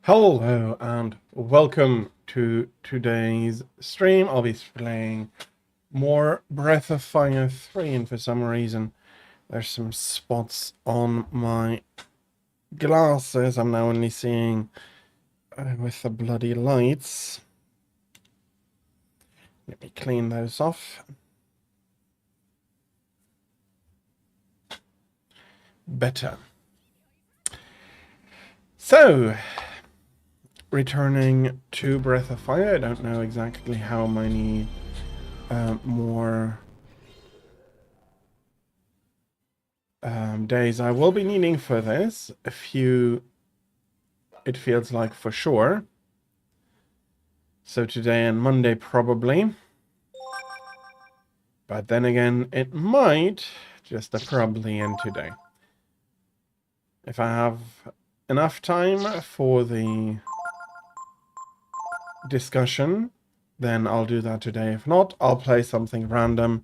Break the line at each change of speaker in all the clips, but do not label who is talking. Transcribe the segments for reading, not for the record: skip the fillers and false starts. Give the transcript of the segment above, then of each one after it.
Hello and welcome to today's stream. I'll be playing more Breath of Fire 3, and for some reason there's some spots on my glasses. I'm now only seeing with the bloody lights. Let me clean those off. Better. So, returning to Breath of Fire. I don't know exactly how many more days I will be needing for this. A few, it feels like, for sure. So today and Monday probably. But then again, it might just probably end today. If I have enough time for the discussion, then I'll do that today. If not, I'll play something random.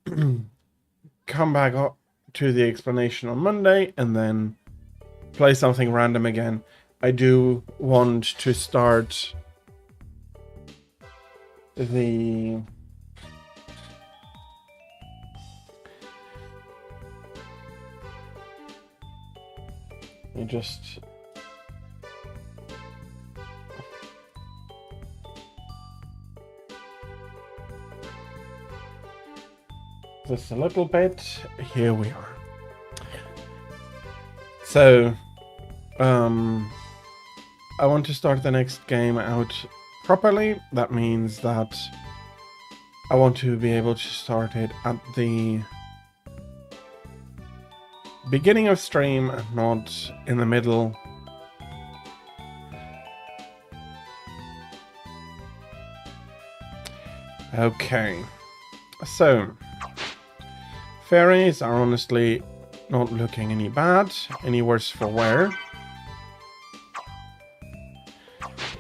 Come back up to the explanation on Monday and then play something random again. I do want to start the me just... Just a little bit. Here we are. So, I want to start the next game out properly. That means that I want to be able to start it at the beginning of stream and not in the middle. Okay, so fairies are honestly not looking any bad, any worse for wear.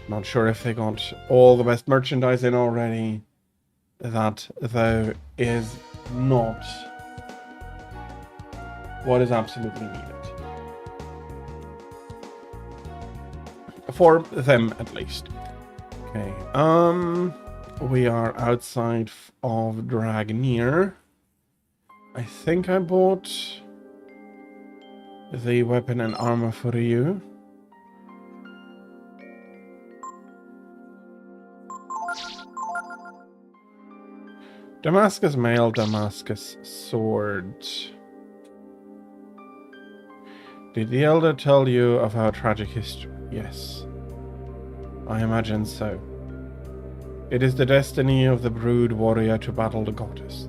Not sure if they got all the best merchandise in already. That, though, is not what is absolutely needed. For them, at least. Okay, we are outside of Dragnir. I think I bought the weapon and armor for you. Damascus mail, Damascus sword. Did the Elder tell you of our tragic history? Yes. I imagine so. It is the destiny of the brood warrior to battle the goddess.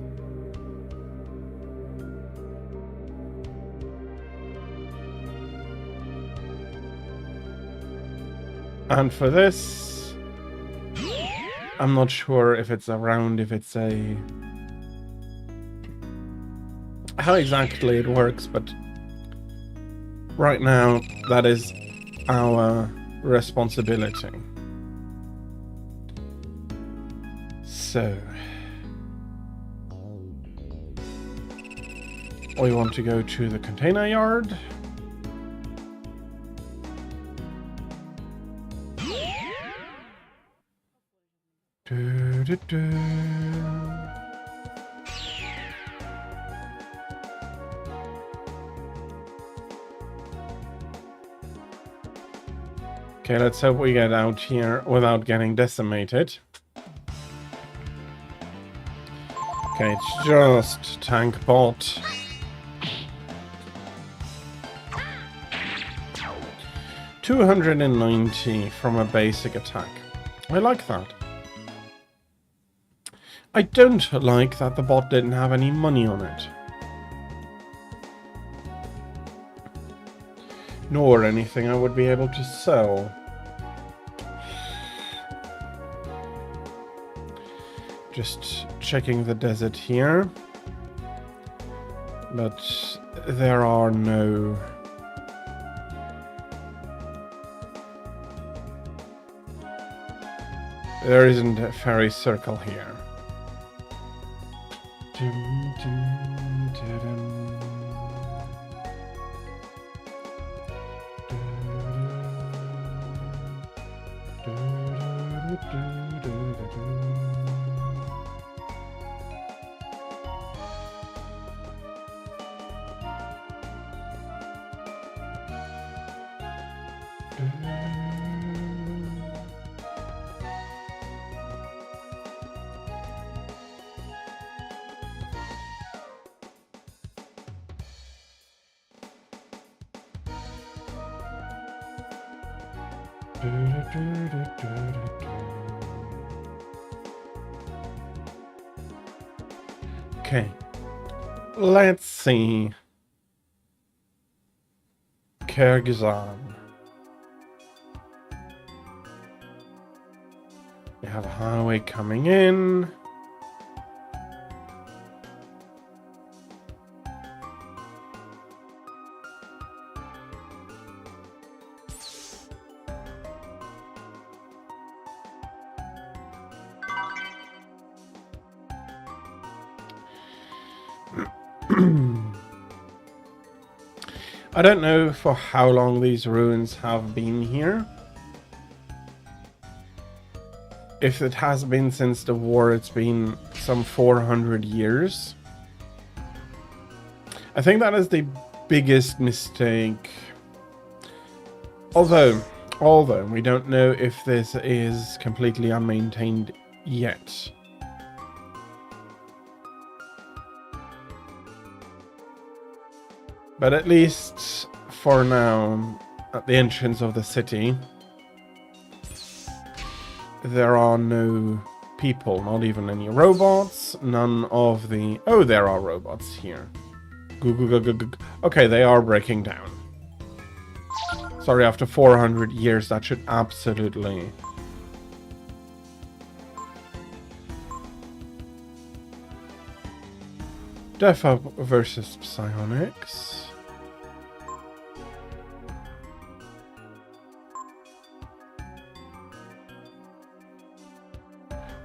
And for this, I'm not sure if it's around, if it's a... how exactly it works, but right now, that is our responsibility. So, we want to go to the container yard. Okay, let's hope we get out here without getting decimated. Okay, it's just tank bot. $290 from a basic attack. I like that. I don't like that the bot didn't have any money on it. Nor anything I would be able to sell. Just checking the desert here. But there are no... there isn't a fairy circle here. Okay, let's see. Kyrgyzstan. We have a highway coming in. I don't know for how long these ruins have been here. If it has been since the war, it's been some 400 years. I think that is the biggest mistake Although we don't know if this is completely unmaintained yet. But at least for now, at the entrance of the city, there are no people, not even any robots, none of the... Oh, there are robots here. Okay, they are breaking down. Sorry, after 400 years, that should absolutely... Defa versus Psionics.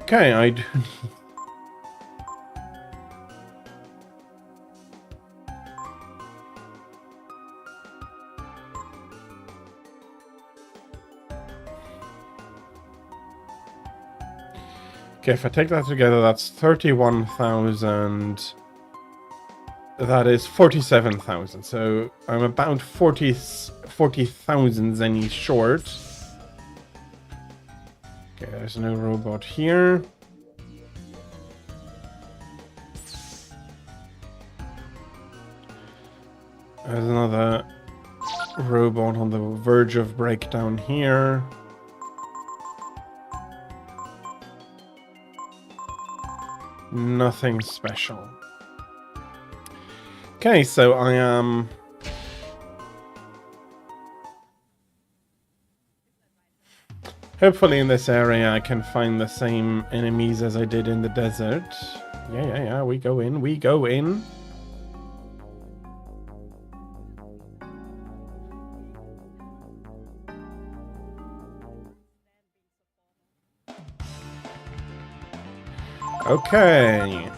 Okay, I do... Okay, if I take that together, that's 31,000. That is 47,000. So I'm about 40,000 zenny short. Okay, there's no robot here. There's another robot on the verge of breakdown here. Nothing special. Okay, so I am... Hopefully in this area I can find the same enemies as I did in the desert. Yeah, we go in, we go in. Okay.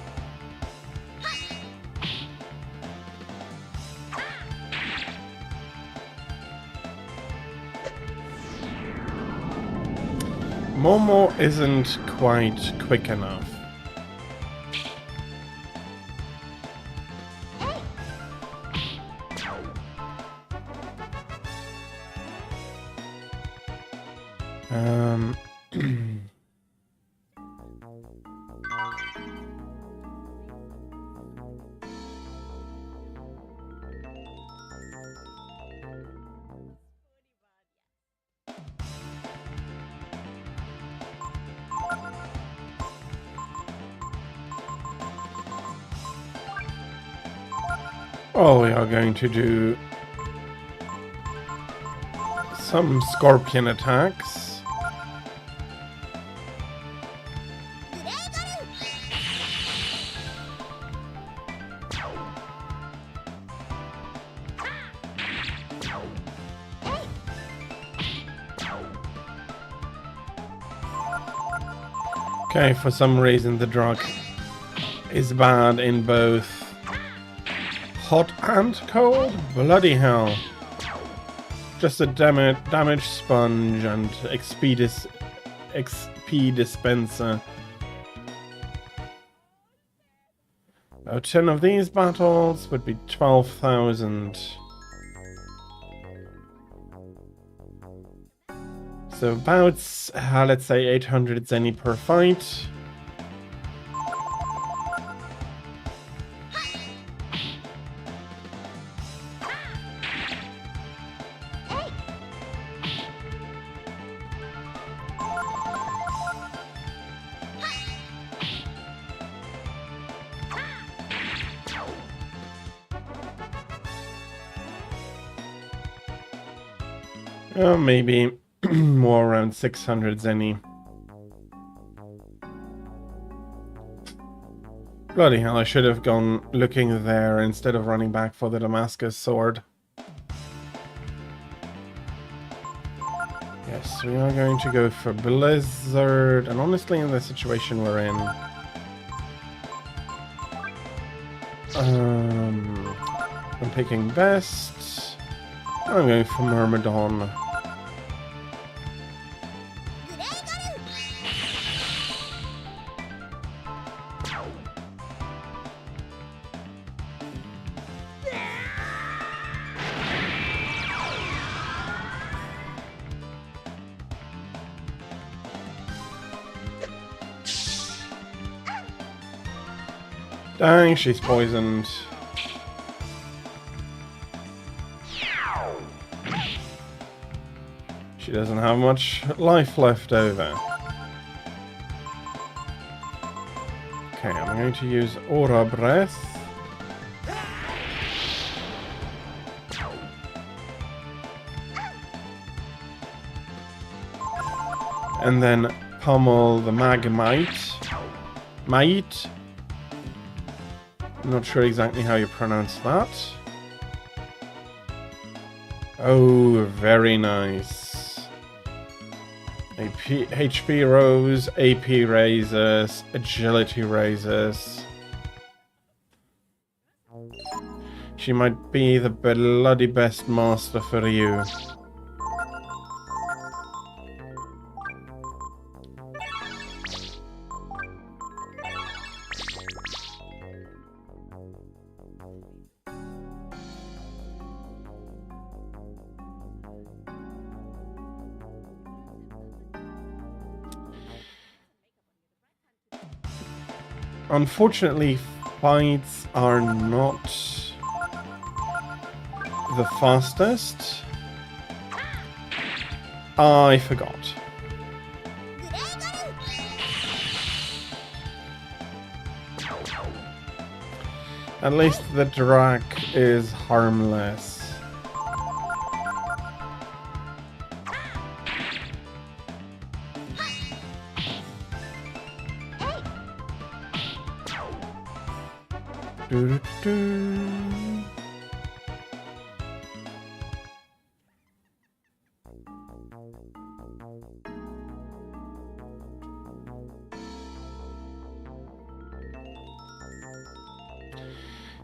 Momo isn't quite quick enough. Oh, we are going to do some scorpion attacks. Okay, for some reason the drug is bad in both hot and cold? Bloody hell. Just a damage sponge and XP dispenser. About 10 of these battles would be 12,000. So about, let's say 800 zenny per fight. Maybe more around 600 zenny. Bloody hell, I should have gone looking there instead of running back for the Damascus sword. Yes, we are going to go for Blizzard, and honestly in the situation we're in, I'm picking best. I'm going for Myrmidon. Dang, she's poisoned. She doesn't have much life left over. Okay, I'm going to use Aura Breath. And then pummel the Magmite. Mite. I'm not sure exactly how you pronounce that. Oh, very nice. HP rose, AP raises, agility raises. She might be the bloody best master for you. Unfortunately, fights are not the fastest. I forgot. At least the Drac is harmless.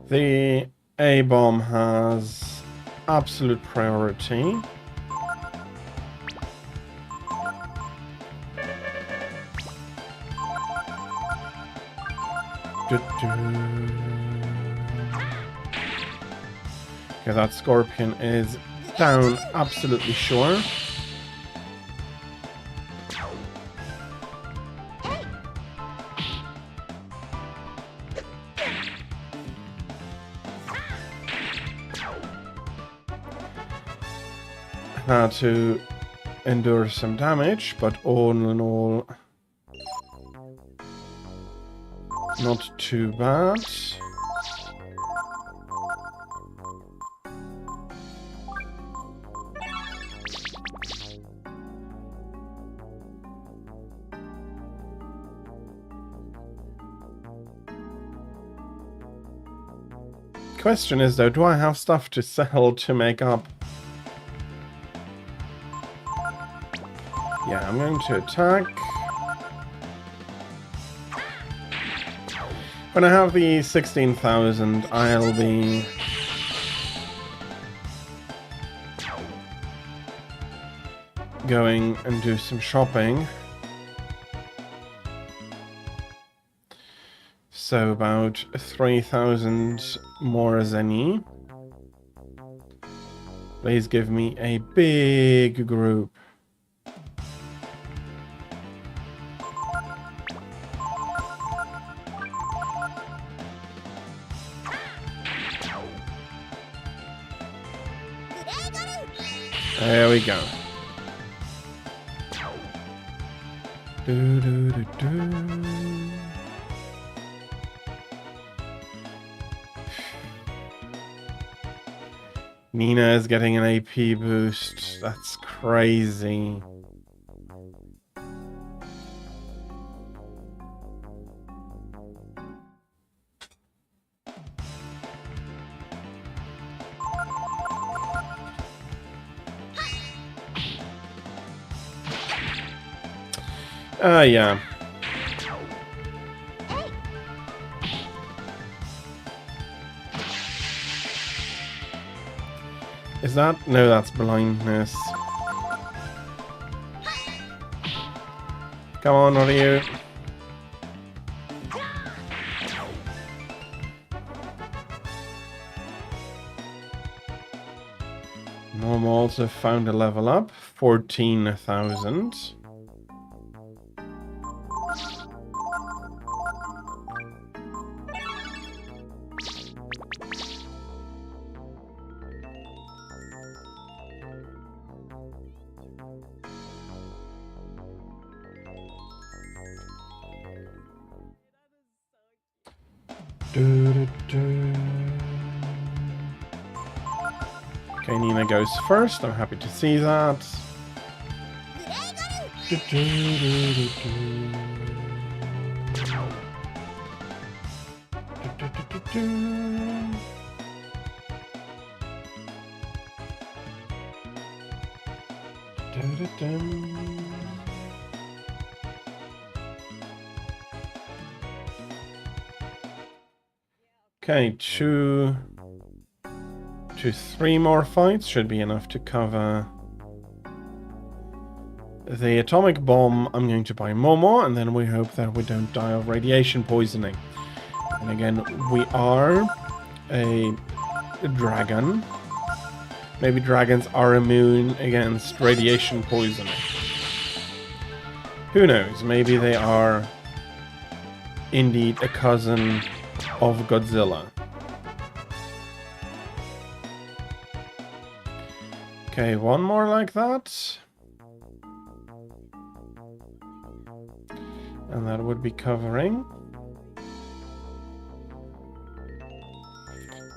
The A-bomb has absolute priority. Okay, that Scorpion is down, absolutely sure. Had to endure some damage, but all in all, not too bad. Question is though, do I have stuff to sell to make up? Yeah, I'm going to attack. When I have the 16,000, I'll be going and do some shopping. So about 3,000 more zenny. Please give me a big group. There we go. Do, do, do, do. Nina is getting an AP boost. That's crazy. Yeah. Is that? No, that's blindness. Come on, what are you? Normal also found a level up. 14,000. Okay, Nina goes first. I'm happy to see that. Okay, two to three more fights should be enough to cover the atomic bomb. I'm going to buy Momo, and then we hope that we don't die of radiation poisoning. And again, we are a dragon. Maybe dragons are immune against radiation poisoning. Who knows? Maybe they are indeed a cousin of Godzilla. Okay, one more like that. And that would be covering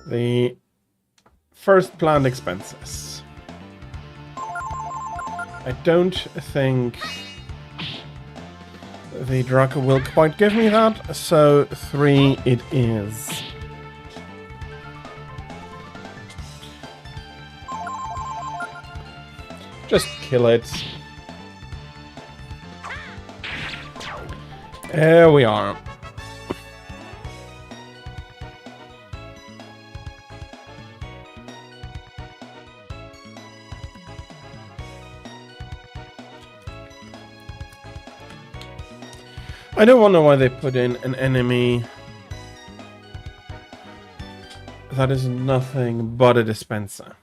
the first planned expenses. I don't think the Draco will quite give me that, so 3 it is. Just kill it. There we are. I don't wonder why they put in an enemy that is nothing but a dispenser.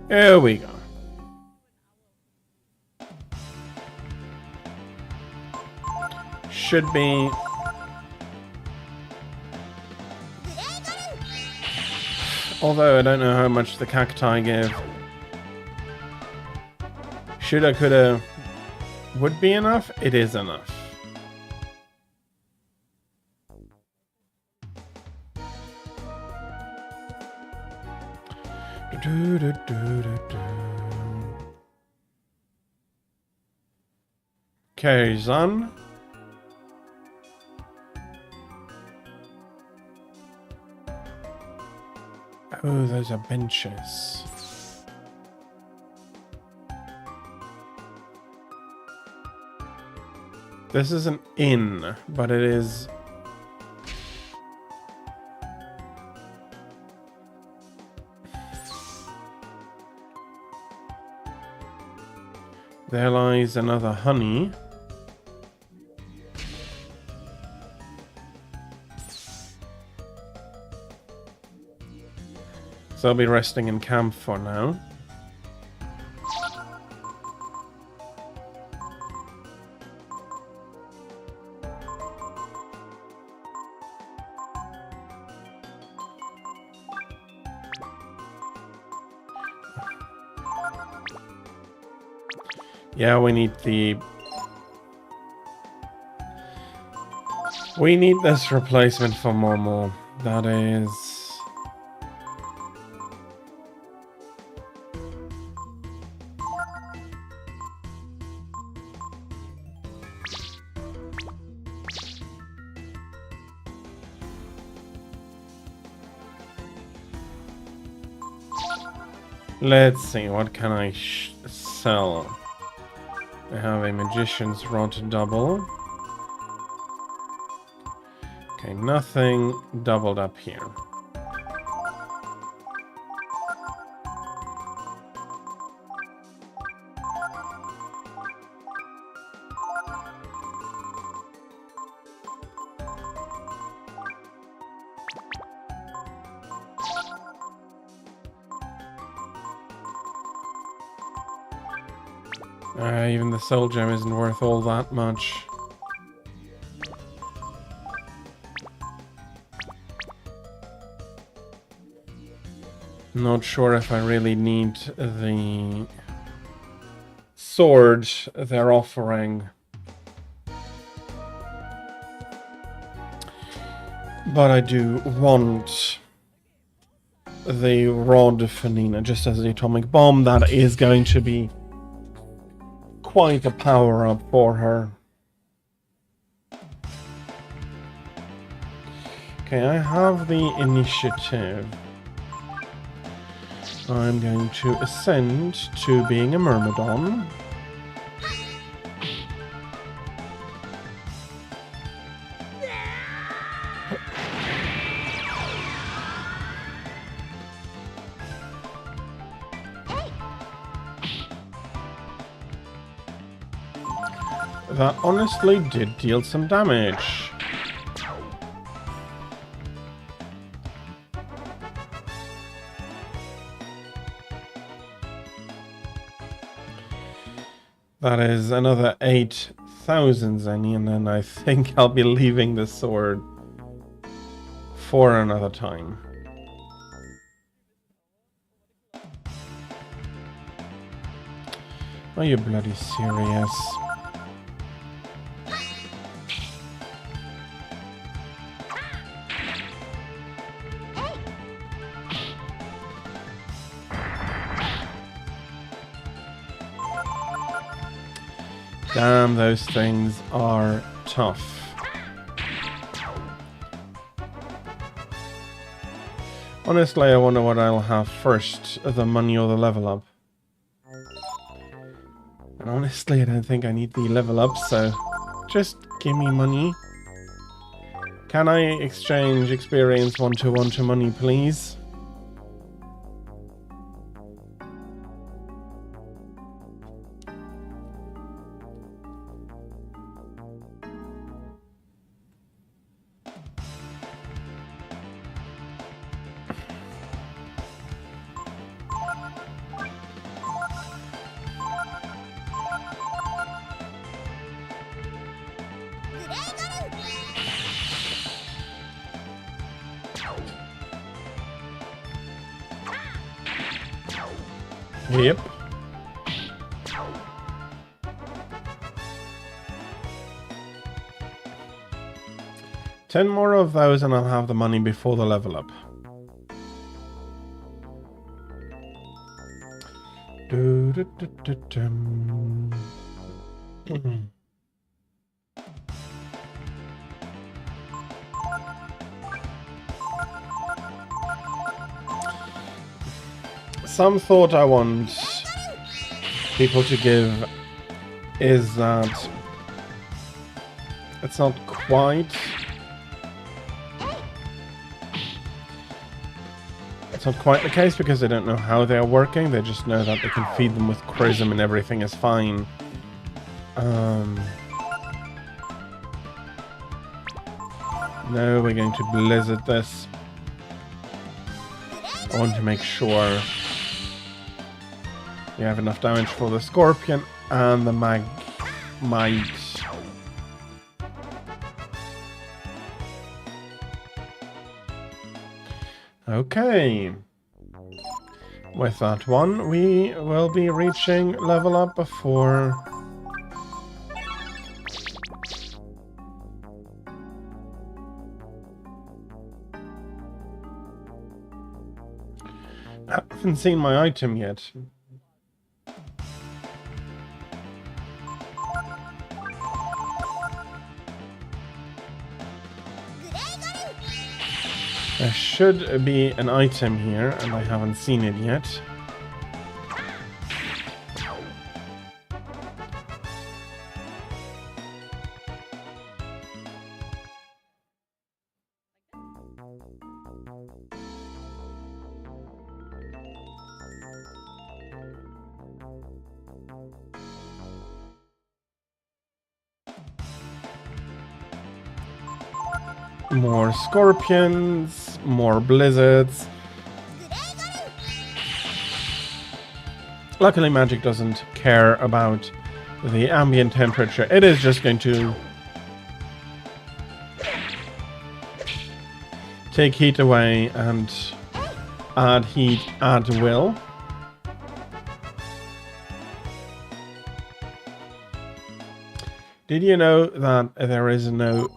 There we go. Should be. Although I don't know how much the cacti give. Shoulda, coulda, would be enough. It is enough. Carries on. Oh, those are benches. This is an inn, but it is... There lies another honey. So I'll be resting in camp for now. Yeah, we need the... We need this replacement for Momo. That is... Let's see, what can I sell? I have a magician's rod double. Okay, nothing doubled up here. Even the soul gem isn't worth all that much. Not sure if I really need the sword they're offering. But I do want the Rod for Nina, just as the atomic bomb. That is going to be quite a power-up for her. Okay, I have the initiative. I'm going to ascend to being a Myrmidon. That honestly did deal some damage. That is another 8,000 zenny, and then I think I'll be leaving the sword for another time. Are you bloody serious? Damn, those things are tough. Honestly, I wonder what I'll have first, the money or the level up. And honestly, I don't think I need the level up, so just give me money. Can I exchange experience 1-to-1 to money, please? Yep. Ten more of those and I'll have the money before the level up. Some thought I want people to give is that it's not quite the case, because they don't know how they're working. They just know that they can feed them with Chrism and everything is fine. No, we're going to Blizzard this. I want to make sure you have enough damage for the Scorpion and the Might. Okay. With that one, we will be reaching level up before... I haven't seen my item yet. There should be an item here, and I haven't seen it yet. More Scorpions, more Blizzards. Luckily, magic doesn't care about the ambient temperature. It is just going to take heat away and add heat at will. Did you know that there is no,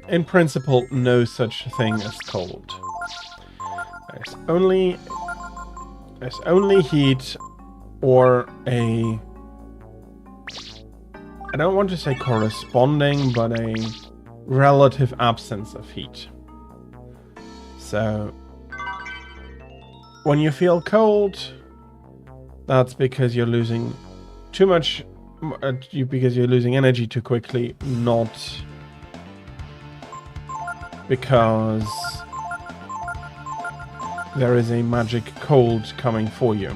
in principle, no such thing as cold? There's only heat or a, I don't want to say corresponding, but a relative absence of heat. So when you feel cold, that's because you're losing too much, because you're losing energy too quickly, not because there is a magic cold coming for you.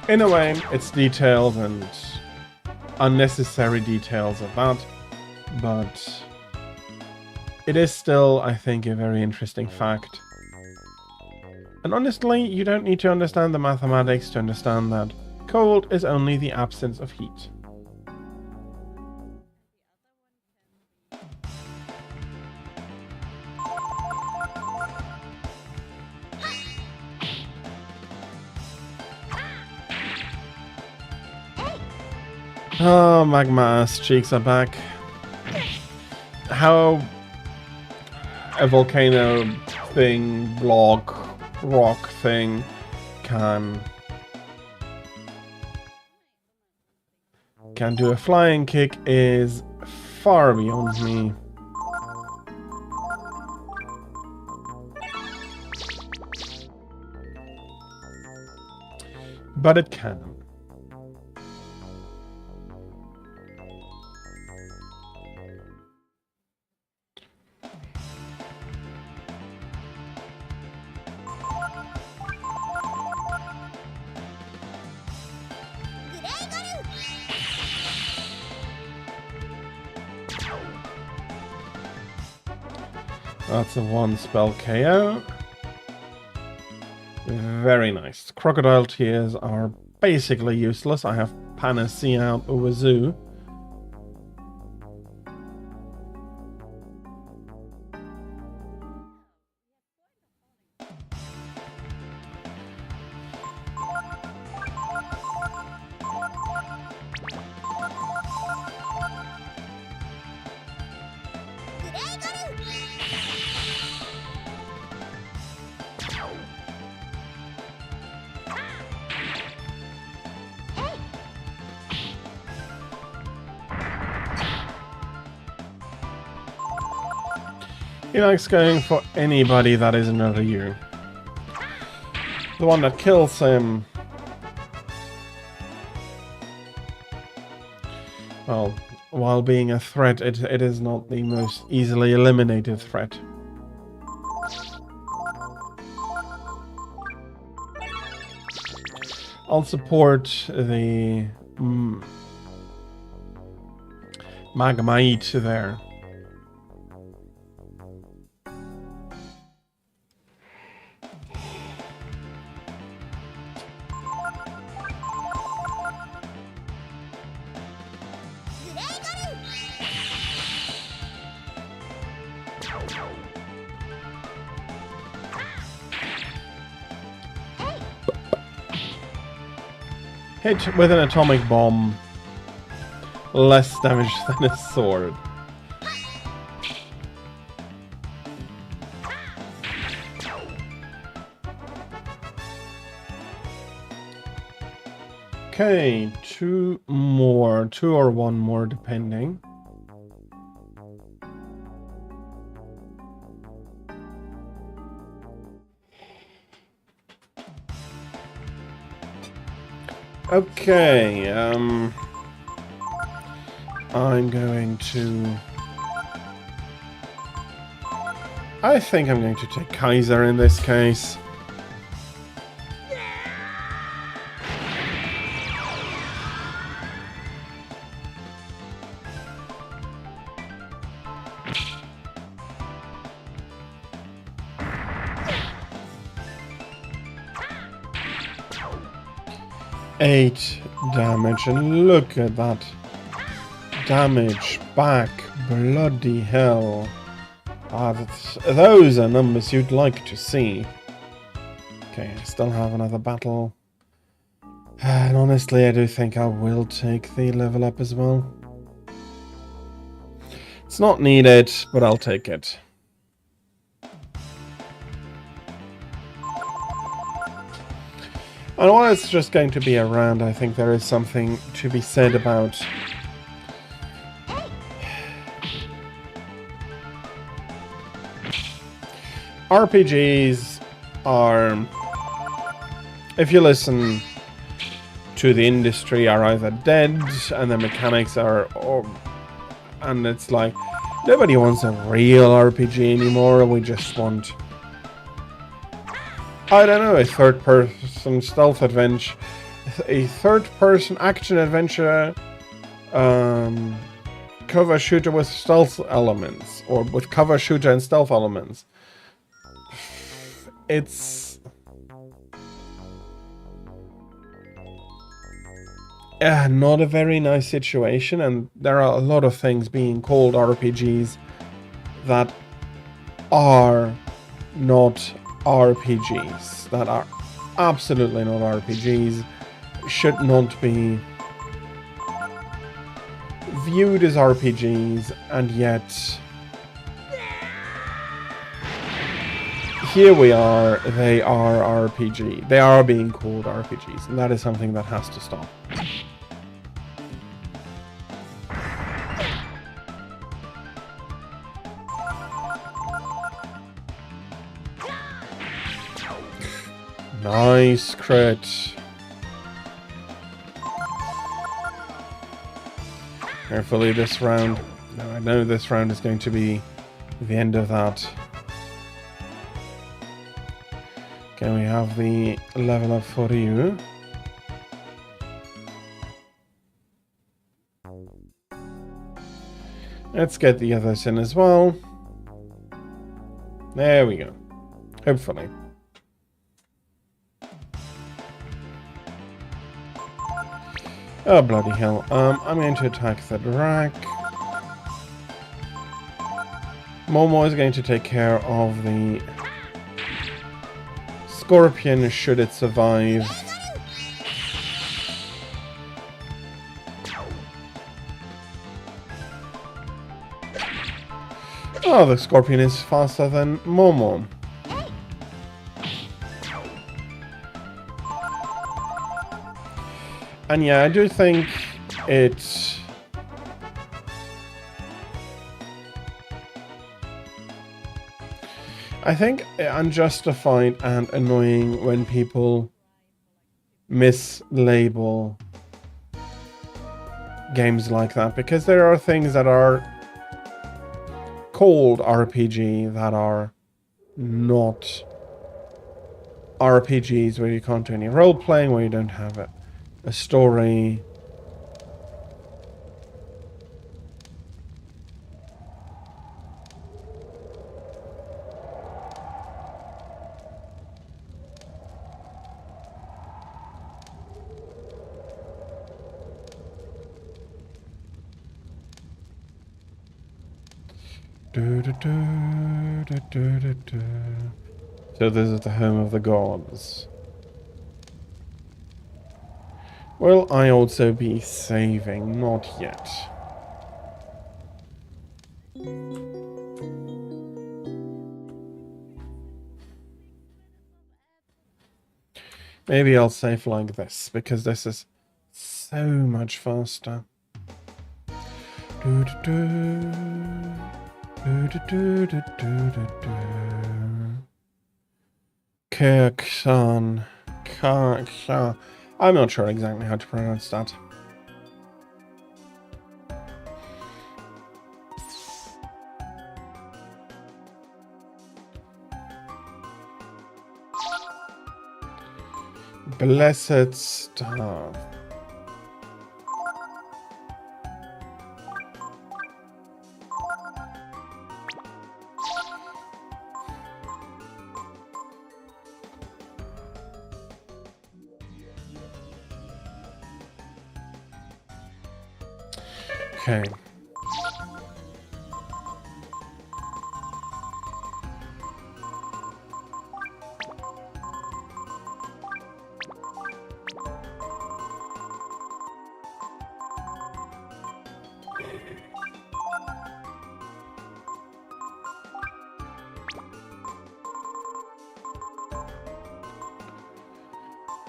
In a way, it's details and unnecessary details of that, but it is still, I think, a very interesting fact. And honestly, you don't need to understand the mathematics to understand that cold is only the absence of heat. Oh, magma ass cheeks are back. How a volcano thing, rock thing can do a flying kick is far beyond me. But it can. That's a one spell KO. Very nice. Crocodile tears are basically useless. I have Panacea out over Zoo. He likes going for anybody that isn't a Ryu. The one that kills him, well, while being a threat, it is not the most easily eliminated threat. I'll support the Magmite there. Hit with an atomic bomb. Less damage than a sword. Okay, two or one more depending. Okay, I'm going to... I think I'm going to take Kaiser in this case. Eight damage, and look at that damage back. Bloody hell. Those are numbers you'd like to see. Okay, I still have another battle. And honestly, I do think I will take the level up as well. It's not needed, but I'll take it. And while it's just going to be around, I think there is something to be said about RPGs are, if you listen to the industry, are either dead and the mechanics are, and it's like, nobody wants a real RPG anymore, we just want, I don't know, a third-person stealth adventure, a third-person action-adventure cover shooter with stealth elements, or with cover shooter and stealth elements. It's not a very nice situation, and there are a lot of things being called RPGs that are not RPGs, that are absolutely not RPGs, should not be viewed as RPGs, and yet here we are, they are RPG. They are being called RPGs, and that is something that has to stop. Nice crit. Carefully this round. Now I know this round is going to be the end of that. Okay, we have the level up for you. Let's get the others in as well. There we go. Hopefully. Oh, bloody hell. I'm going to attack the Drac. Momo is going to take care of the Scorpion should it survive. Oh, the Scorpion is faster than Momo. And yeah, I do think it's... I think unjustified and annoying when people mislabel games like that, because there are things that are called RPG that are not RPGs, where you can't do any role-playing, where you don't have a story. So this is the home of the gods. Will I also be saving? Not yet. Maybe I'll save like this, because this is so much faster. Kirksan. I'm not sure exactly how to pronounce that. Blessed Star. Okay.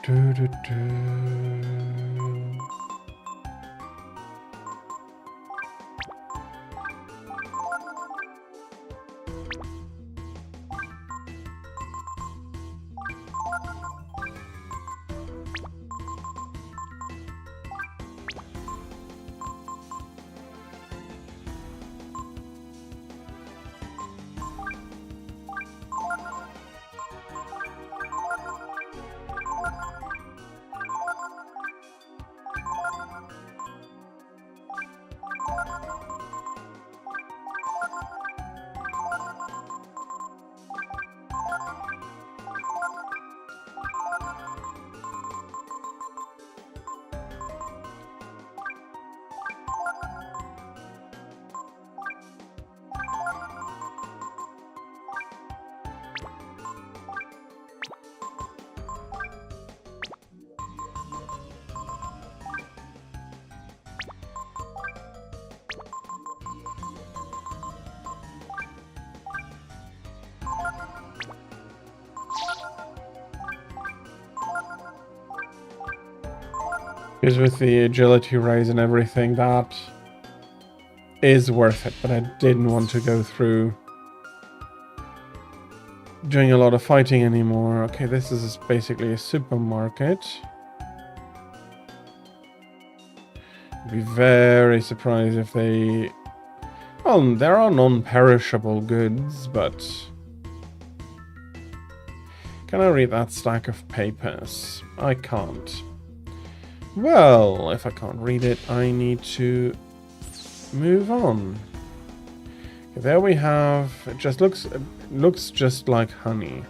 Do, do, do. Because with the agility raise and everything, that is worth it. But I didn't want to go through doing a lot of fighting anymore. Okay, this is basically a supermarket. I'd be very surprised if they... Well, there are non-perishable goods, but... Can I read that stack of papers? I can't. Well, if I can't read it, I need to move on. Okay, there we have... It just looks just like honey.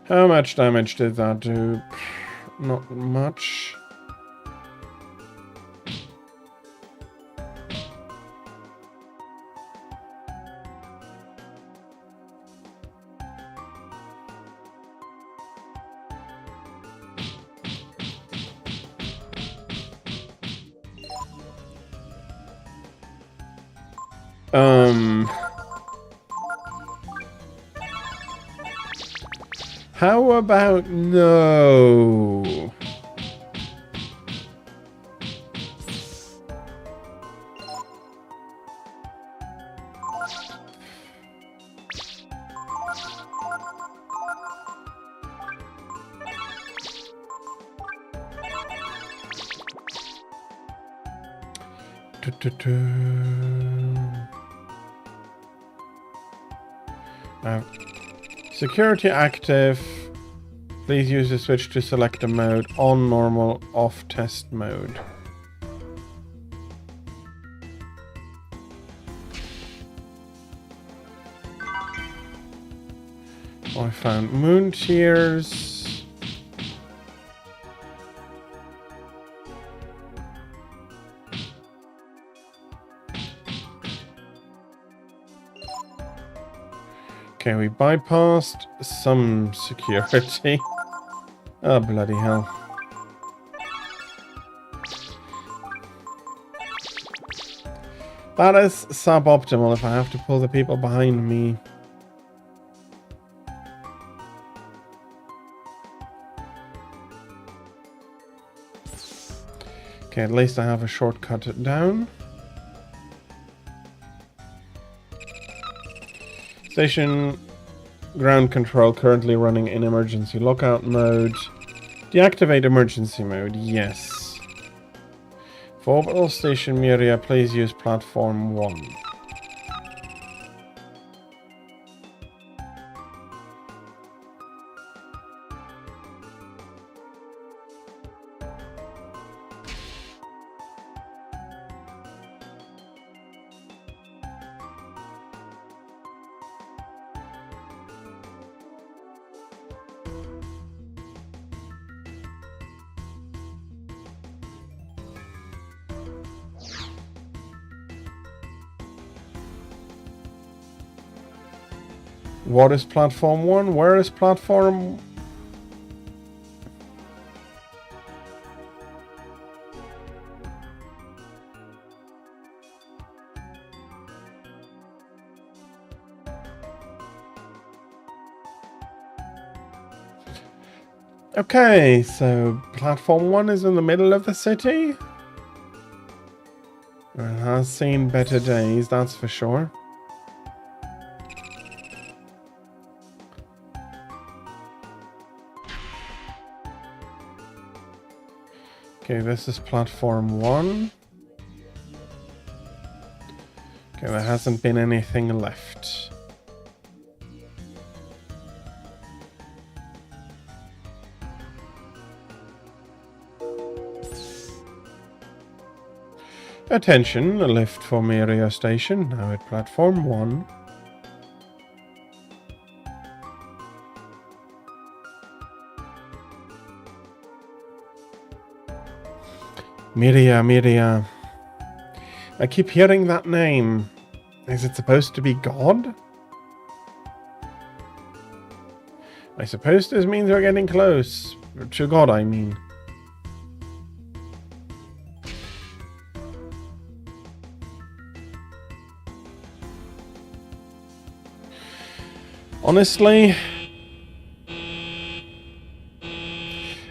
How much damage did that do? Not much. How about no? Security active. Please use the switch to select a mode. On normal, off test mode. I found moon tears. Okay, we bypassed some security. Oh, bloody hell. That is suboptimal if I have to pull the people behind me. Okay, at least I have a shortcut down. Station ground control currently running in emergency lockout mode. Deactivate emergency mode, yes. For orbital station Miria, please use platform 1. What is platform 1? Where is platform? Okay, so platform 1 is in the middle of the city. It has seen better days, that's for sure. Okay, this is platform 1. Okay, there hasn't been anything left. Attention, a lift for Miria Station, now at platform 1. Miria. I keep hearing that name. Is it supposed to be God? I suppose this means we're getting close. To God, I mean. Honestly...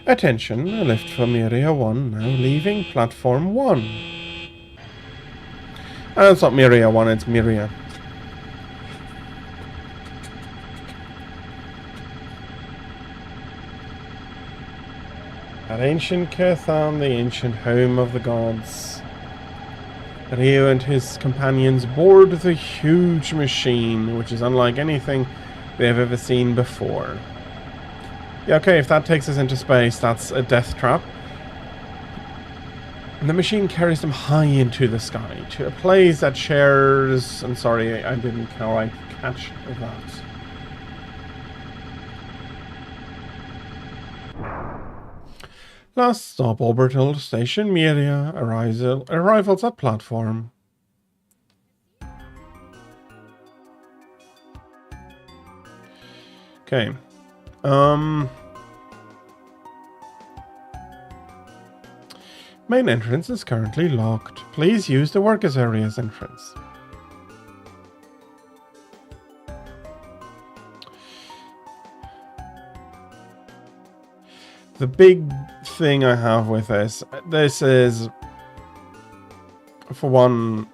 Attention, a lift from Area 1, now leaving platform 1. And it's not Miria 1, it's Miria. At ancient Kirthan, the ancient home of the gods, Ryu and his companions board the huge machine, which is unlike anything they've ever seen before. Yeah, okay, if that takes us into space, that's a death trap. And the machine carries them high into the sky to a place that shares... I'm sorry, I didn't quite catch that. Last stop, orbital station Miria. Arrivals at platform. Okay. Main entrance is currently locked. Please use the workers area's entrance. The big thing I have with this is, for one,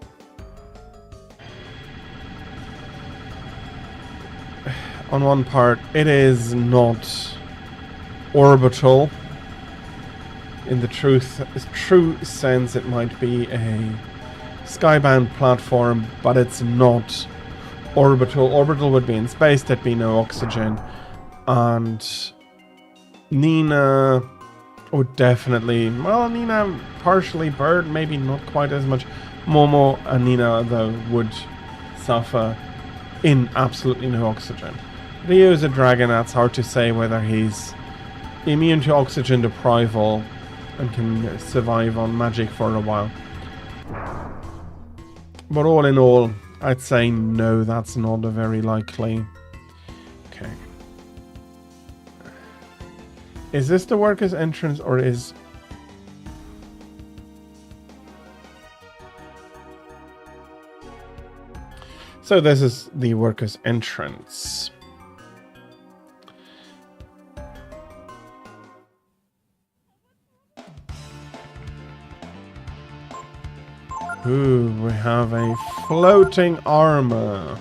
on one part, it is not orbital. In the true sense, it might be a skybound platform, but it's not orbital. Orbital would be in space, there'd be no oxygen, and Nina would definitely, well, Nina partially bird, maybe not quite as much. Momo and Nina, though, would suffer in absolutely no oxygen. Ryu is a dragon, that's hard to say whether he's immune to oxygen deprival and can survive on magic for a while. But all in all, I'd say no, that's not a very likely. Okay. Is this the workers' entrance or is... So this is the workers' entrance. Ooh, we have a floating armor.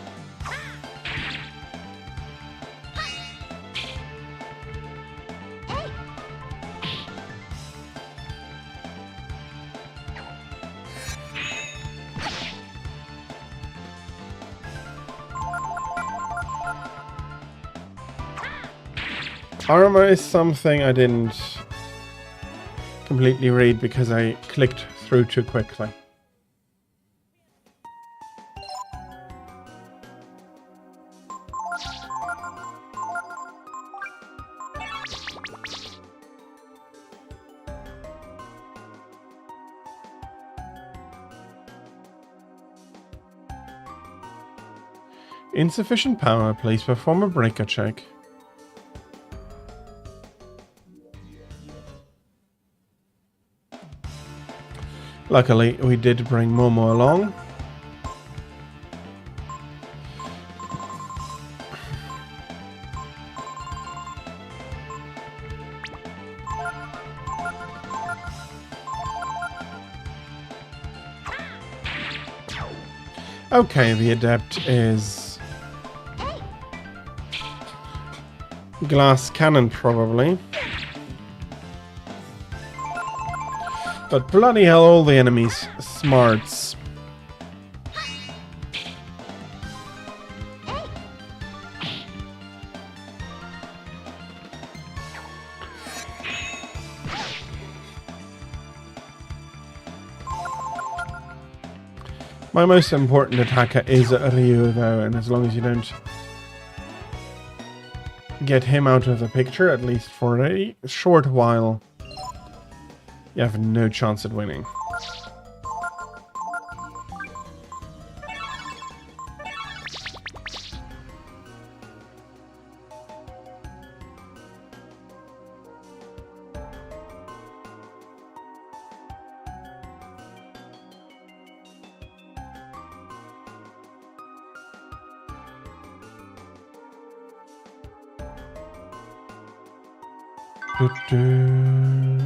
Armor is something I didn't completely read because I clicked through too quickly. Insufficient power, please perform a breaker check. Luckily, we did bring Momo along. Okay, the adept is glass cannon probably. But bloody hell, all the enemies smarts. My most important attacker is Ryu though, and as long as you don't get him out of the picture, at least for a short while, you have no chance at winning.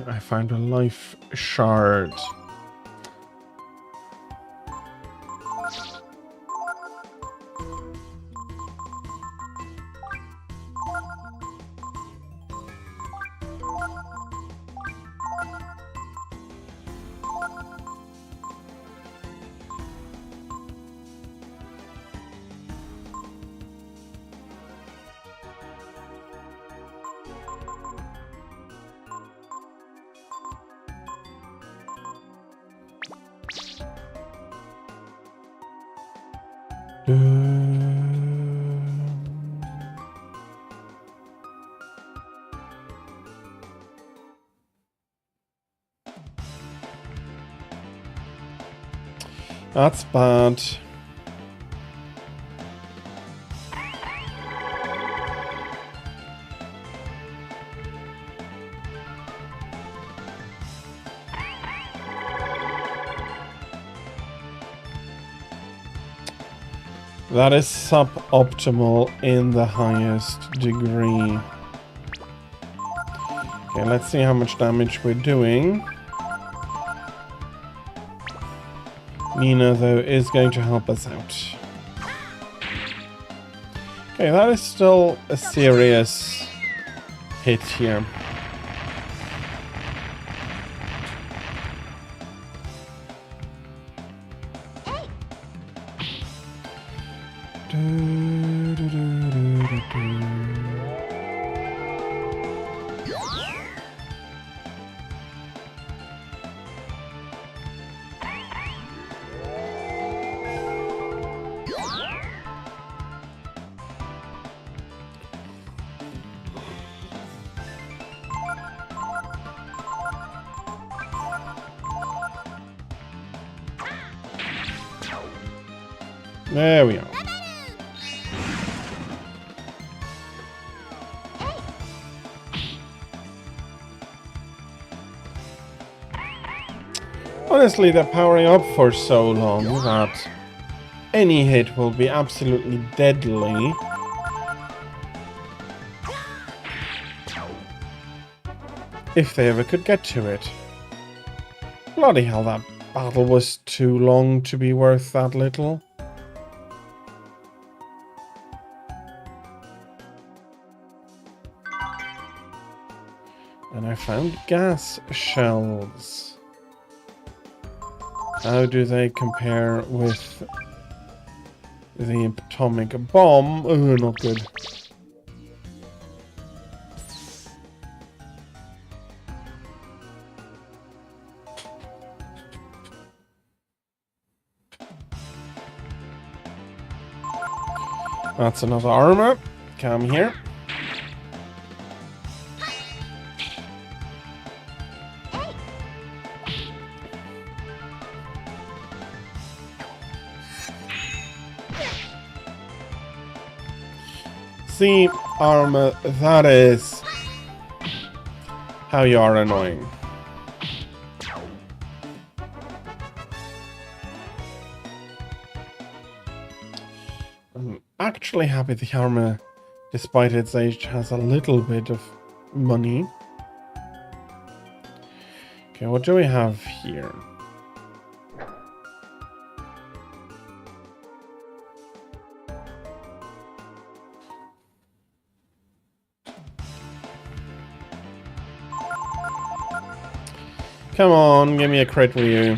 I found a life shard. That's bad. That is suboptimal in the highest degree. Okay, let's see how much damage we're doing. Nina, though, is going to help us out. Okay, that is still a serious hit here. There we are. Honestly, they're powering up for so long that any hit will be absolutely deadly. If they ever could get to it. Bloody hell, that battle was too long to be worth that little. And I found gas shells. How do they compare with the atomic bomb? Oh, not good. That's another armor. Come here. See, armor, that is how you are annoying. I'm actually happy the armor, despite its age, has a little bit of money. Okay, what do we have here? Come on, give me a crit, Ryu.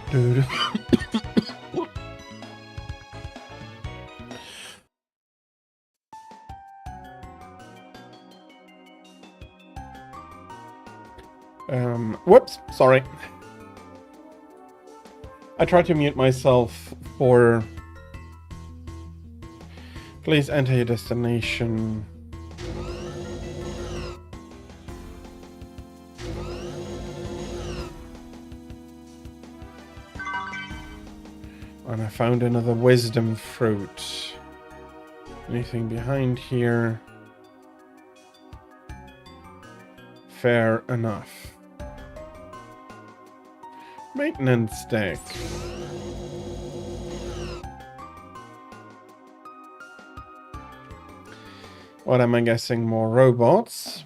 Dude. Whoops, sorry. I tried to mute myself for... Please enter your destination. And I found another wisdom fruit. Anything behind here? Fair enough. Maintenance deck. What am I guessing? More robots.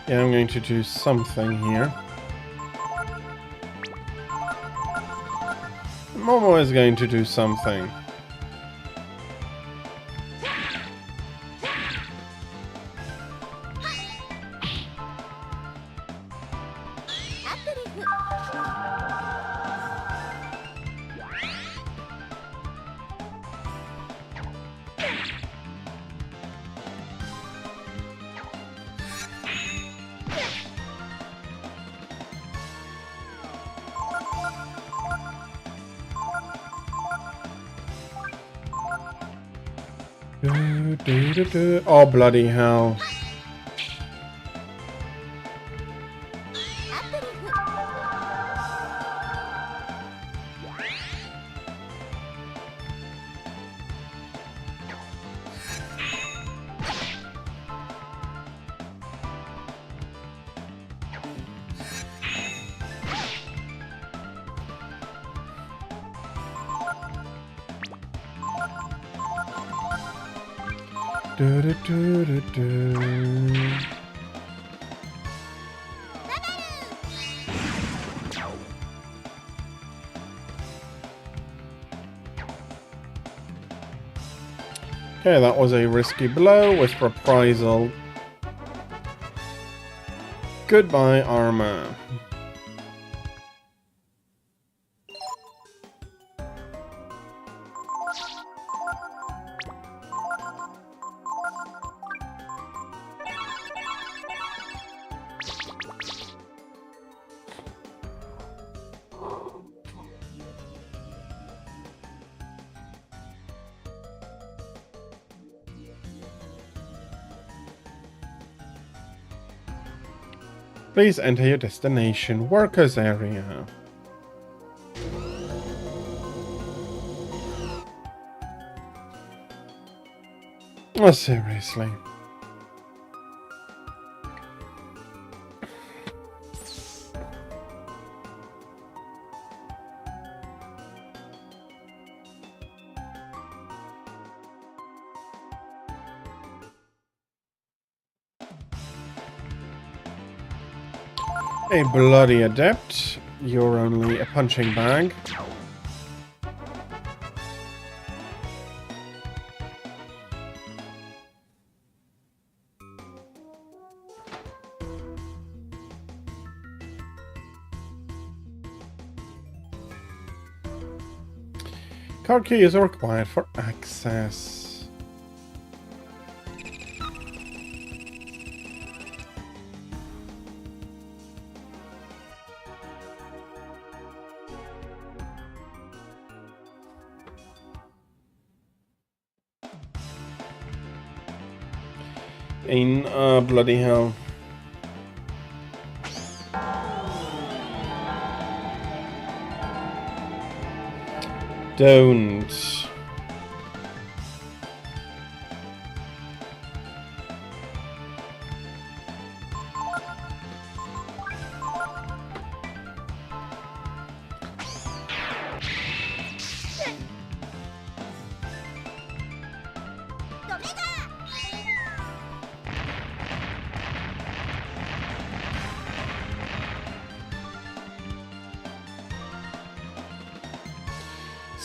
Yeah, I'm going to do something here. Momo is going to do something. Oh, bloody hell. Okay, that was a risky blow with reprisal. Goodbye, armor. Please enter your destination, workers area. Oh, seriously. A bloody adept. You're only a punching bag. Card keys are required for access. Bloody hell. Don't.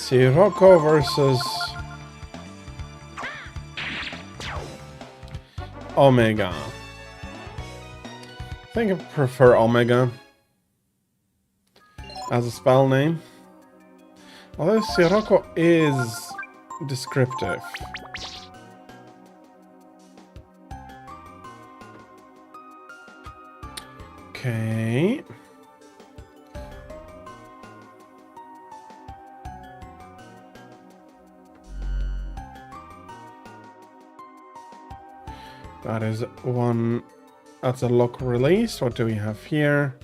Sirocco versus Omega. I think I prefer Omega as a spell name. Although Sirocco is descriptive. Okay. That is one. That's a lock release. What do we have here?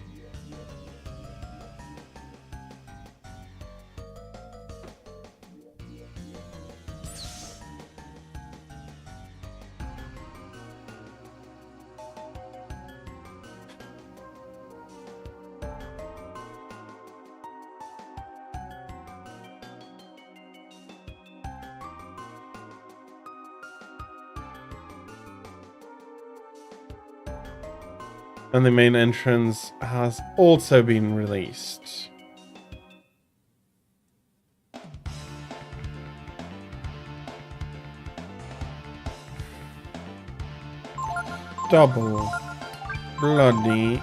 And the main entrance has also been released. Double bloody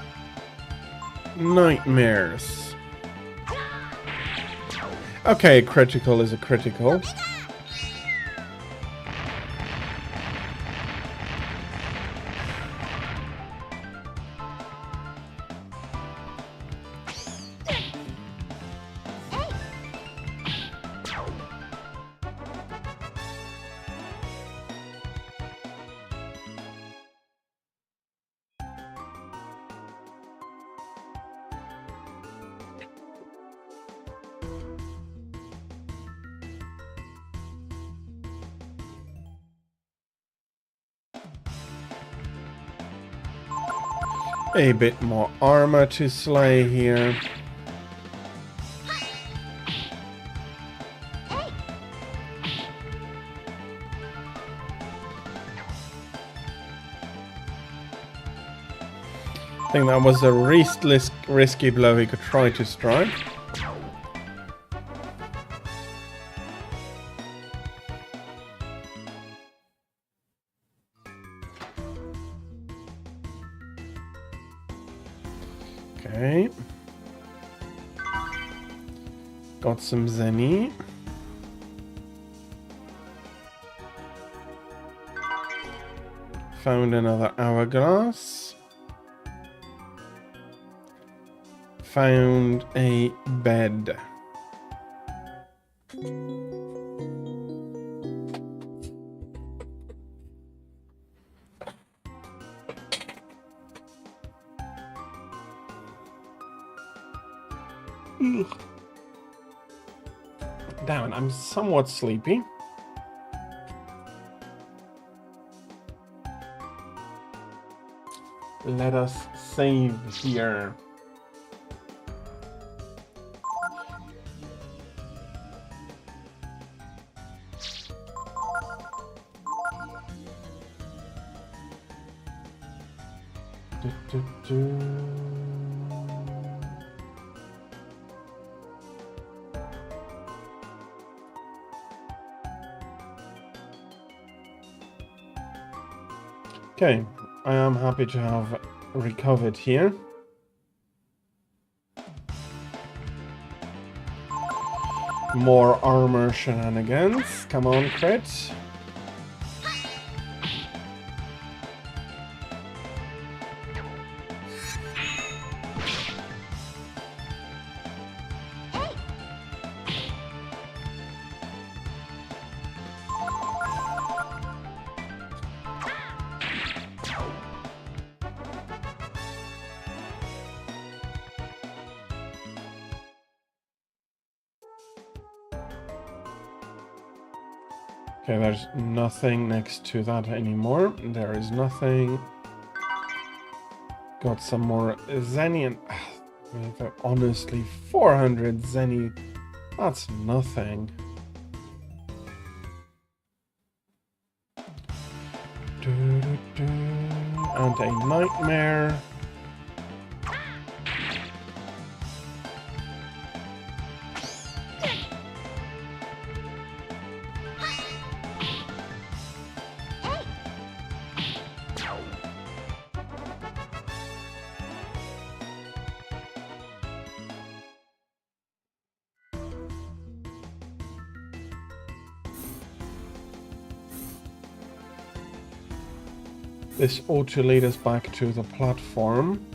nightmares. Okay, critical is a critical. A bit more armor to slay here. I think that was the least risky blow he could try to strike. Okay. Got some Zenny. Found another hourglass. Found a bed. Damn it, I'm somewhat sleepy. Let us save here. Okay, I am happy to have recovered here. More armor shenanigans. Come on, crit. Okay, there's nothing next to that anymore. There is nothing. Got some more Zenny and honestly, 400 Zenny. That's nothing. And a nightmare. This ought to lead us back to the platform.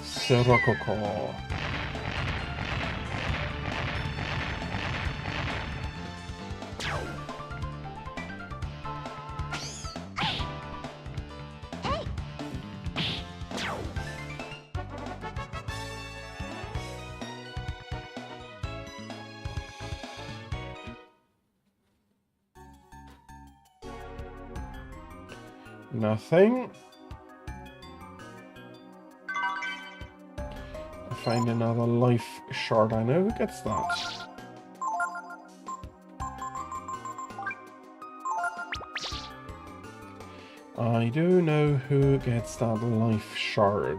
Sirokoko. Nothing. I find another life shard. I know who gets that. I do know who gets that life shard.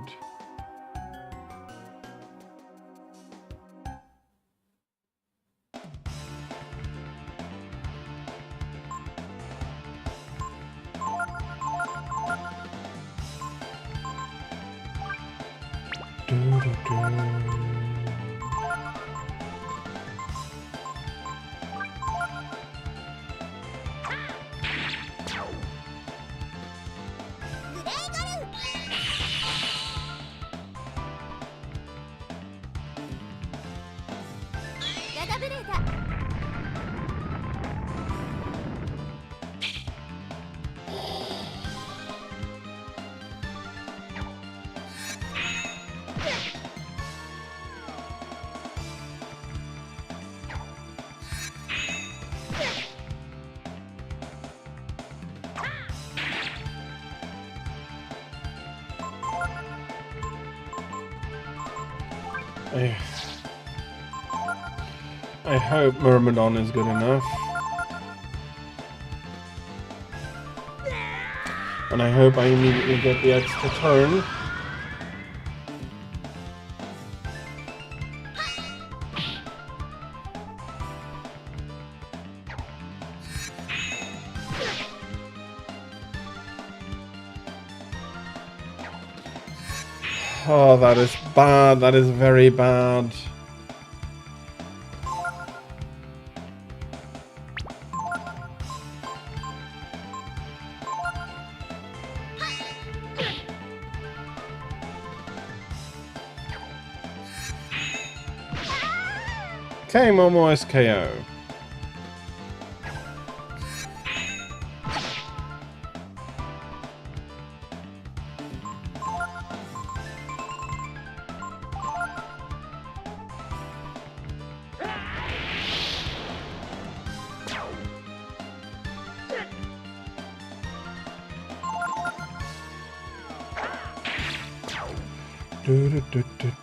I hope Myrmidon is good enough. And I hope I immediately get the extra turn. Oh, that is bad. That is very bad. Okay, Momo SKO.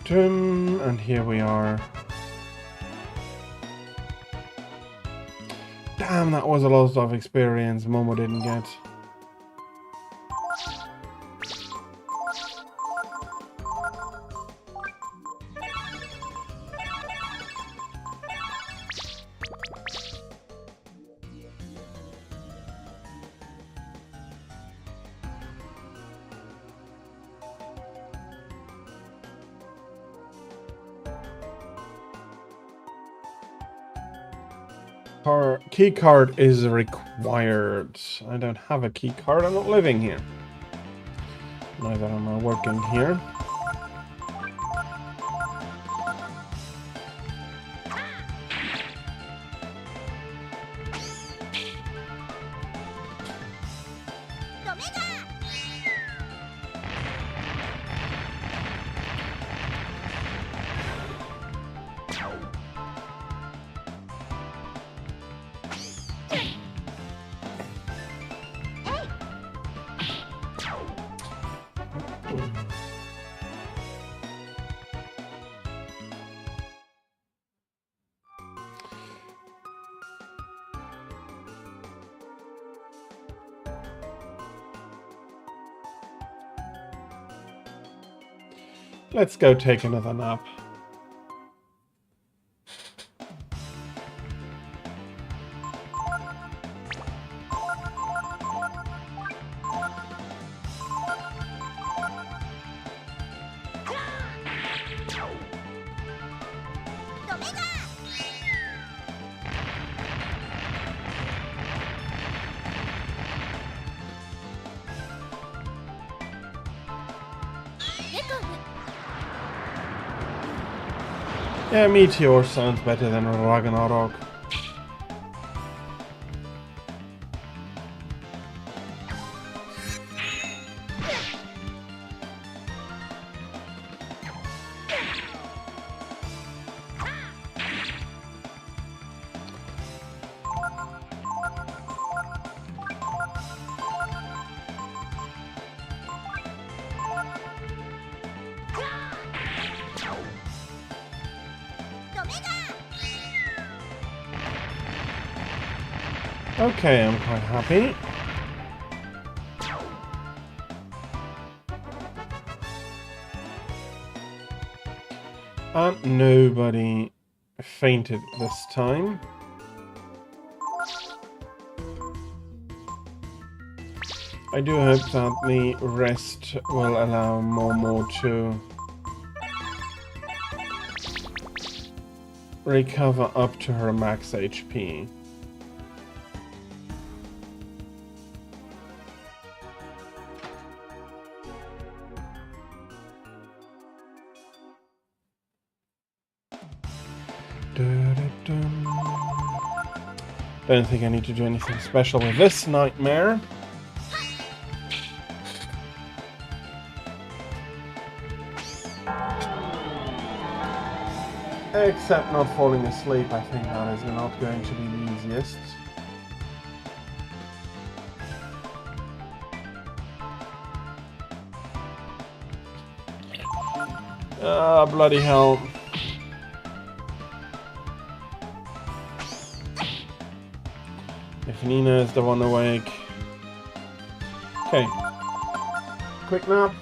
And here we are. Damn, that was a lot of experience Momo didn't get. Key card is required. I don't have a key card. I'm not living here. Neither am I working here. Let's go take another nap. Yeah, Meteor sounds better than Ragnarok. Okay, I'm quite happy. And nobody fainted this time. I do hope that the rest will allow Momo to recover up to her max HP. Don't think I need to do anything special with this nightmare. Except not falling asleep, I think that is not going to be the easiest. Ah, bloody hell. If Nina is the one awake. Okay. Quick nap.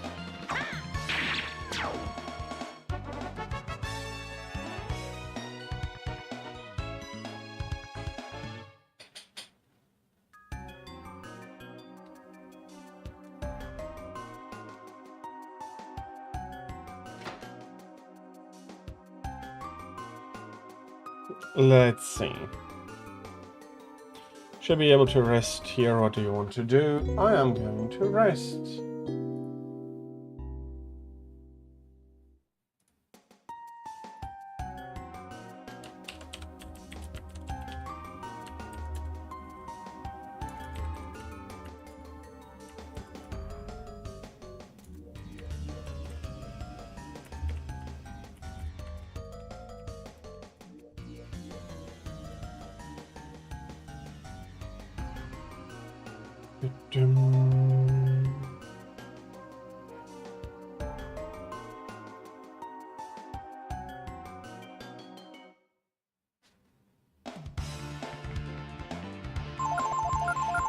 Let's see. Should be able to rest here. What do you want to do? I am going to rest.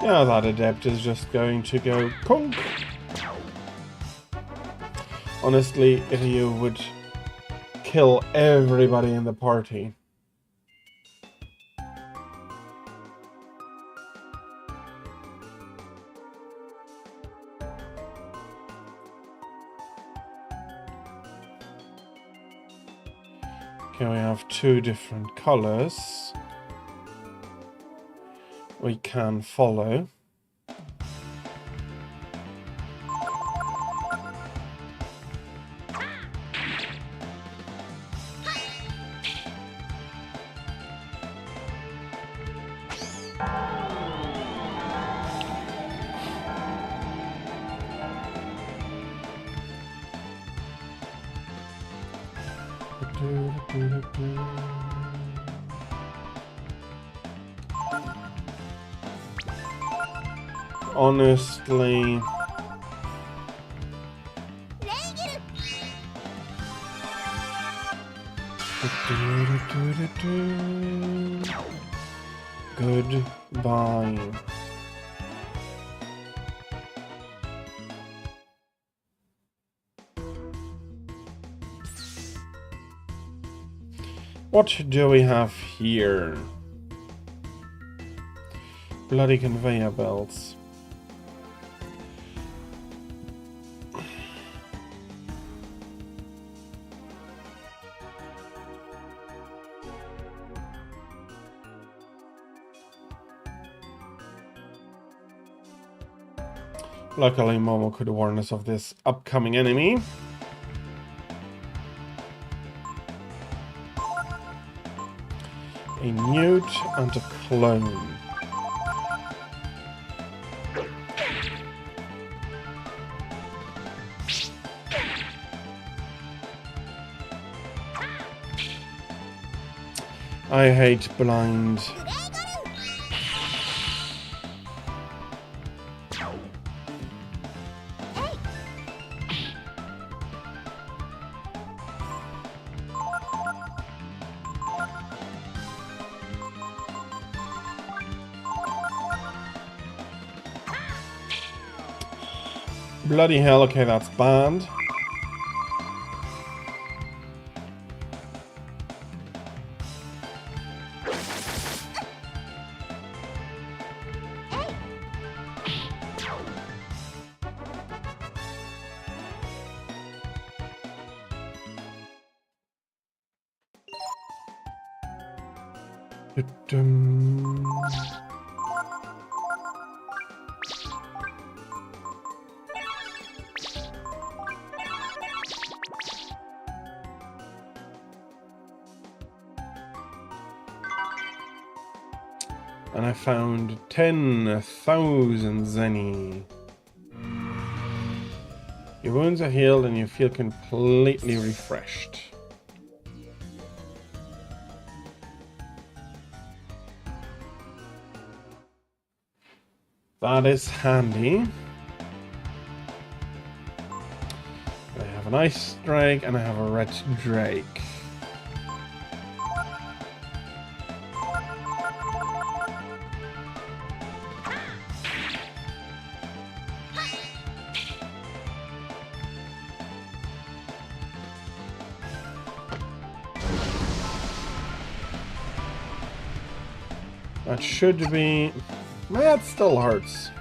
Yeah, that adept is just going to go conk. Honestly, Ryu would kill everybody in the party. Okay, we have two different colors we can follow. Honestly, goodbye. What do we have here? Bloody conveyor belts. Luckily, Momo could warn us of this upcoming enemy. a newt and a clone. I hate blind. Bloody hell, okay, that's banned. And I found 10,000 zenny. Your wounds are healed and you feel completely refreshed. That is handy. I have an ice drake and I have a red drake. That should be... That still hurts.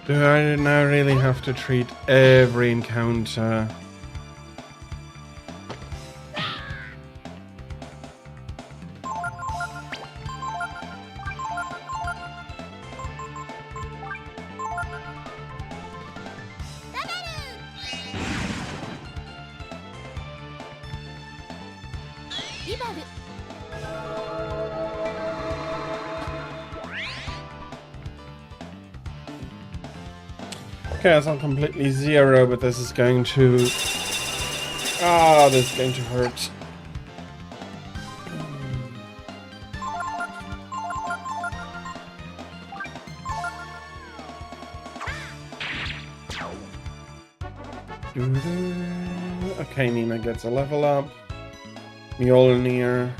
Do I now really have to treat every encounter? Okay, it's not completely zero, but this is going to... this is going to hurt. Okay, Nina gets a level up. Mjolnir.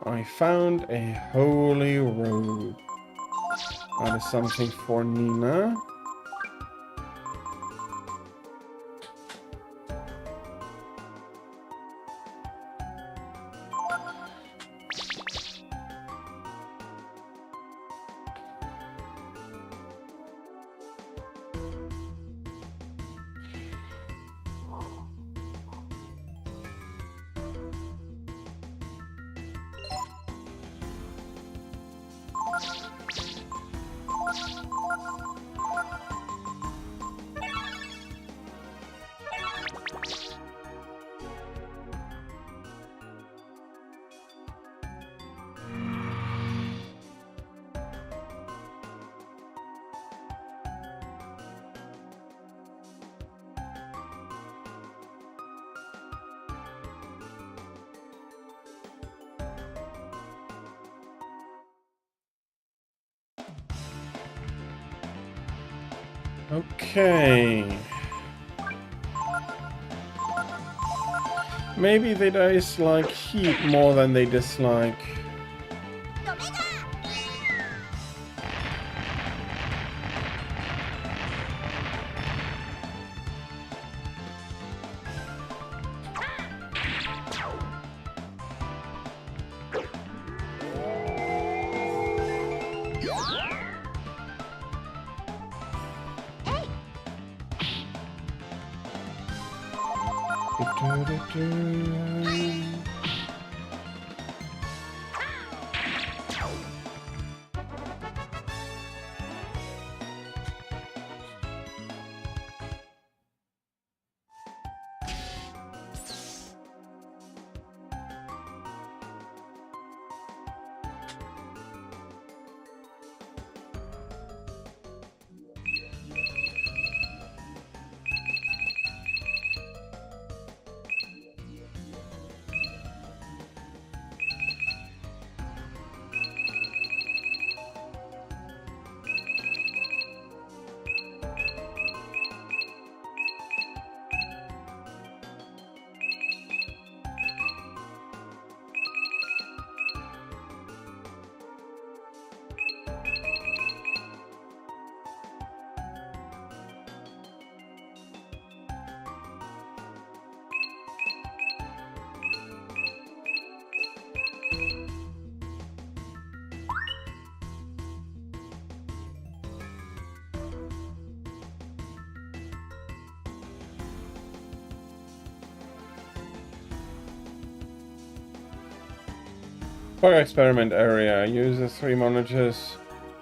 I found a holy road. That is something for Nina. Okay. Maybe they dislike heat more than they dislike... For experiment area, use the 3 monitors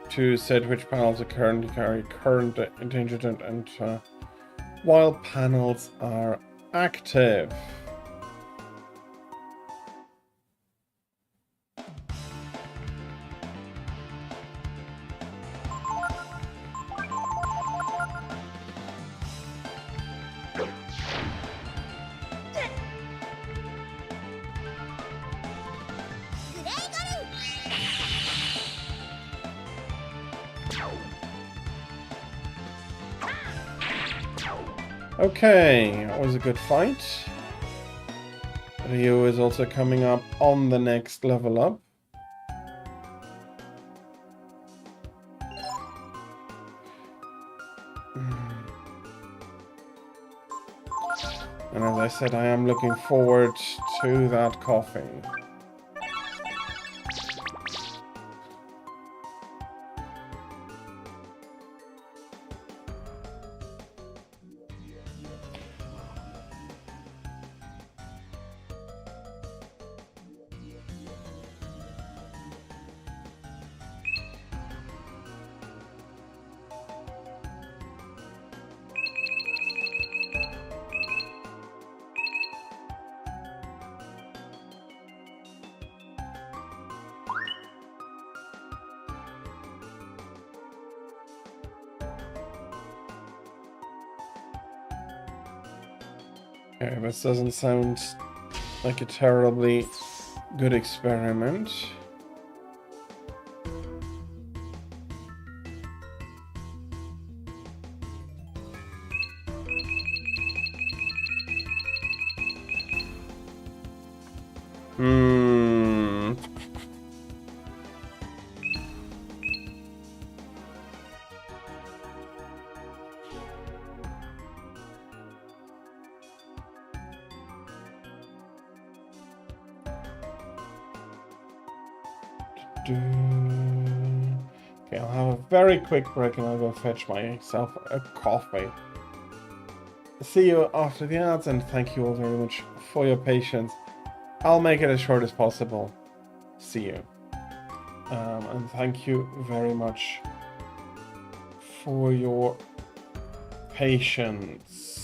to set which panels are currently carry current intelligent and while panels are active. Okay, that was a good fight. Ryu is also coming up on the next level up. And as I said, I am looking forward to that coffee. Okay, this doesn't sound like a terribly good experiment. Okay, I'll have a very quick break and I'll go fetch myself a coffee. See you after the ads, and thank you all very much for your patience. I'll make it as short as possible. See you. And thank you very much for your patience.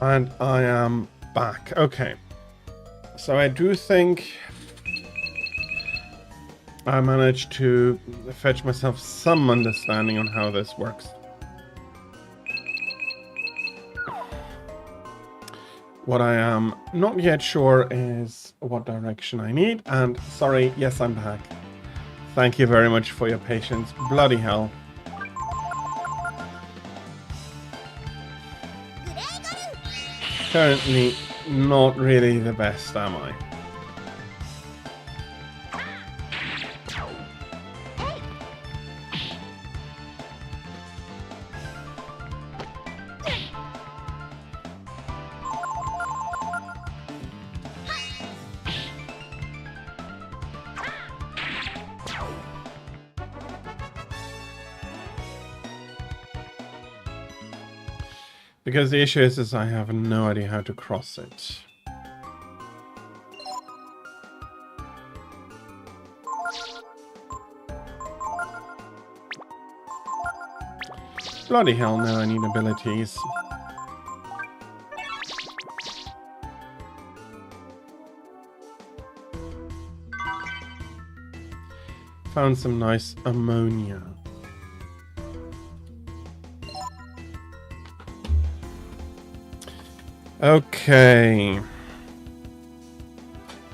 And I am back. Okay. So I do think I managed to fetch myself some understanding on how this works. What I am not yet sure is what direction I need. And sorry, yes, I'm back. Thank you very much for your patience. Bloody hell. Currently not really the best, am I? Because the issue is I have no idea how to cross it. Bloody hell, now I need abilities. Found some nice ammonia. Okay.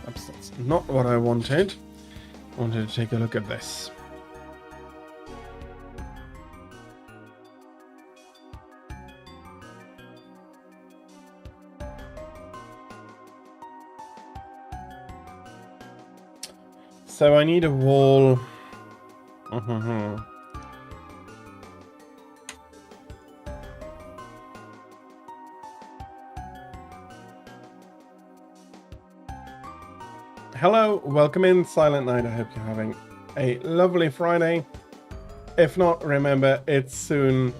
That's not what I wanted. I wanted to take a look at this. So I need a wall. Hello, welcome in, Silent Night. I hope you're having a lovely Friday. If not, remember, it's soon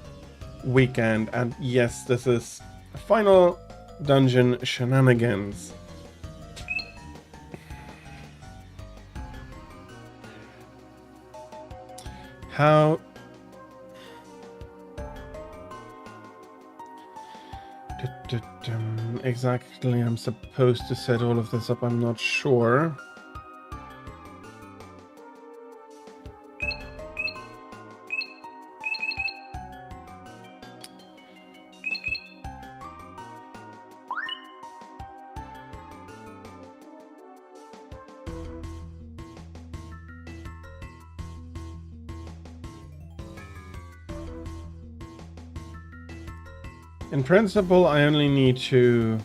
weekend. And yes, this is final dungeon shenanigans. How exactly I'm supposed to set all of this up, I'm not sure. In principle, I only need to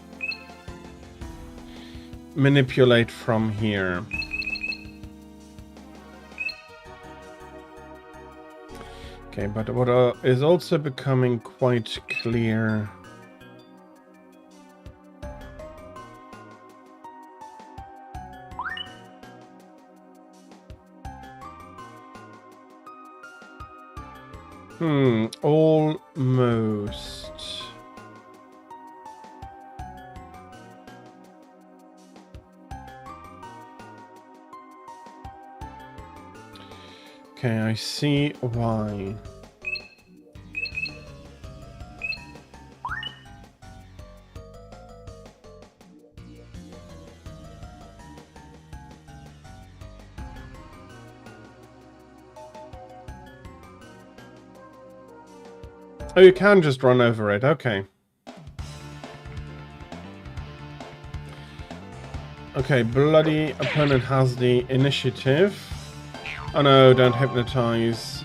manipulate from here. Okay, but what is also becoming quite clear almost. Okay, I see why. Oh, you can just run over it. Okay. Okay, bloody opponent has the initiative. Oh no, don't hypnotize.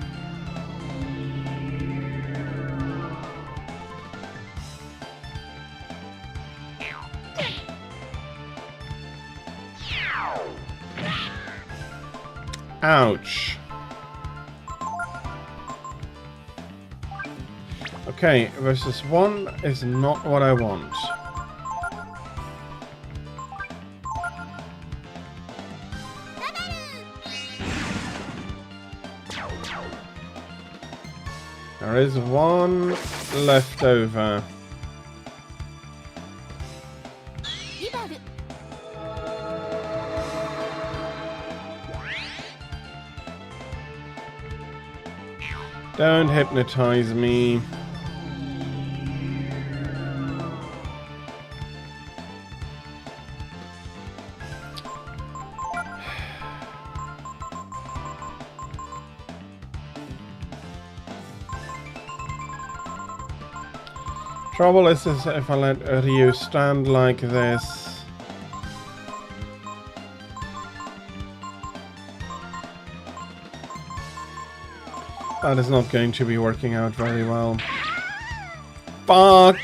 Ouch. Okay, versus one is not what I want. There is one left over. Don't hypnotize me. Trouble is if I let Ryu stand like this. That is not going to be working out very well. Fuck!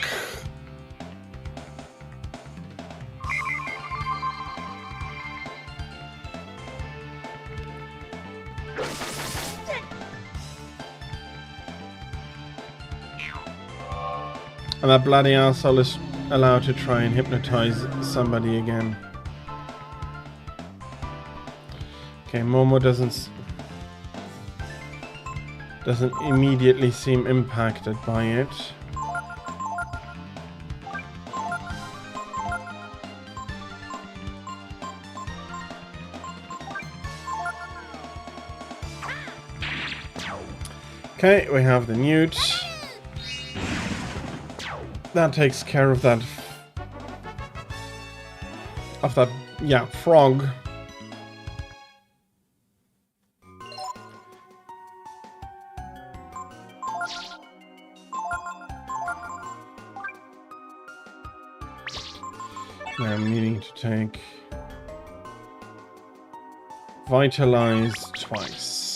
And that bloody asshole is allowed to try and hypnotize somebody again. Okay, Momo doesn't immediately seem impacted by it. Okay, we have the newt. That takes care of that. Yeah, frog. Now I'm needing to take Vitalize twice.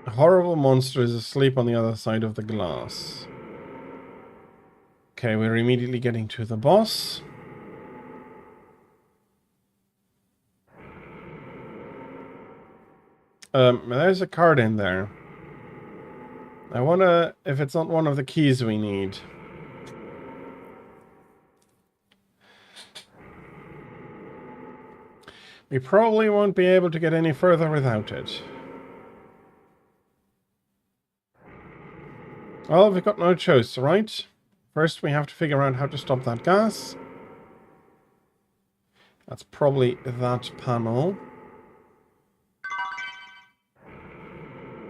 A horrible monster is asleep on the other side of the glass. Okay, we're immediately getting to the boss. There's a card in there. I wonder if it's not one of the keys we need. We probably won't be able to get any further without it. Well, we've got no choice, right? First, we have to figure out how to stop that gas. That's probably that panel.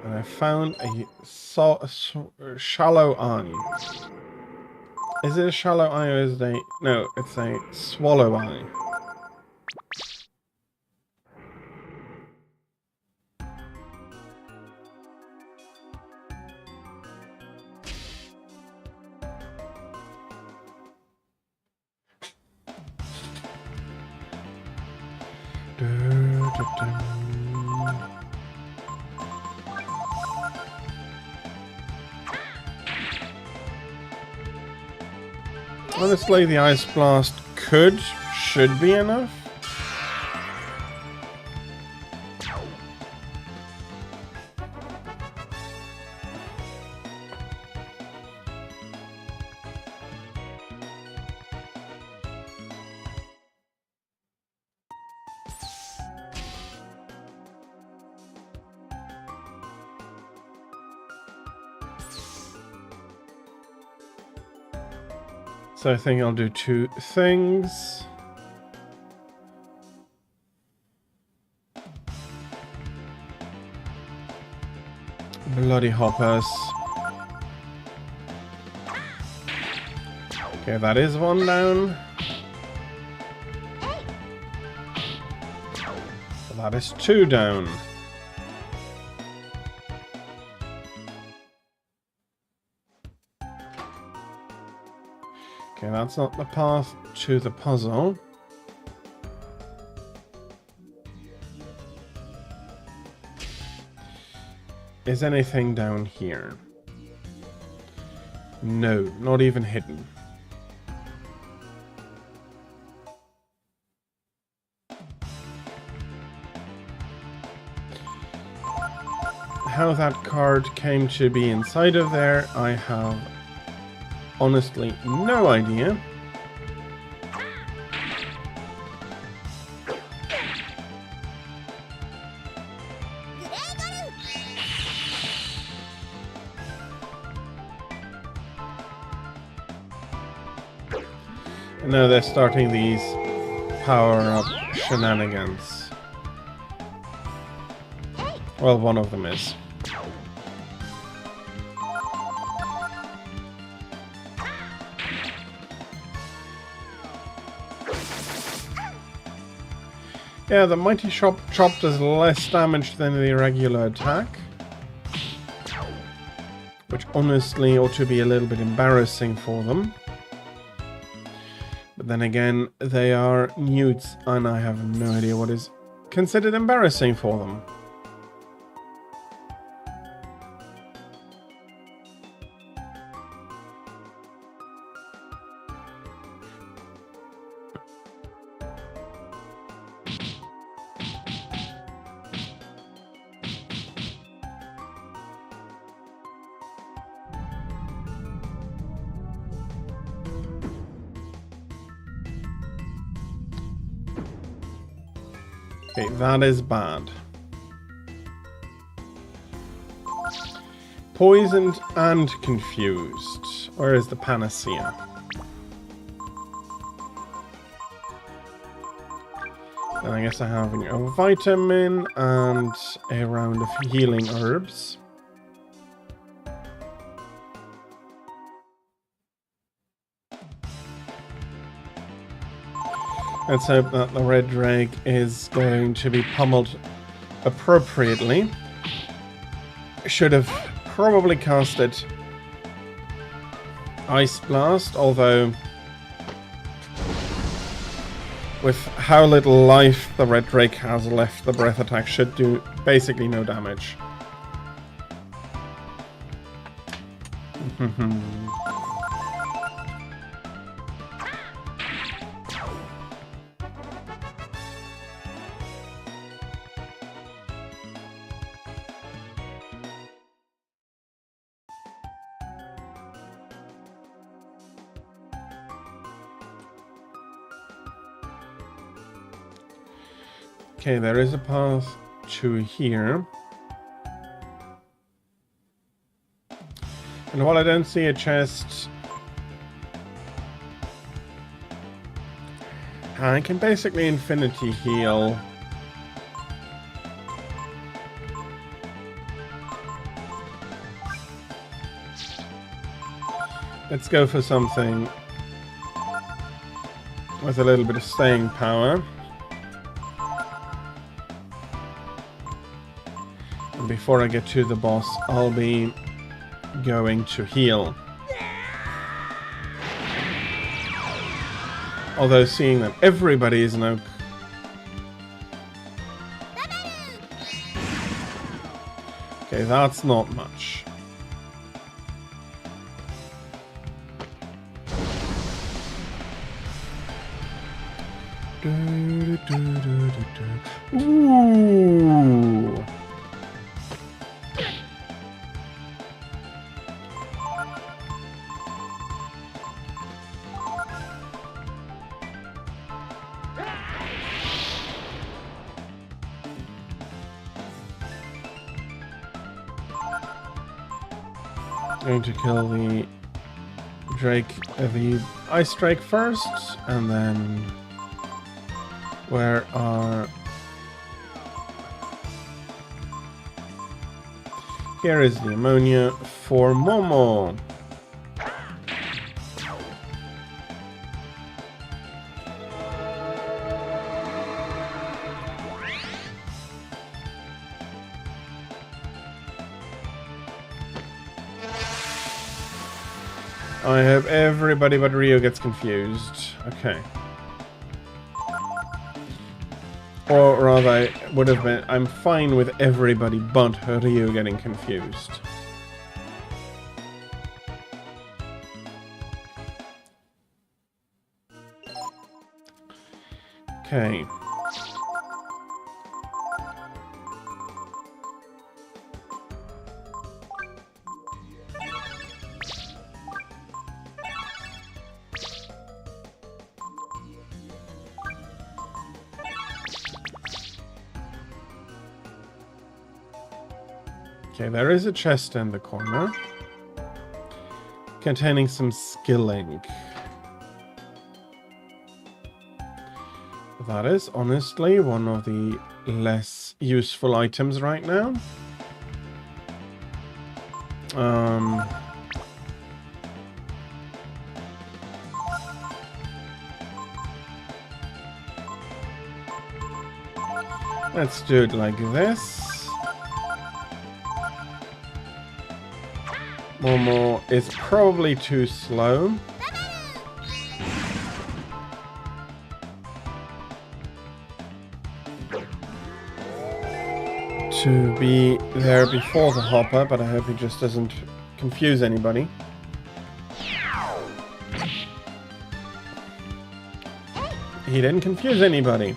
And I found a shallow eye. Is it a shallow eye or is it a... No, it's a swallow eye. Honestly, the Ice Blast should be enough. So I think I'll do two things. Bloody hoppers. Okay, that is one down. That is two down. Okay, that's not the path to the puzzle. Is anything down here? No, not even hidden. How that card came to be inside of there, I have honestly no idea. And now they're starting these power-up shenanigans. Well, one of them is. Yeah, the Mighty Chop does less damage than the regular attack. Which honestly ought to be a little bit embarrassing for them. But then again, they are newts, and I have no idea what is considered embarrassing for them. Okay, that is bad. Poisoned and confused. Where is the panacea? And I guess I have a vitamin and a round of healing herbs. Let's hope that the red drake is going to be pummeled appropriately. Should have probably casted Ice Blast, although with how little life the red drake has left, the breath attack should do basically no damage. Okay, there is a path to here. And while I don't see a chest, I can basically infinity heal. Let's go for something with a little bit of staying power. And before I get to the boss, I'll be going to heal. Although seeing that everybody is an oak. Okay, that's not much. Ooh. Going to kill the Drake, the Ice Drake first, and then where are... Here is the ammonia for Momo. I hope everybody but Rio gets confused. Okay. Or rather, it would have been... I'm fine with everybody but Rio getting confused. Okay. Okay, there is a chest in the corner containing some skilling. That is honestly one of the less useful items right now. Let's do it like this. Momo is probably too slow. To be there before the hopper, but I hope he just doesn't confuse anybody. He didn't confuse anybody.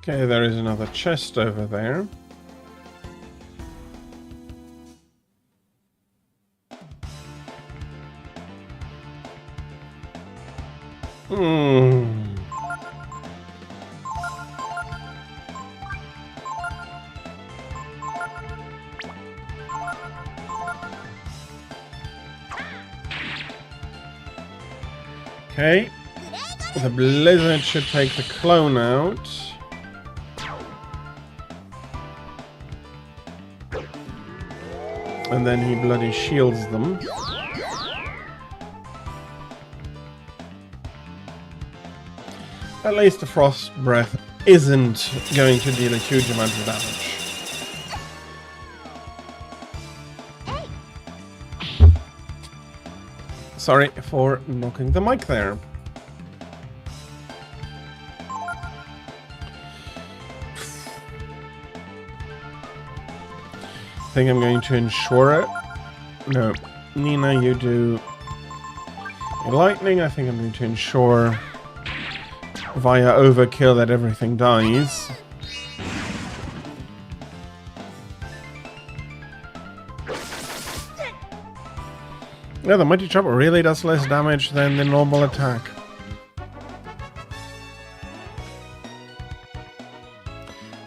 Okay, there is another chest over there. Okay. The blizzard should take the clone out. And then he bloody shields them. At least the frost breath isn't going to deal a huge amount of damage. Sorry for knocking the mic there. I think I'm going to ensure it. No, Nina, you do lightning. I think I'm going to ensure via overkill that everything dies. Yeah, the Mighty Chopper really does less damage than the normal attack.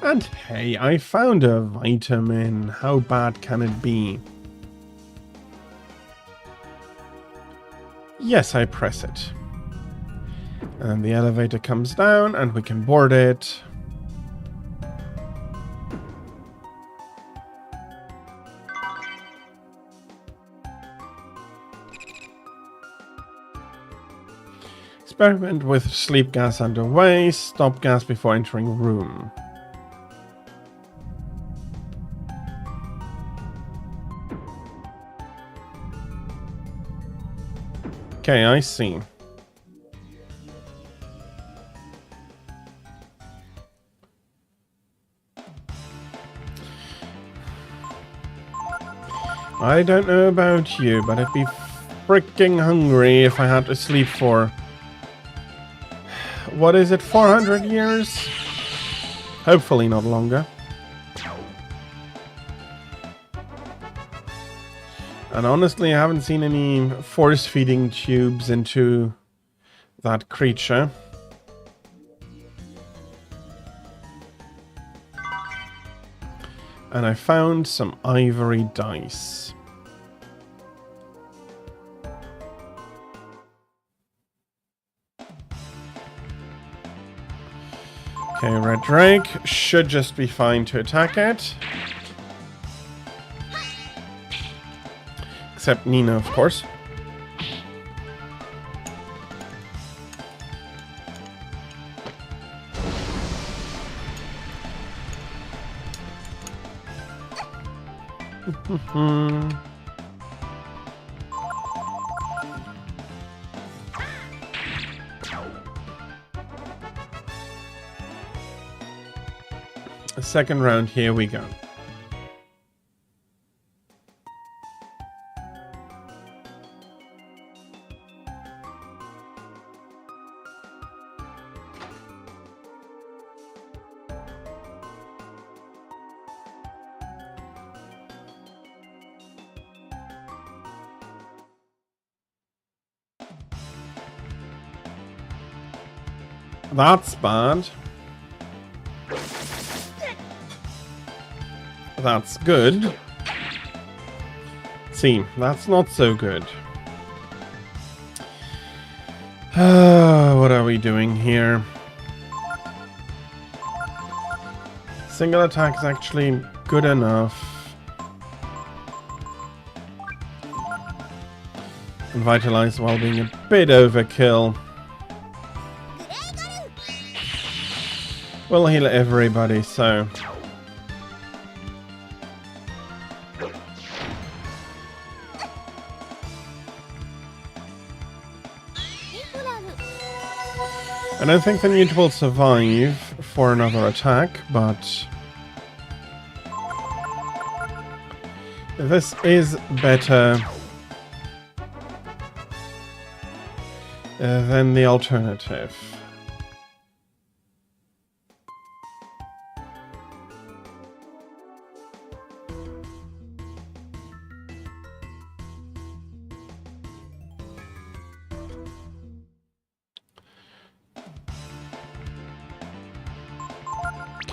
And hey, I found a vitamin. How bad can it be? Yes, I press it. And the elevator comes down and we can board it. Experiment with sleep gas underway. Stop gas before entering room. Okay, I see. I don't know about you, but I'd be freaking hungry if I had to sleep for... What is it, 400 years? Hopefully not longer. And honestly, I haven't seen any force-feeding tubes into that creature. And I found some ivory dice. Okay, Red Drake should just be fine to attack it. Except Nina, of course. A second round, here we go. That's bad. That's good. See, that's not so good. What are we doing here? Single attack is actually good enough. And Vitalize while being a bit overkill. We'll heal everybody, so... I don't think the newt will survive for another attack, but... this is better than the alternative.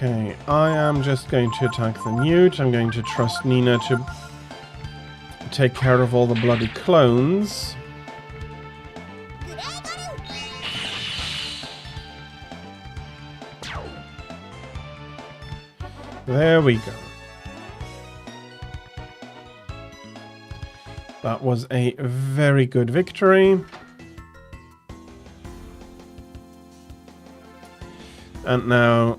Okay, I am just going to attack the newt. I'm going to trust Nina to take care of all the bloody clones. There we go. That was a very good victory. And now...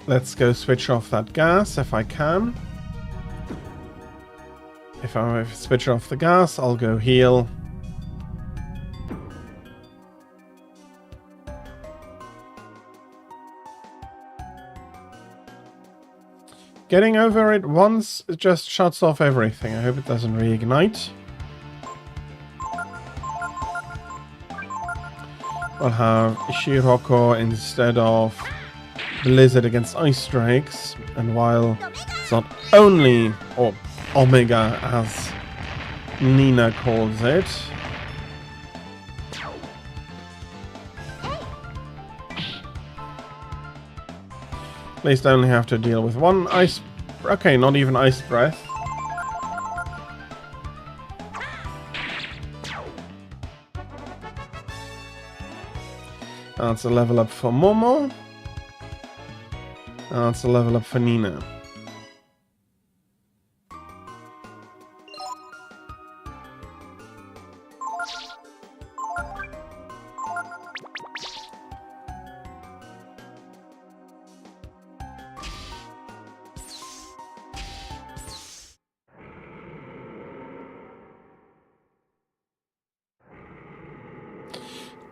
let's go switch off that gas if I can. If I switch off the gas, I'll go heal. Getting over it once, it just shuts off everything. I hope it doesn't reignite. We'll have Shiroko instead of Blizzard against Ice Drakes, and while it's not only, or Omega as Nina calls it, at least I only have to deal with one ice, okay, not even Ice Breath. That's a level up for Momo. That's a level up for Nina.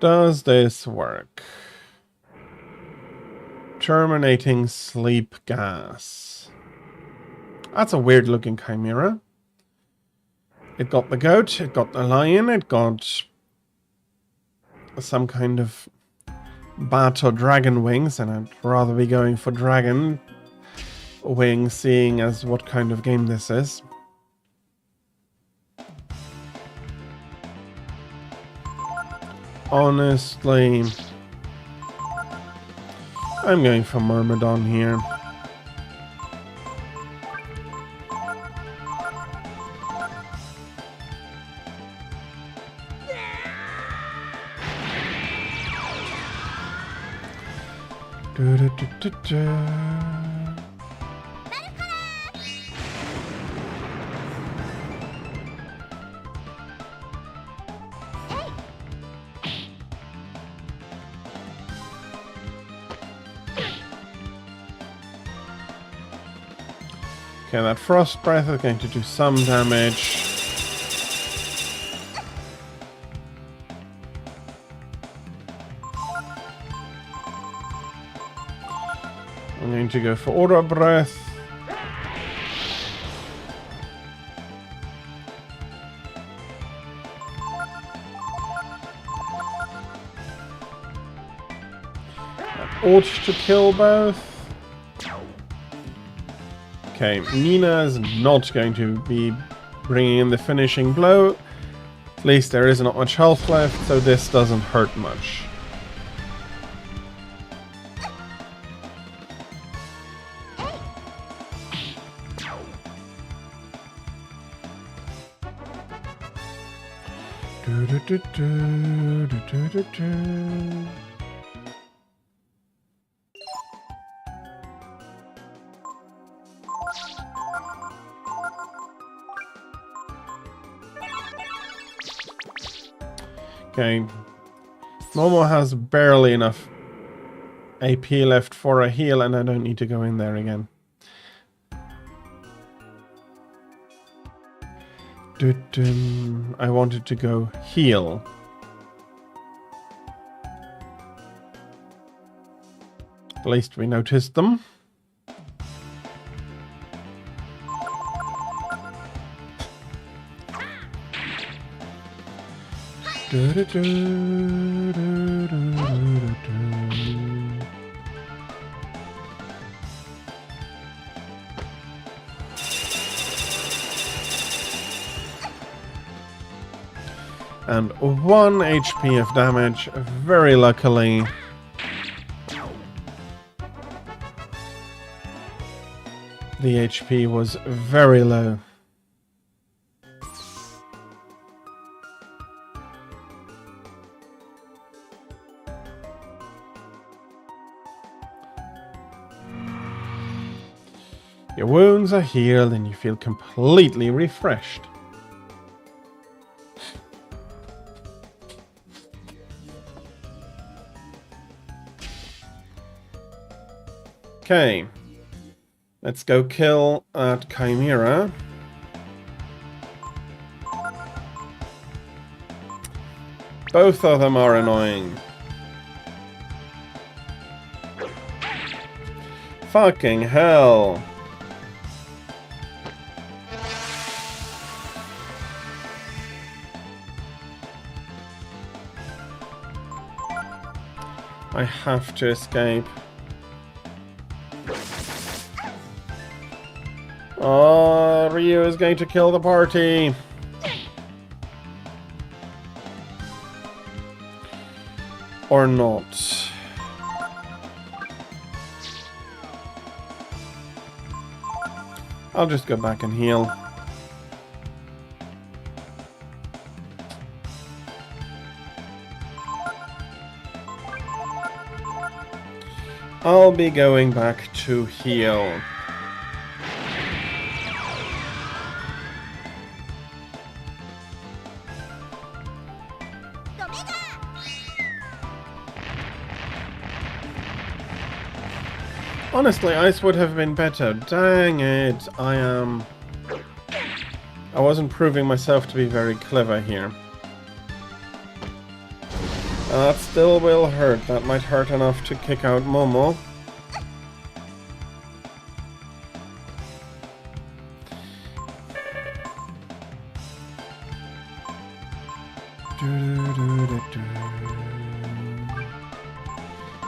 Does this work? Terminating sleep gas. That's a weird looking chimera. It got the goat, it got the lion, it got some kind of bat or dragon wings, and I'd rather be going for dragon wings, seeing as what kind of game this is. Honestly, I'm going for Myrmidon here. Okay, that Frost Breath is going to do some damage. I'm going to go for Aura Breath. That ought to kill both. Okay, Nina is not going to be bringing in the finishing blow. At least there isn't much health left, so this doesn't hurt much. Okay. Momo has barely enough AP left for a heal, and I don't need to go in there again. I wanted to go heal. At least we noticed them. And 1 HP of damage, very luckily. The HP was very low. Your wounds are healed and you feel completely refreshed. Okay, let's go kill that Chimera. Both of them are annoying. Fucking hell. I have to escape. Oh, Ryu is going to kill the party. Or not. I'll just go back and heal. I'll be going back to heal. Honestly, ice would have been better. Dang it. I wasn't proving myself to be very clever here. That still will hurt. That might hurt enough to kick out Momo.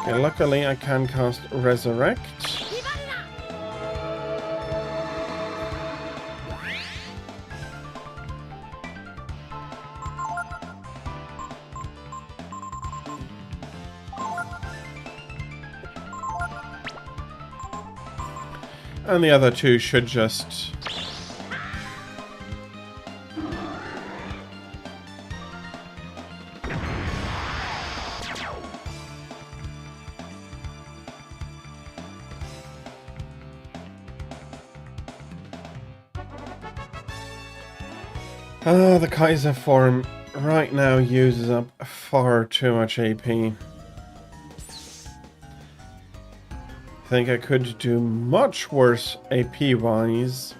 Okay, luckily I can cast Resurrect. And the other two should just... the Kaiser form right now uses up far too much AP. I think I could do much worse AP-wise.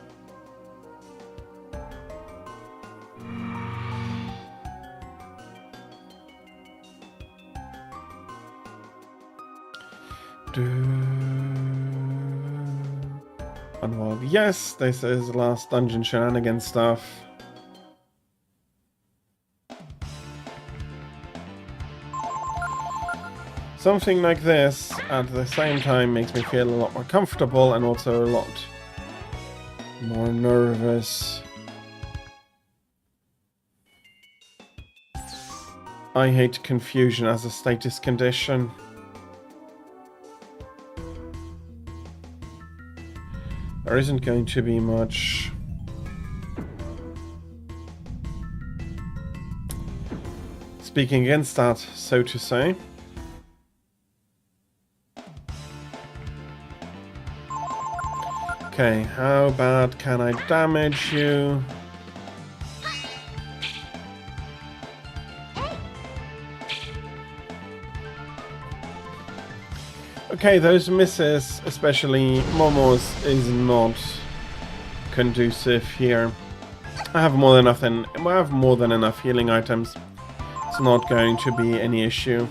Unwell. Yes, this is last dungeon shenanigan stuff. Something like this, at the same time, makes me feel a lot more comfortable and also a lot more nervous. I hate confusion as a status condition. There isn't going to be much. speaking against that, so to say. Okay, how bad can I damage you? Okay, those misses, especially Momo's, is not conducive here. I have more than enough healing items. It's not going to be any issue.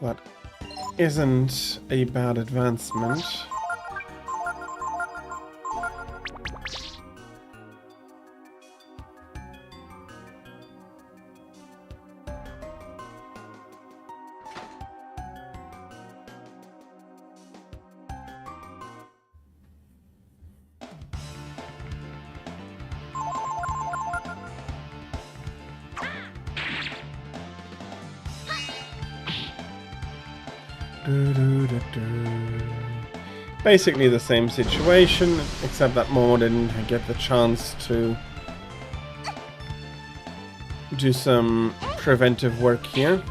That isn't a bad advancement. Basically the same situation, except that Momo didn't get the chance to do some preventive work here.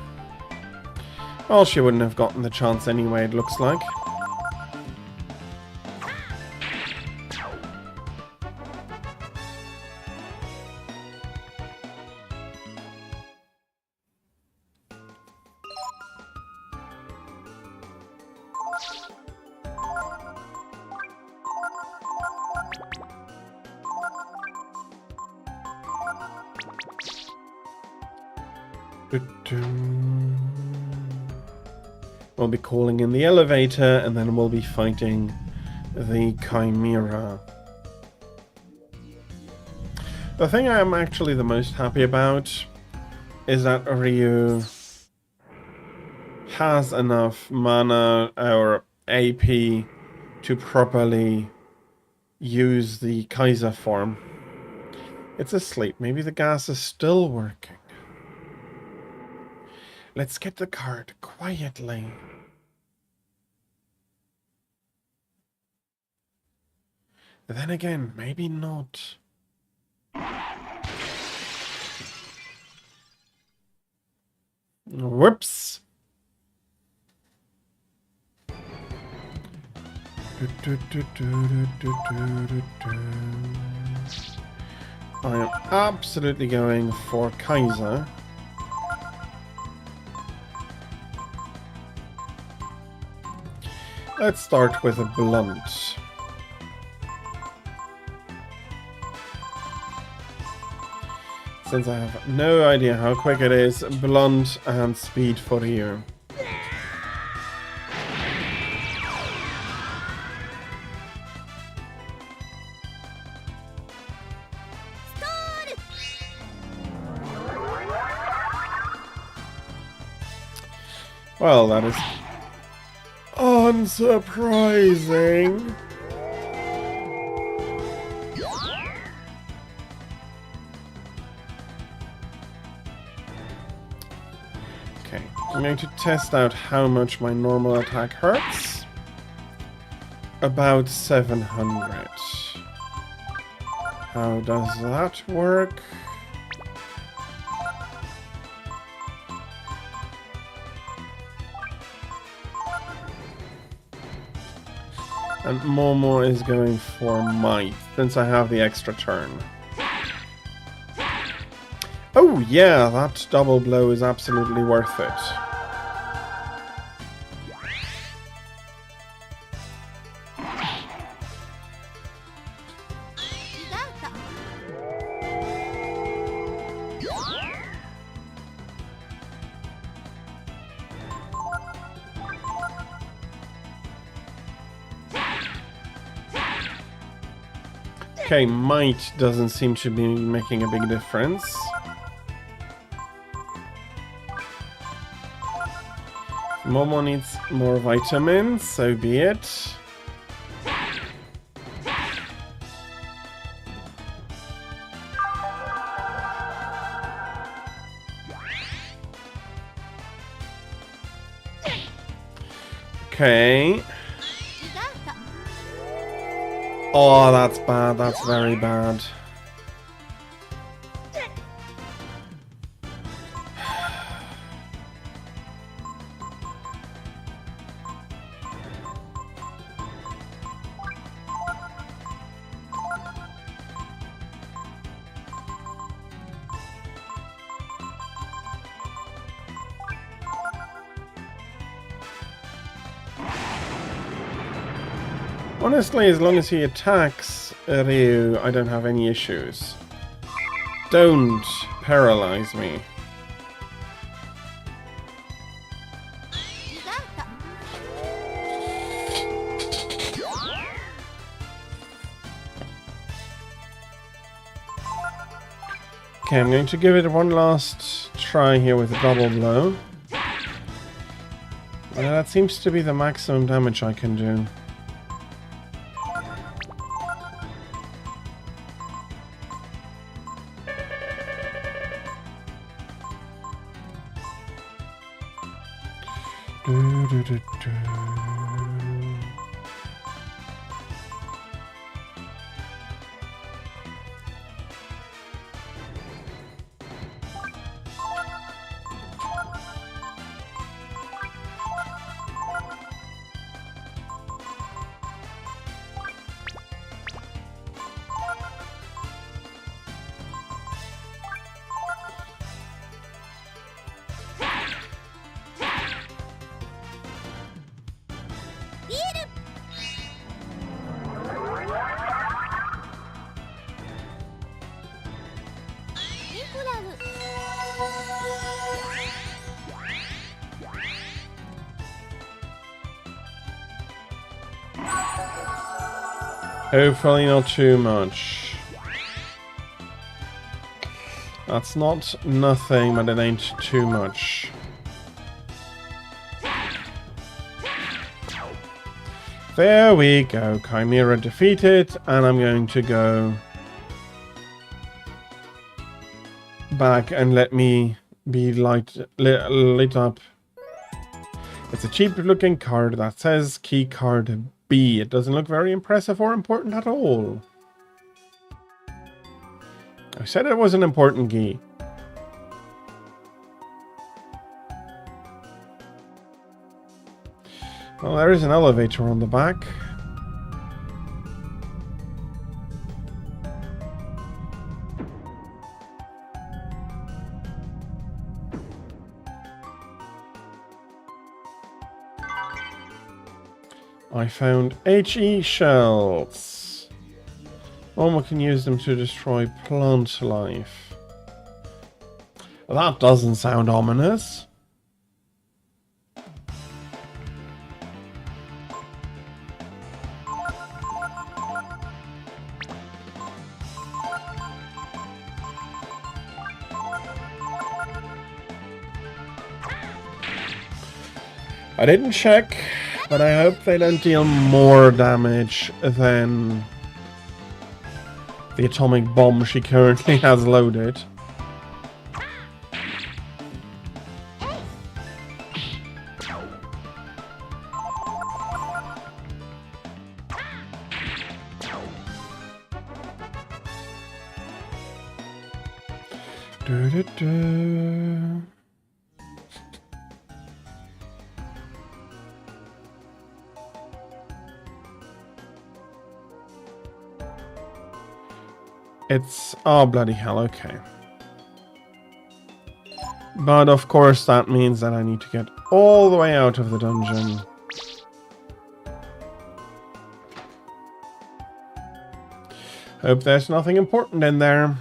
Well, she wouldn't have gotten the chance anyway, it looks like. We'll be calling in the elevator, and then we'll be fighting the Chimera. The thing I am actually the most happy about is that Ryu has enough mana or AP to properly use the Kaiser form. It's asleep. Maybe the gas is still working. Let's get the card quietly. Then again, maybe not. Whoops. I am absolutely going for Kaiser. Let's start with a blunt. Since I have no idea how quick it is, blunt and speed for you. Well, that is unsurprising. Okay, I'm going to test out how much my normal attack hurts. About 700. How does that work? And Momo is going for Might, since I have the extra turn. Oh yeah, that double blow is absolutely worth it. Okay, Might doesn't seem to be making a big difference. Momo needs more vitamins, so be it. Okay. Oh, that's bad. That's very bad. Honestly, as long as he attacks Ryu, I don't have any issues. Don't paralyze me. Okay, I'm going to give it one last try here with a double blow. That seems to be the maximum damage I can do. Hopefully not too much. That's not nothing, but it ain't too much. There we go. Chimera defeated, and I'm going to go back and let me be lit up. It's a cheap looking card that says key card B. It doesn't look very impressive or important at all. I said it was an important key. Well, there is an elevator on the back. I found HE shells. One can use them to destroy plant life. Well, that doesn't sound ominous. I didn't check, but I hope they don't deal more damage than the atomic bomb she currently has loaded. It's... oh, bloody hell, okay. But of course that means that I need to get all the way out of the dungeon. Hope there's nothing important in there.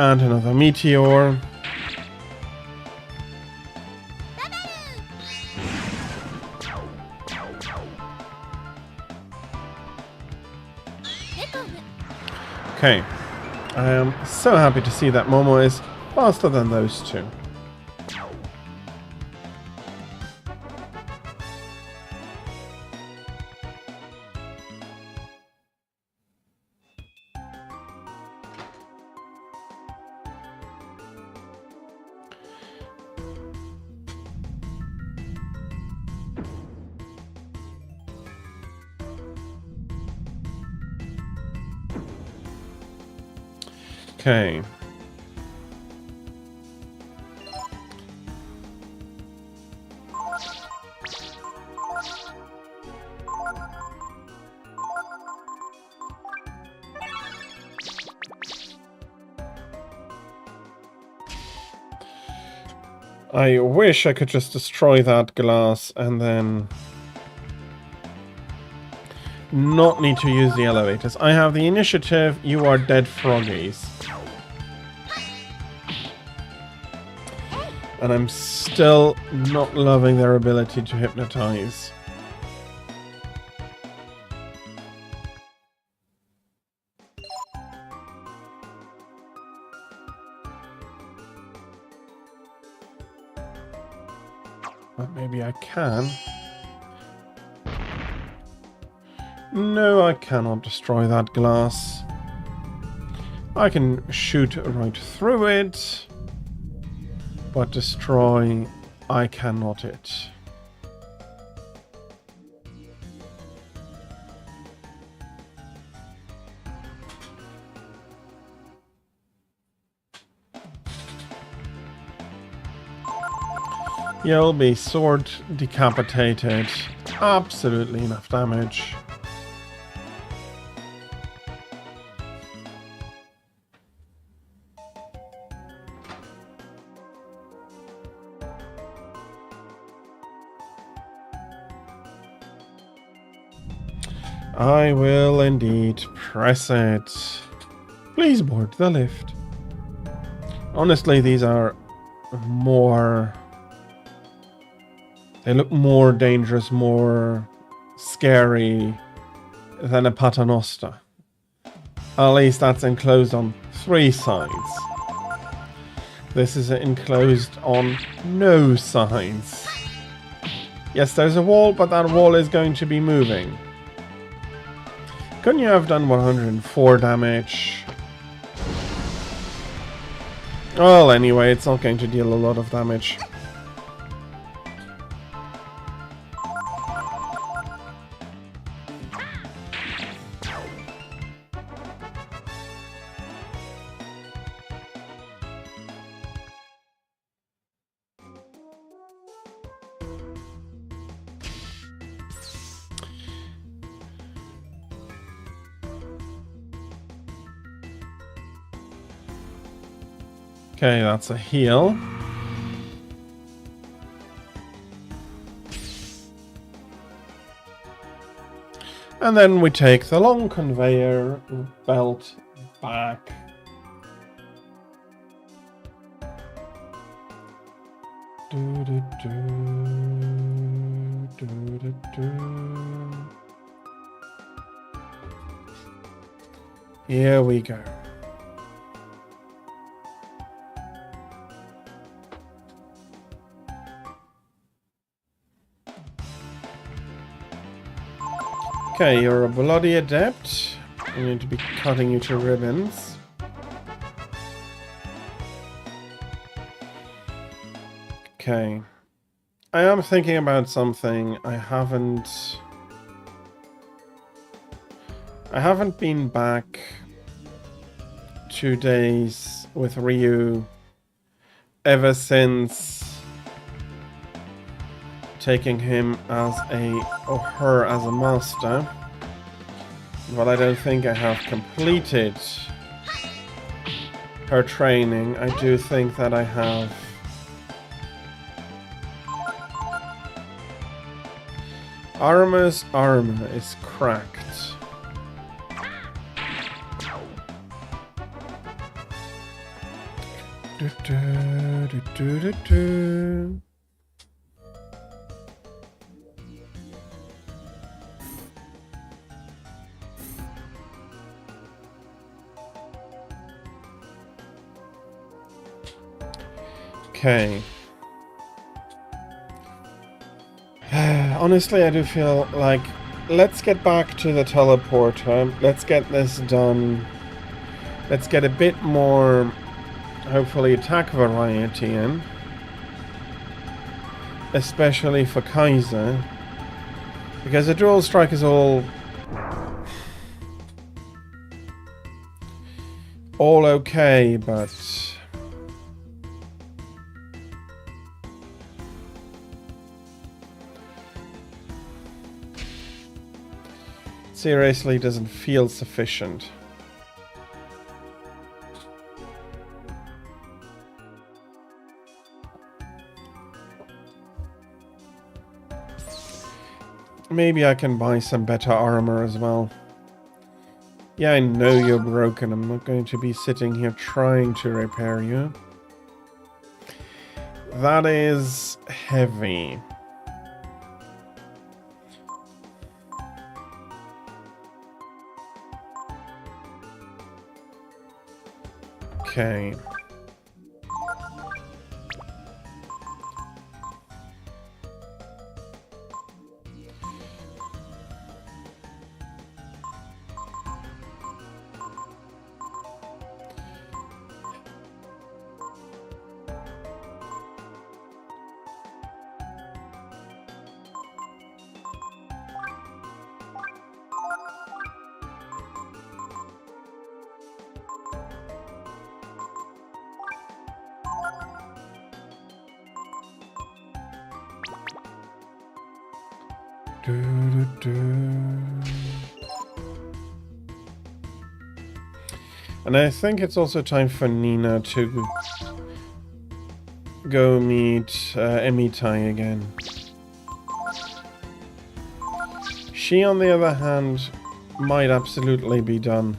And another meteor. Okay. I am so happy to see that Momo is faster than those two. Okay. I wish I could just destroy that glass and then not need to use the elevators. I have the initiative. You are dead froggies. And I'm still not loving their ability to hypnotize. But maybe I can. No, I cannot destroy that glass. I can shoot right through it, but destroy, I cannot it. You'll be sword decapitated. Absolutely enough damage. I will indeed press it. Please board the lift. Honestly, these are more... They look more dangerous, more scary than a Paternoster. At least that's enclosed on 3 sides. This is enclosed on no sides. Yes, there's a wall, but that wall is going to be moving. Couldn't you have done 104 damage? Well, anyway, it's not going to deal a lot of damage. Okay, that's a heal. And then we take the long conveyor belt back. Here we go. Okay, you're a bloody adept. I need to be cutting you to ribbons. Okay. I am thinking about something. I haven't been back 2 days with Ryu ever since taking him as or her as a master. But I don't think I have completed her training. I do think that I have. Armor's armor is cracked. Okay. Honestly, I do feel like let's get back to the teleporter. Let's get this done. Let's get a bit more, hopefully, attack variety in. Especially for Kaiser. Because a dual strike is all... all okay, but seriously doesn't feel sufficient. Maybe I can buy some better armor as well. Yeah, I know you're broken. I'm not going to be sitting here trying to repair you. That is heavy. Okay. And I think it's also time for Nina to go meet Emitai again. She, on the other hand, might absolutely be done.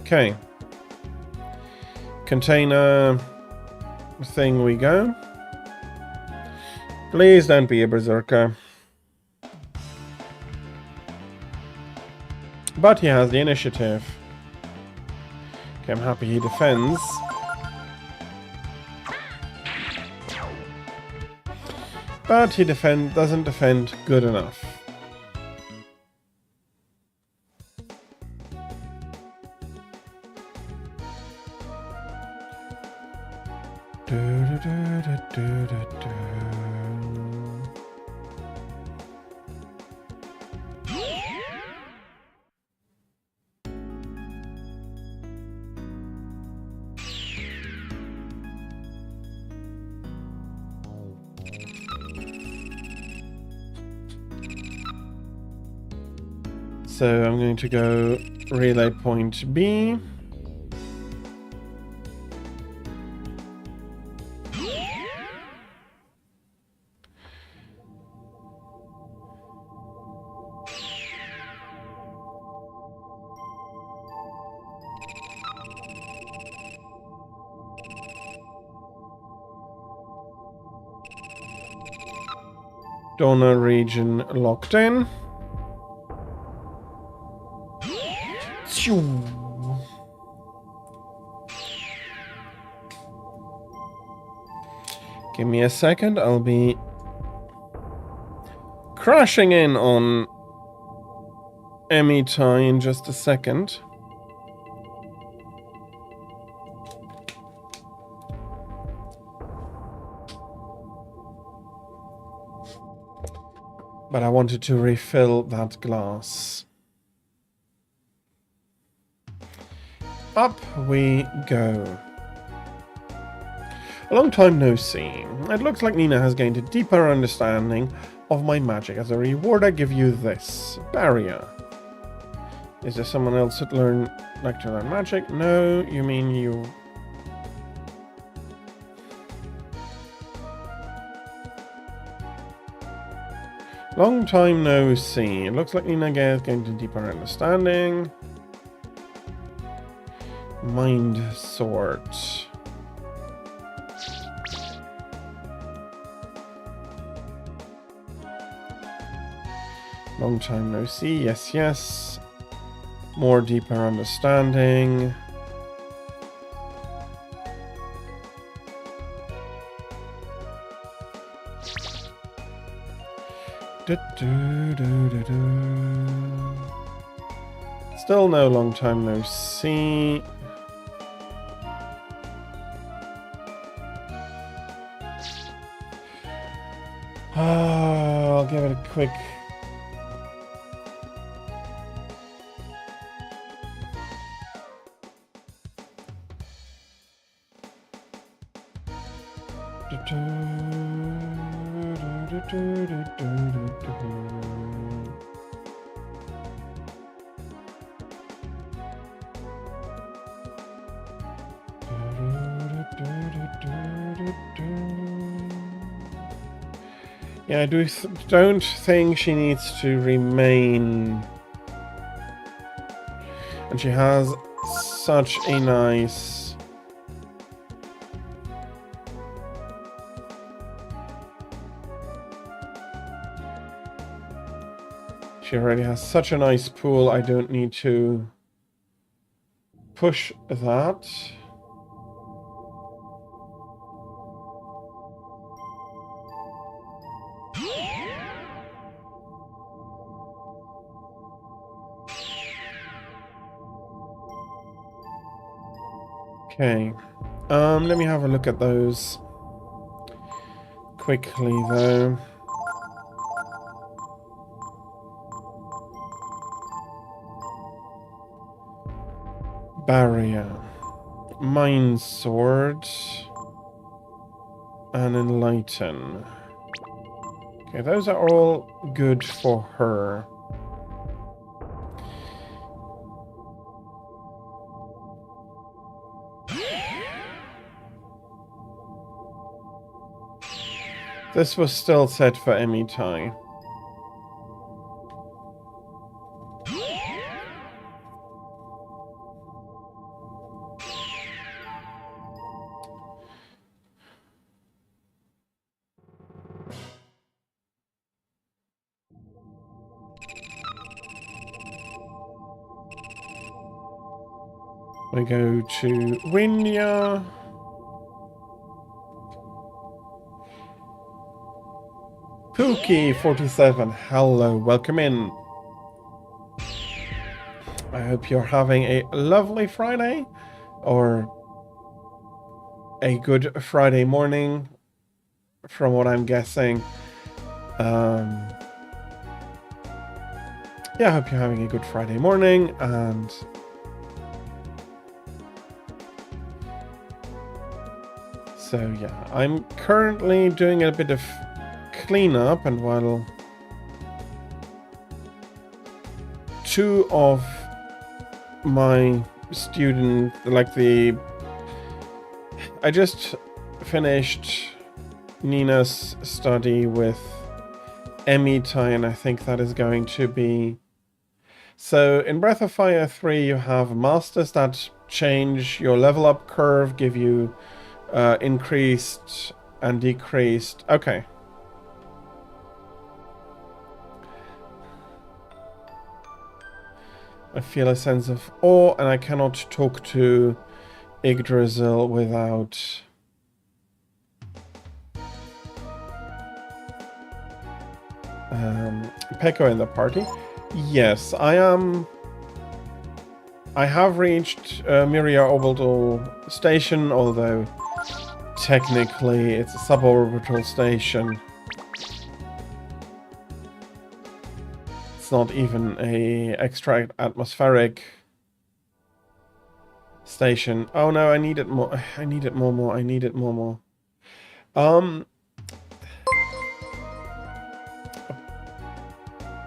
Okay. Container thing we go. Please don't be a berserker. But he has the initiative. Okay, I'm happy he defends. But he doesn't defend good enough. So I'm going to go relay point B. Donor region locked in. Give me a second, I'll be crashing in on Emitai in just a second. But I wanted to refill that glass. Up we go. A long time no see. It looks like Nina has gained a deeper understanding of my magic. As a reward, I give you this barrier. Is there someone else that like to learn magic? No, you mean you. Long time no see. It looks like Nina has gained a deeper understanding. Mind sword. Long time no see. Yes, yes. More deeper understanding. Still no long time no see. I'll give it a quick... Yeah, I don't think she needs to remain. And she has such a nice... She already has such a nice pool, I don't need to push that. Okay, let me have a look at those quickly though. Barrier, Mind Sword, and Enlighten. Okay, those are all good for her. This was still set for Emitai. We go to Winya. Pookie47, hello, welcome in. I hope you're having a lovely Friday, or a good Friday morning, from what I'm guessing. Yeah, I hope you're having a good Friday morning, and so yeah, I'm currently doing a bit of cleanup, and while two of my students, I just finished Nina's study with Emitai, and I think that is going to be... So in Breath of Fire 3 you have masters that change your level up curve, give you increased and decreased. Okay. I feel a sense of awe, and I cannot talk to Yggdrasil without... Peko in the party. Yes, I am... I have reached Miria Orbital Station, although technically it's a suborbital station. It's not even a extra atmospheric station. Oh no, I need it more. I need it more. I need it more.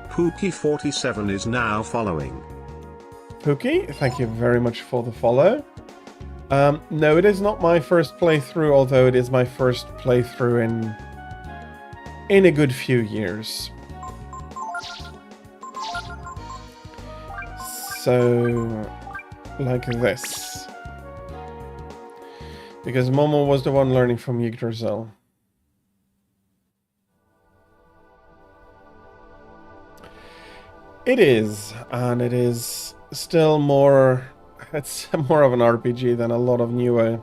Pookie47 is now following.
Pookie, thank you very much for the follow. No, it is not my first playthrough, although it is my first playthrough in a good few years. So, like this. Because Momo was the one learning from Yggdrasil. It is, and it is still more... It's more of an RPG than a lot of newer...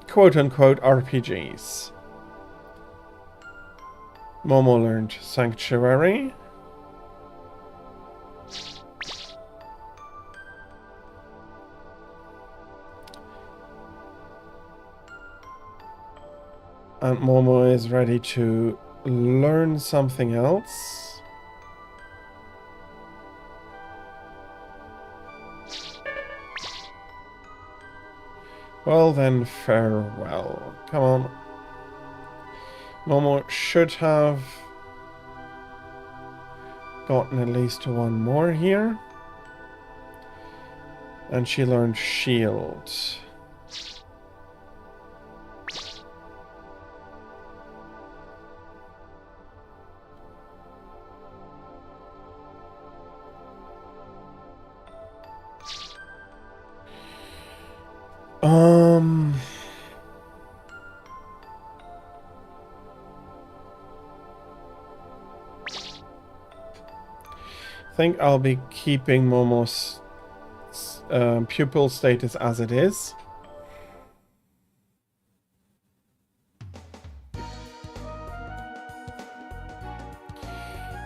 quote-unquote RPGs. Momo learned Sanctuary. And Momo is ready to learn something else. Well then, farewell. Come on. Momo should have gotten at least one more here. And she learned shield. I think I'll be keeping Momo's pupil status as it is.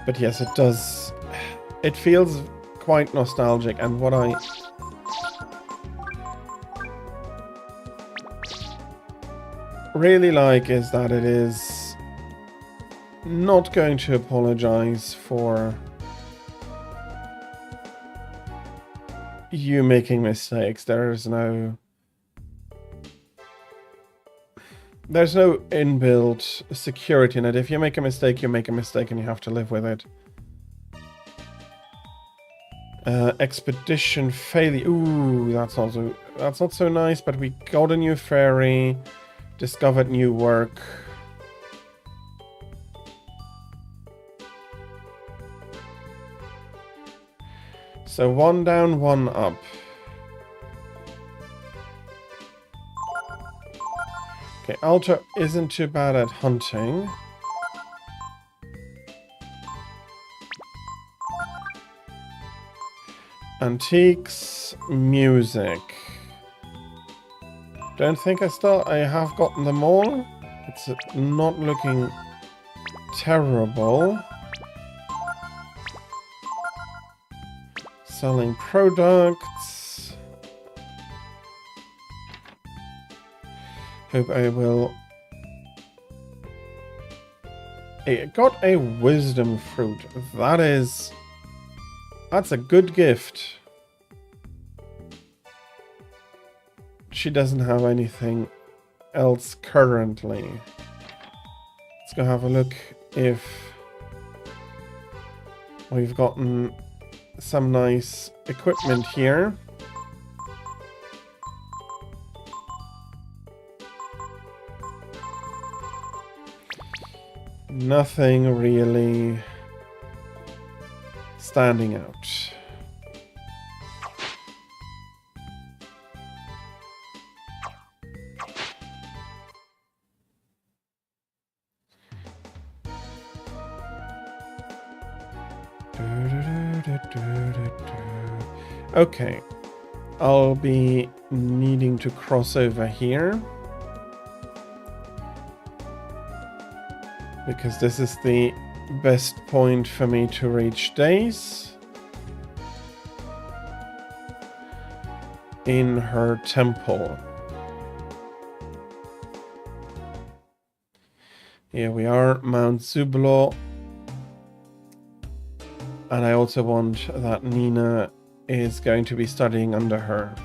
But yes, it does. It feels quite nostalgic, and what I really like is that it is not going to apologize for you making mistakes. There's no inbuilt security in it. If you make a mistake, you make a mistake and you have to live with it. Expedition failure. Ooh, that's not so nice, but we got a new ferry, discovered new work. So 1 down, 1 up. Okay, Alto isn't too bad at hunting. Antiques, music. Don't think I have gotten them all. It's not looking terrible. Selling products. Hope I will. I got a wisdom fruit. That's a good gift. She doesn't have anything else currently. Let's go have a look if we've gotten some nice equipment here. Nothing really standing out. Okay, I'll be needing to cross over here because this is the best point for me to reach Days in her temple. Here we are, Mount Zublo. And I also want that Nina is going to be studying under her.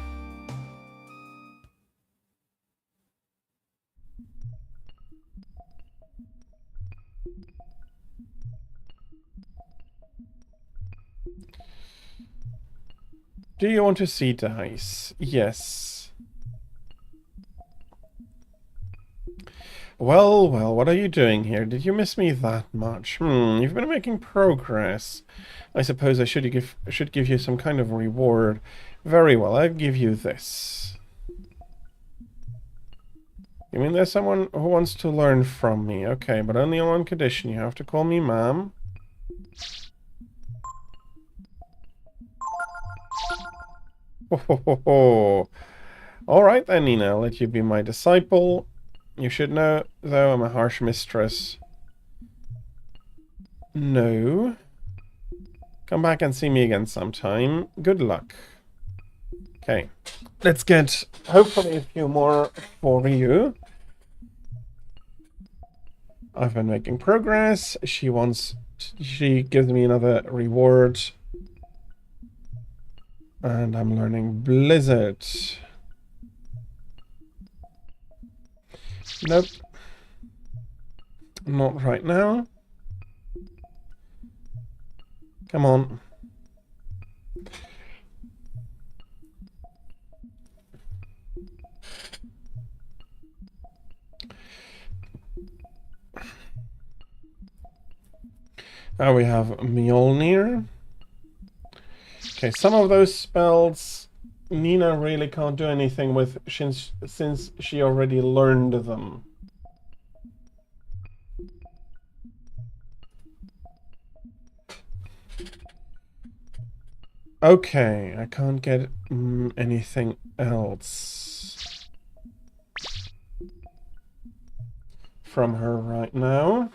Do you want to see Dice? Yes. Well, what are you doing here? Did you miss me that much? You've been making progress. I suppose I should give you some kind of reward. Very well, I'll give you this. You mean there's someone who wants to learn from me? Okay, but only on one condition. You have to call me ma'am. Alright then, Nina, I'll let you be my disciple. You should know, though, I'm a harsh mistress. No. Come back and see me again sometime. Good luck. Okay. Let's get, hopefully, a few more for you. I've been making progress. She gives me another reward. And I'm learning Blizzard. Nope. Not right now. Come on. Now we have Mjolnir. Okay, some of those spells Nina really can't do anything with since she already learned them. Okay, I can't get anything else from her right now.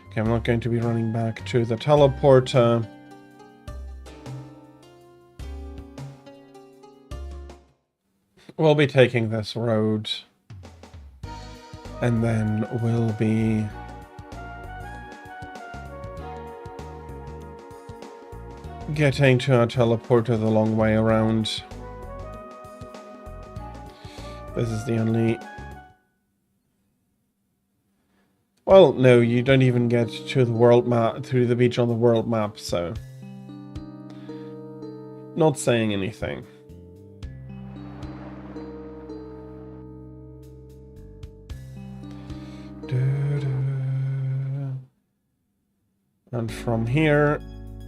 Okay, I'm not going to be running back to the teleporter. We'll be taking this road. And then we'll be getting to our teleporter the long way around. This is the only... Well, no, you don't even get to the world map, through the beach on the world map, so... Not saying anything. And from here,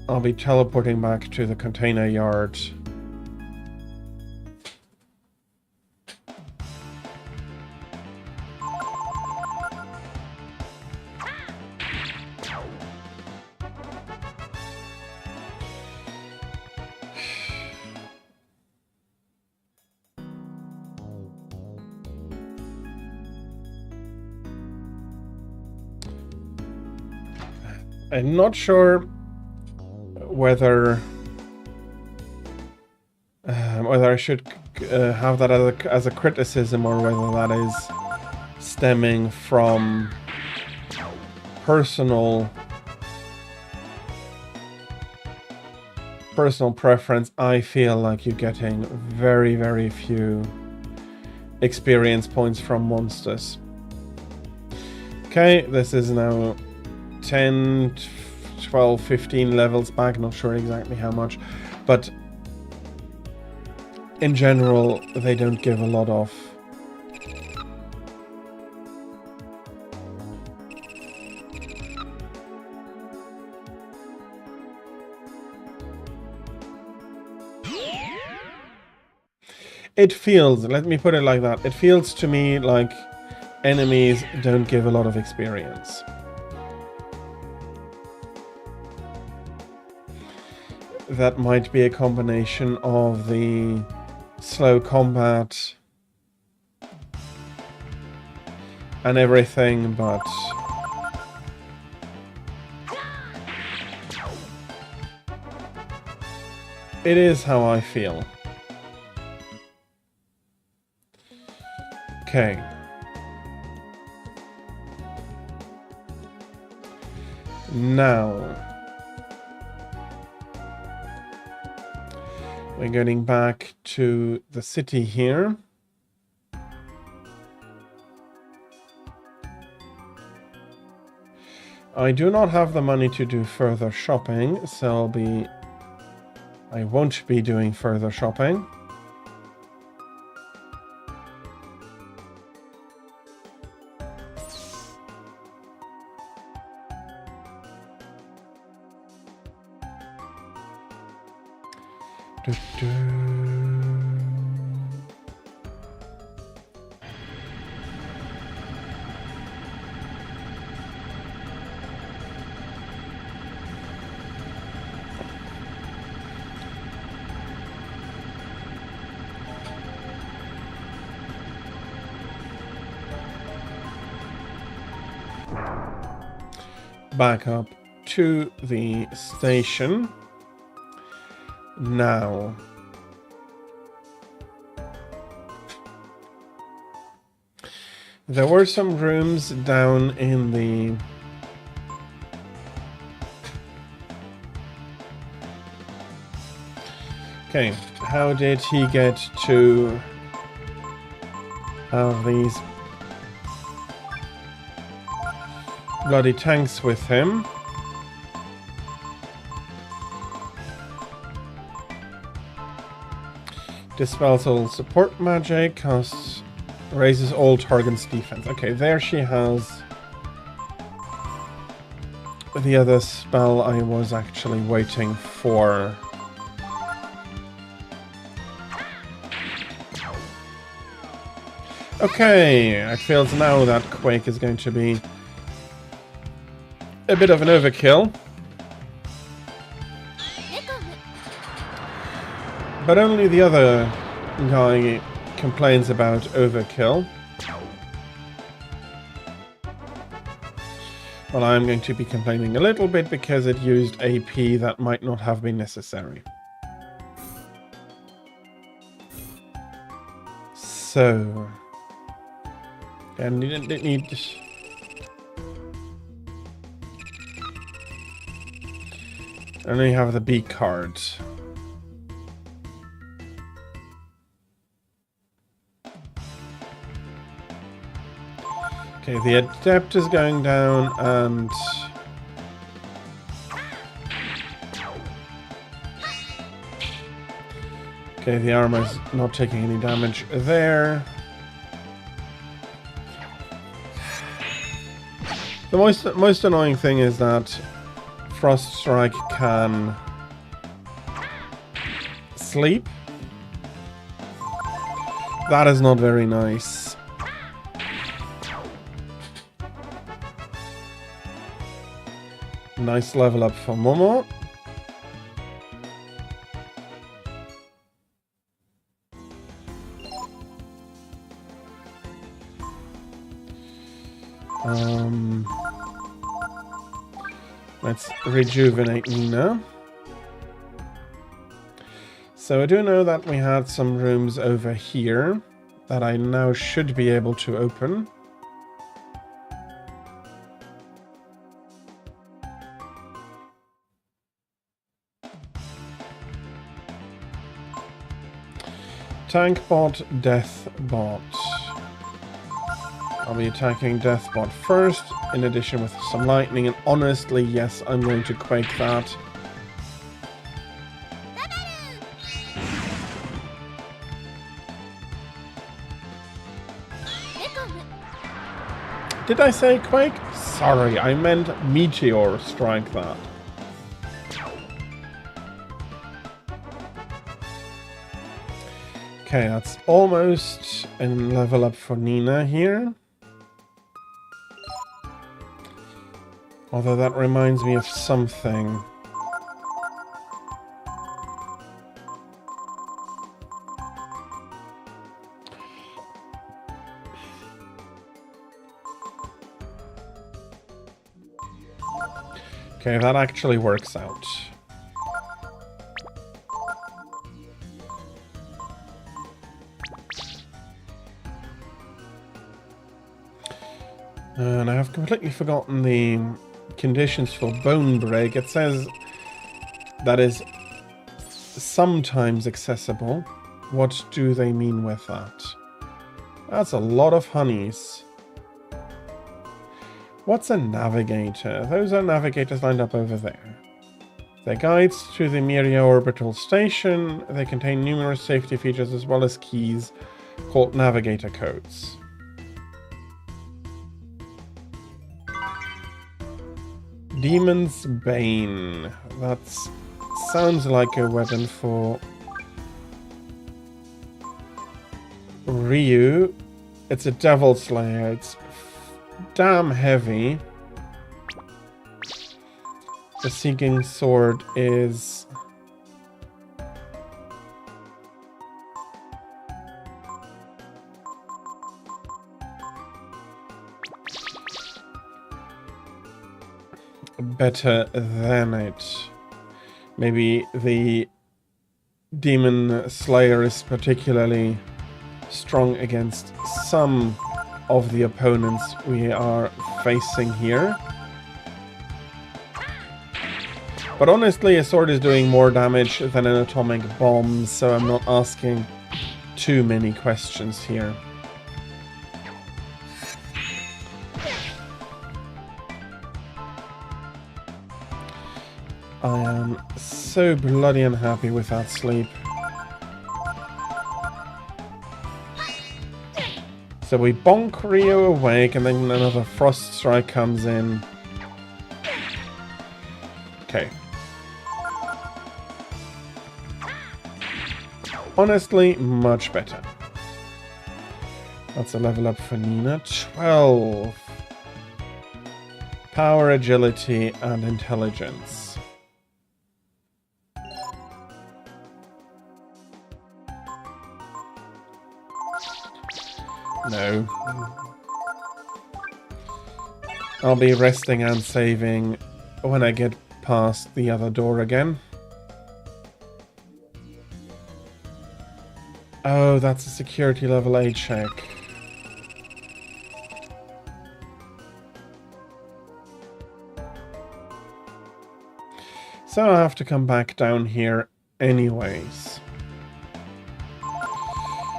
I'll be teleporting back to the container yard. I'm not sure whether I should have that as a criticism or whether that is stemming from personal preference. I feel like you're getting very, very few experience points from monsters. Okay, this is now 10, 12, 15 levels back, not sure exactly how much, but in general they don't give a lot of it feels, let me put it like that, it feels to me like enemies don't give a lot of experience. That might be a combination of the slow combat and everything, but it is how I feel. Okay. Now we're getting back to the city here. I do not have the money to do further shopping, so I won't be doing further shopping. back up to the station. Now, there were some rooms down in the okay, how did he get to have these bloody tanks with him? Dispels all support magic, casts, raises all targets' defense. Okay, there she has the other spell I was actually waiting for. Okay, it feels now that Quake is going to be a bit of an overkill. But only the other guy complains about overkill. Well, I'm going to be complaining a little bit because it used AP that might not have been necessary. So... and it needs... and then you have the B card. Okay, the Adept is going down, and... okay, the armor's not taking any damage there. The most annoying thing is that Frost Strike can sleep. That is not very nice. Nice level up for Momo. Let's rejuvenate Nina. So I do know that we had some rooms over here that I now should be able to open. Tank bot, death bot. I'll be attacking death bot first, in addition with some lightning, and honestly, yes, I'm going to quake that. Did I say quake? Sorry, I meant meteor strike that. Okay, that's almost a level up for Nina here. Although that reminds me of something. Okay, that actually works out. And I have completely forgotten the conditions for Bone Break. It says that is sometimes accessible. What do they mean with that? That's a lot of honeys. What's a navigator? Those are navigators lined up over there. They're guides to the Miria orbital station. They contain numerous safety features as well as keys called navigator codes. Demon's Bane. That sounds like a weapon for Ryu. It's a Devil Slayer. It's damn heavy. The Seeking Sword is... better than it. Maybe the Demon Slayer is particularly strong against some of the opponents we are facing here. But honestly, a sword is doing more damage than an atomic bomb, so I'm not asking too many questions here. I am so bloody unhappy with that sleep. So we bonk Rio awake, and then another Frost Strike comes in. Okay. Honestly, much better. That's a level up for Nina. 12. Power, agility, and intelligence. No. I'll be resting and saving when I get past the other door again. Oh, that's a security level A check. So I have to come back down here anyways.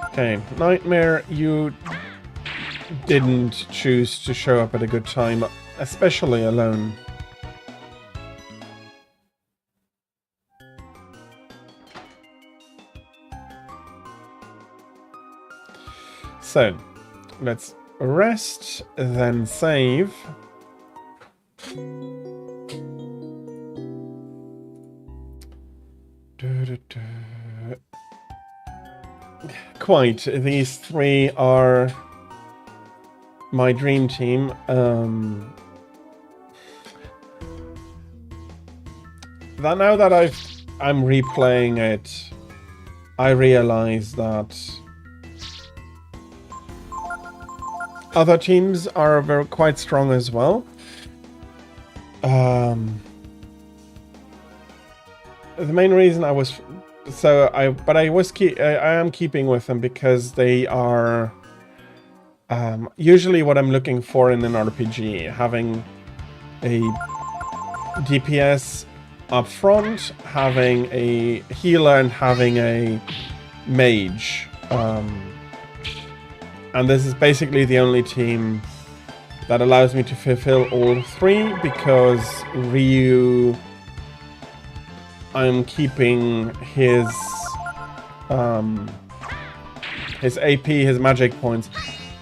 Okay, Nightmare, you didn't choose to show up at a good time, especially alone. So, let's rest, then save. Quite, these three are my dream team. Now that I'm replaying it, I realize that other teams are quite strong as well. The main reason I was I am keeping with them because they are usually what I'm looking for in an RPG, having a DPS up front, having a healer, and having a mage. And this is basically the only team that allows me to fulfill all three, because Ryu, I'm keeping his AP, his magic points,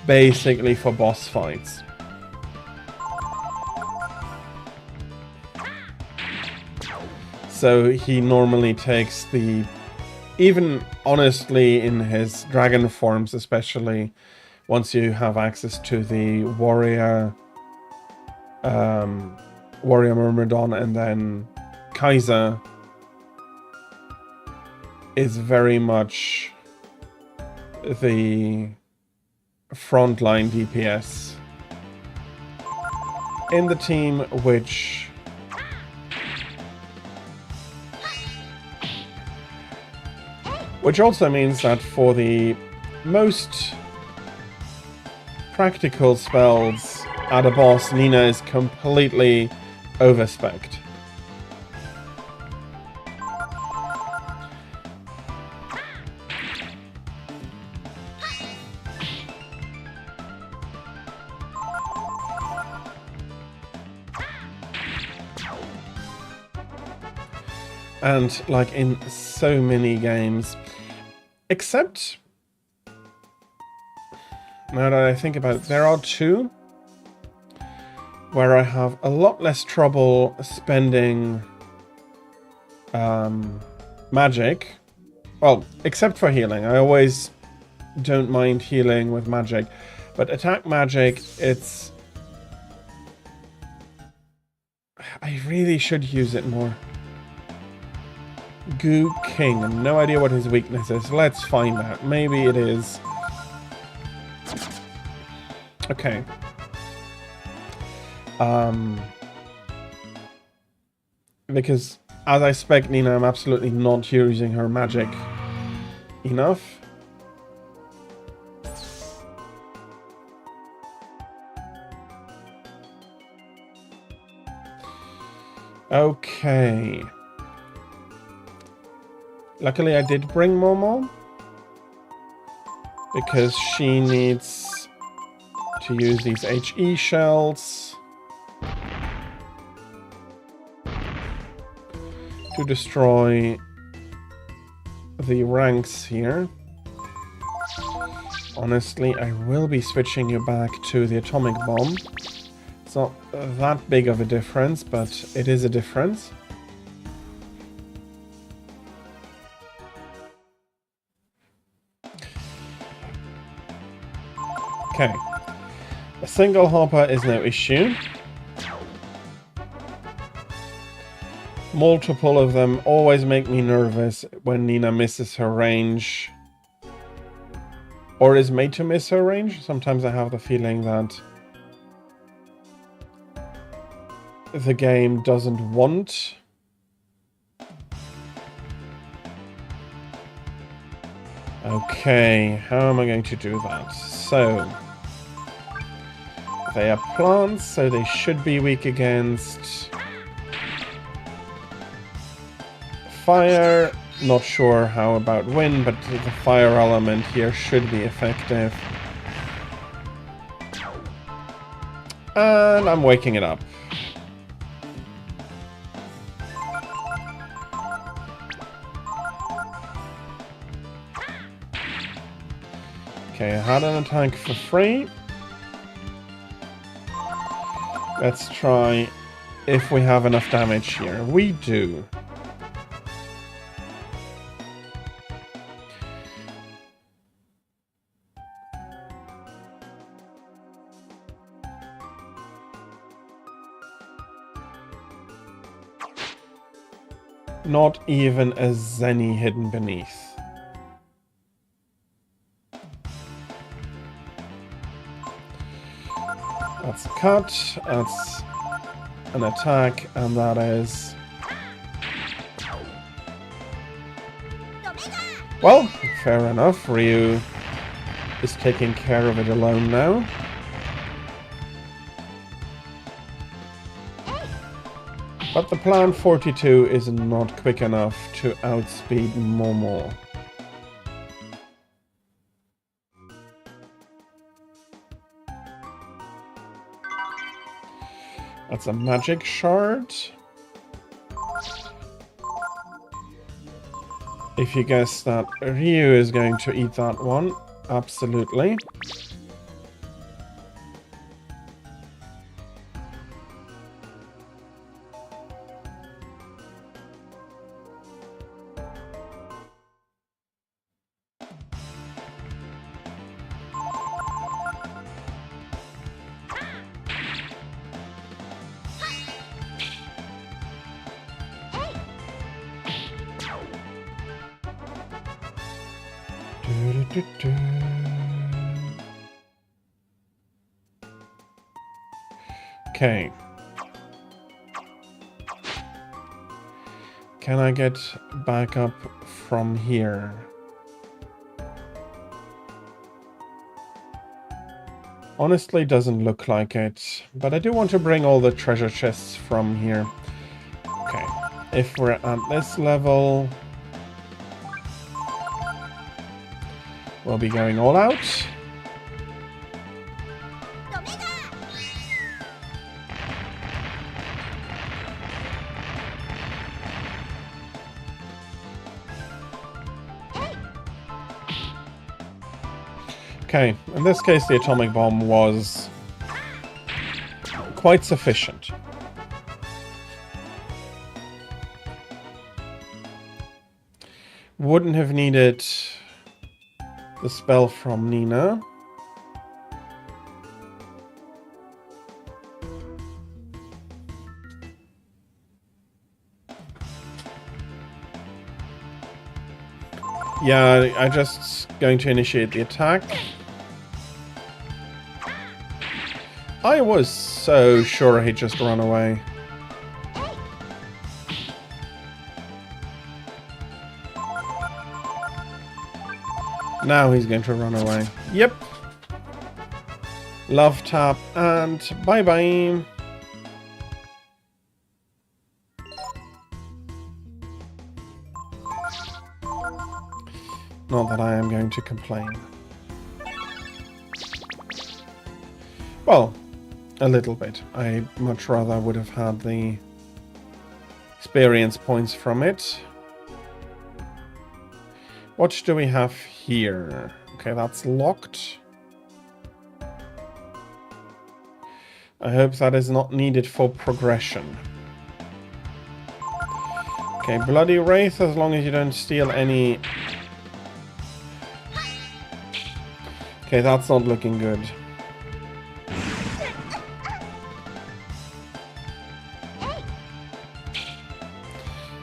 basically for boss fights. So he normally takes the, even honestly in his dragon forms especially, once you have access to the warrior Myrmidon, and then Kaiser is very much the frontline DPS in the team, which also means that for the most practical spells at a boss, Nina is completely overspec'd. And like in so many games, except now that I think about it, there are two where I have a lot less trouble spending magic. Well, except for healing. I always don't mind healing with magic. But attack magic, it's... I really should use it more. Goo King. No idea what his weakness is. Let's find out. Maybe it is... Okay. Because, as I spec Nina, I'm absolutely not using her magic enough. Okay. Luckily, I did bring Momo. Because she needs to use these HE shells to destroy the ranks here. Honestly, I will be switching you back to the atomic bomb. It's not that big of a difference, but it is a difference. Okay. A single hopper is no issue. Multiple of them always make me nervous when Nina misses her range. Or is made to miss her range. Sometimes I have the feeling that the game doesn't want okay, how am I going to do that? So they are plants, so they should be weak against fire. Not sure how about wind, but the fire element here should be effective. And I'm waking it up. Okay, I had an attack for free. Let's try if we have enough damage here. We do. Not even a Zenny hidden beneath. That's a cut, that's an attack, and that is... Well, fair enough. Ryu is taking care of it alone now. But the Plan 42 is not quick enough to outspeed Momo. That's a magic shard. If you guess that Ryu is going to eat that one, absolutely. Okay. Can I get back up from here? Honestly, doesn't look like it, but I do want to bring all the treasure chests from here. Okay, if we're at this level, we'll be going all out. Okay, in this case the atomic bomb was quite sufficient. Wouldn't have needed the spell from Nina. Yeah, I'm just going to initiate the attack. I was so sure he'd just run away. Now he's going to run away. Yep. Love tap and bye-bye. Not that I am going to complain. Well, a little bit. I much rather would have had the experience points from it. What do we have here? Okay, that's locked. I hope that is not needed for progression. Okay, Bloody Wraith, as long as you don't steal any... Okay, that's not looking good.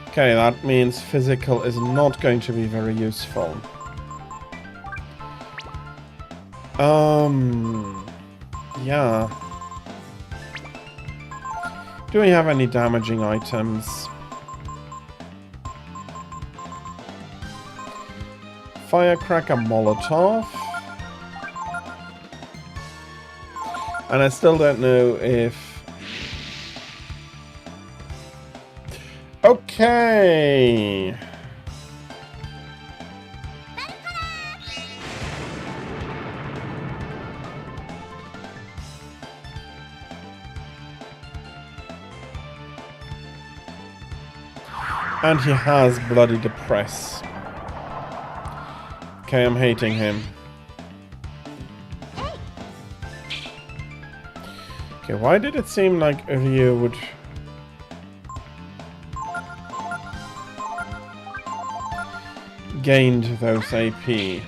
Okay, that means physical is not going to be very useful. Yeah. Do we have any damaging items? Firecracker Molotov. And I still don't know if... Okay. And he has Bloody Depress. Okay, I'm hating him. Okay, why did it seem like Ryu would... gained those AP? Okay,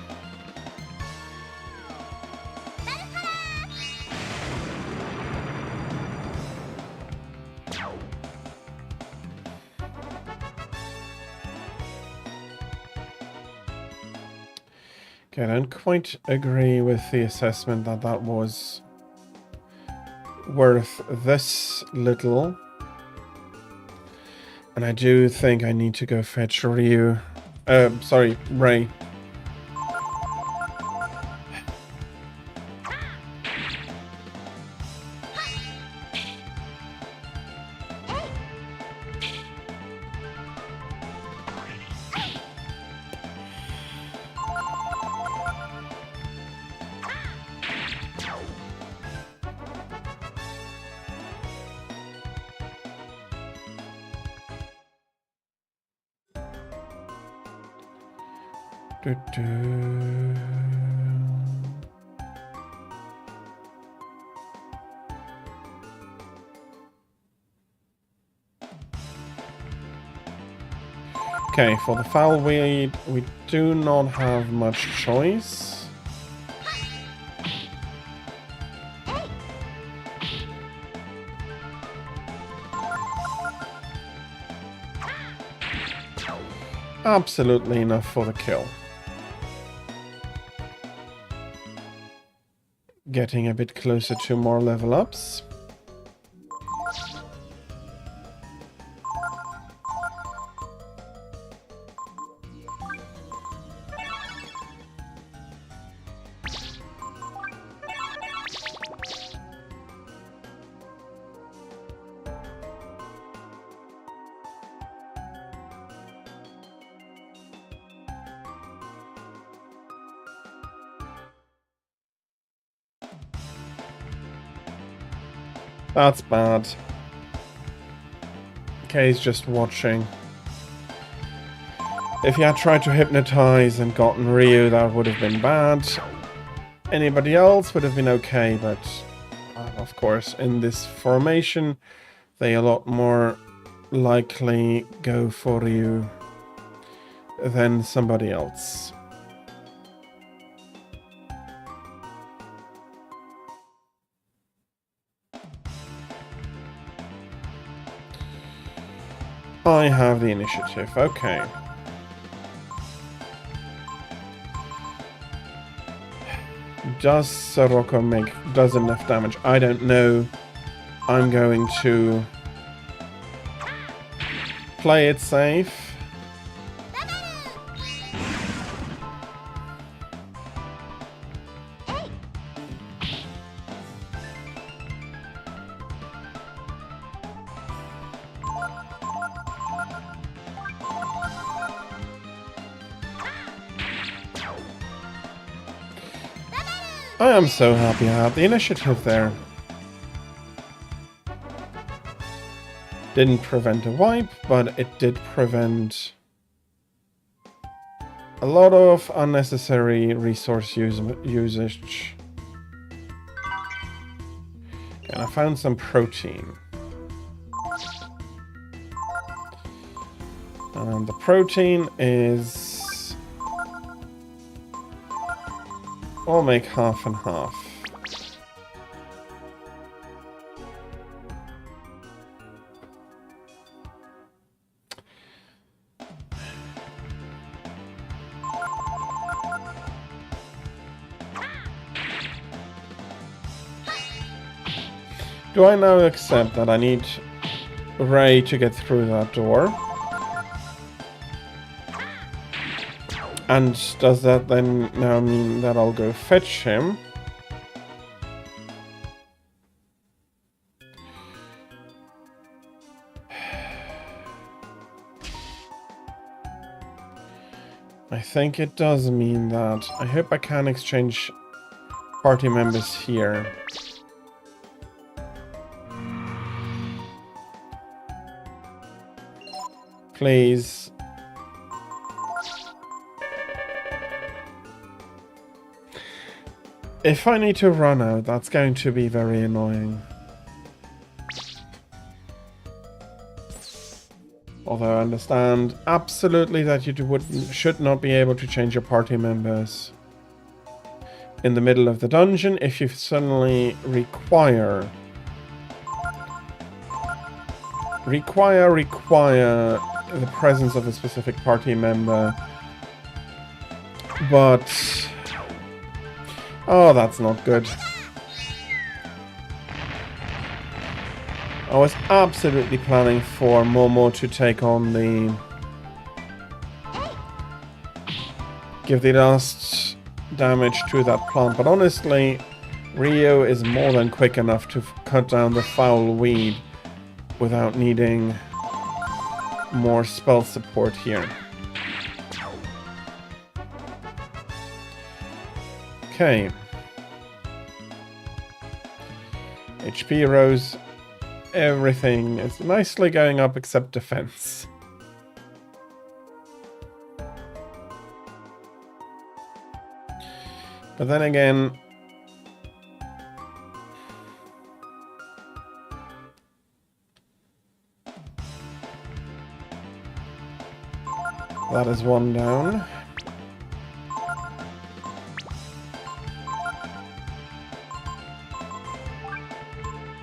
I don't quite agree with the assessment that that was worth this little. And I do think I need to go fetch Ryu. Sorry, Ray. Okay, for the foul weed, we do not have much choice. Absolutely enough for the kill. Getting a bit closer to more level ups. That's bad. Okay, he's just watching. If he had tried to hypnotize and gotten Ryu, that would have been bad. Anybody else would have been okay, but of course, in this formation, they a lot more likely go for Ryu than somebody else. I have the initiative, okay. Does Sirocco does enough damage? I don't know. I'm going to play it safe. I am so happy I had the initiative there. Didn't prevent a wipe, but it did prevent a lot of unnecessary resource usage. And I found some protein. And the protein is... I'll make half and half. Do I now accept that I need Ray to get through that door? And does that then now mean that I'll go fetch him? I think it does mean that. I hope I can exchange party members here. Please. If I need to run out, that's going to be very annoying. Although I understand absolutely that you should not be able to change your party members in the middle of the dungeon if you suddenly require the presence of a specific party member. But... oh, that's not good. I was absolutely planning for Momo to take on the... give the last damage to that plant, but honestly, Rio is more than quick enough to cut down the foul weed without needing more spell support here. Okay. HP rose. Everything is nicely going up except defense. But then again, that is one down.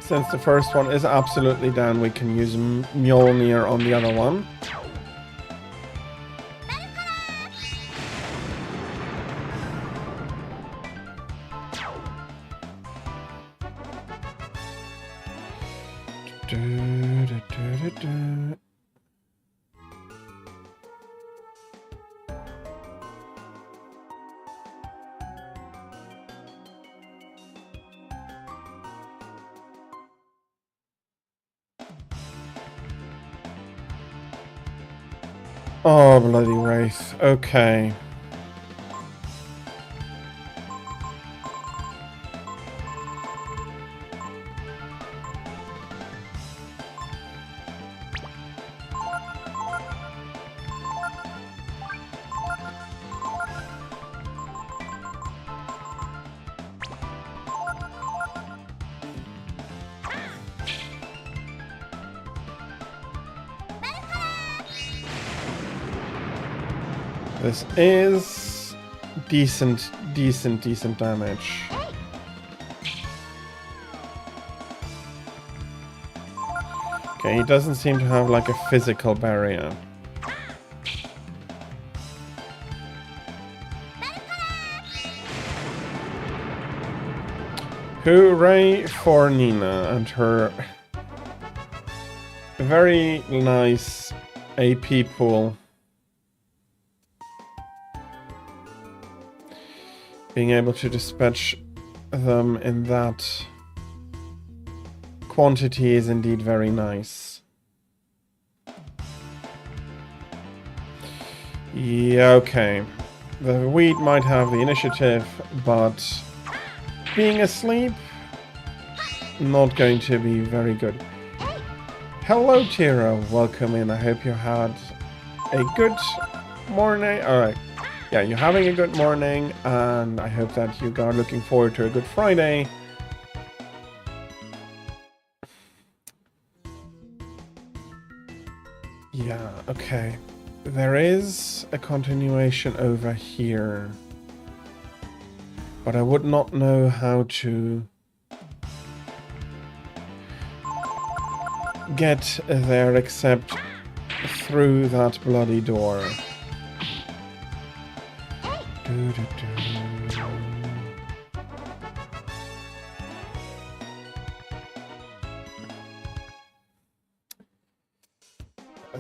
Since the first one is absolutely down, we can use Mjolnir on the other one. Oh, bloody Wraith. Okay. This is decent damage. Okay, he doesn't seem to have like a physical barrier. Hooray for Nina and her very nice AP pool. Being able to dispatch them in that quantity is indeed very nice. Yeah, okay. The weed might have the initiative, but being asleep, not going to be very good. Hello, Tira. Welcome in. I hope you had a good morning. Alright. Yeah, you're having a good morning, and I hope that you are looking forward to a good Friday. Yeah, okay. There is a continuation over here, but I would not know how to get there except through that bloody door.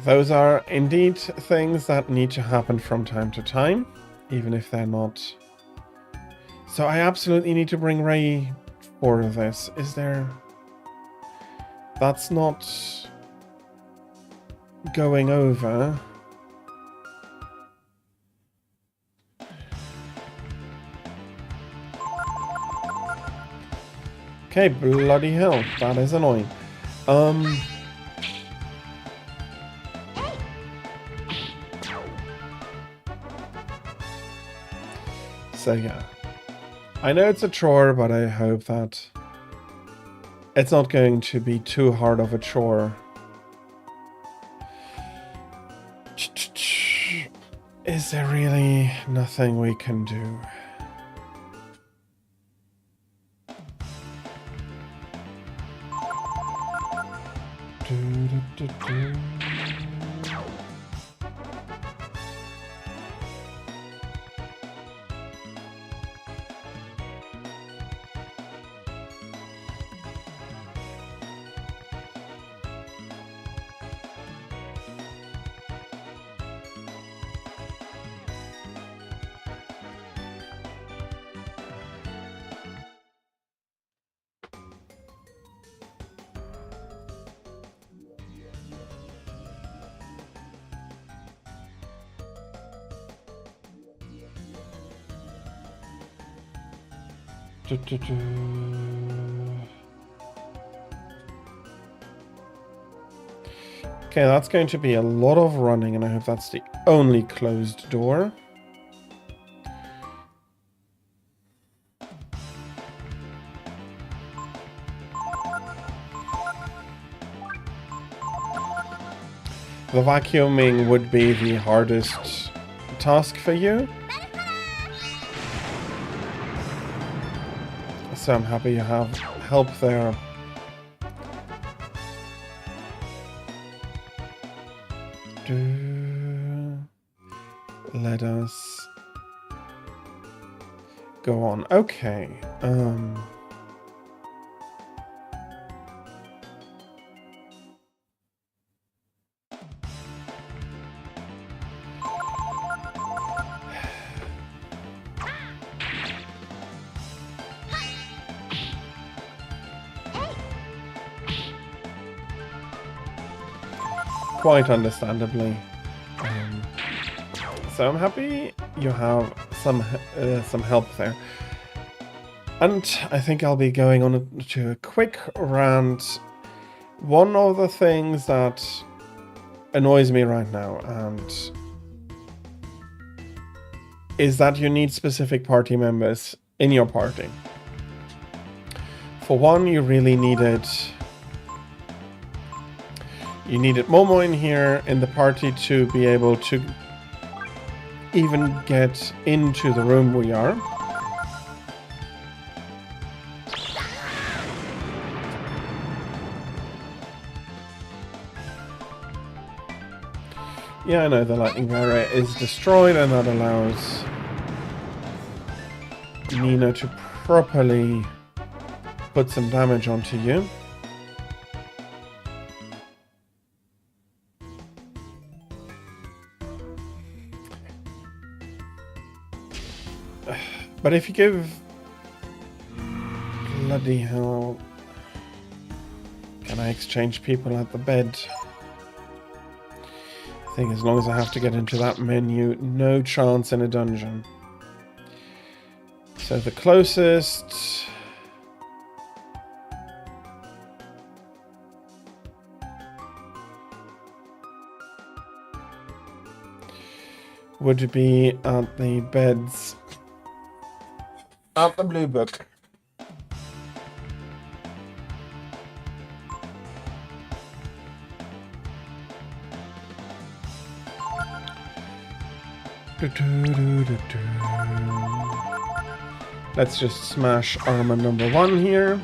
Those are indeed things that need to happen from time to time, even if they're not. So I absolutely need to bring Ray for this. Is there... That's not going over. Okay, bloody hell, that is annoying. So yeah, I know it's a chore, but I hope that it's not going to be too hard of a chore. Is there really nothing we can do? Okay, that's going to be a lot of running, and I hope that's the only closed door. The vacuuming would be the hardest task for you. So I'm happy you have help there. Let us go on. Okay. Quite understandably. So I'm happy you have some help there. And I think I'll be going on to a quick rant. One of the things that annoys me right now and is that you need specific party members in your party. For one, you really needed Momo in here in the party to be able to even get into the room we are. Yeah, I know the lightning barrier is destroyed, and that allows Nina to properly put some damage onto you. But if you give... Bloody hell. Can I exchange people at the bed? I think as long as I have to get into that menu, no chance in a dungeon. So the closest would be at the beds at the Blue Book. Let's just smash armor number 1 here.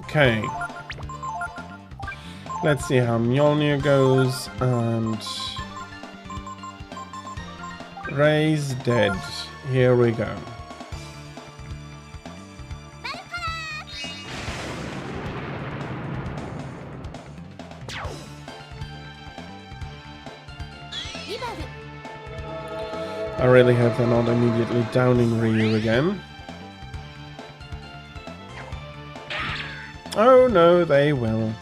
Okay. Let's see how Mjolnir goes, and Ray's dead. Here we go. I really hope they're not immediately downing Ryu again. Oh no, they will.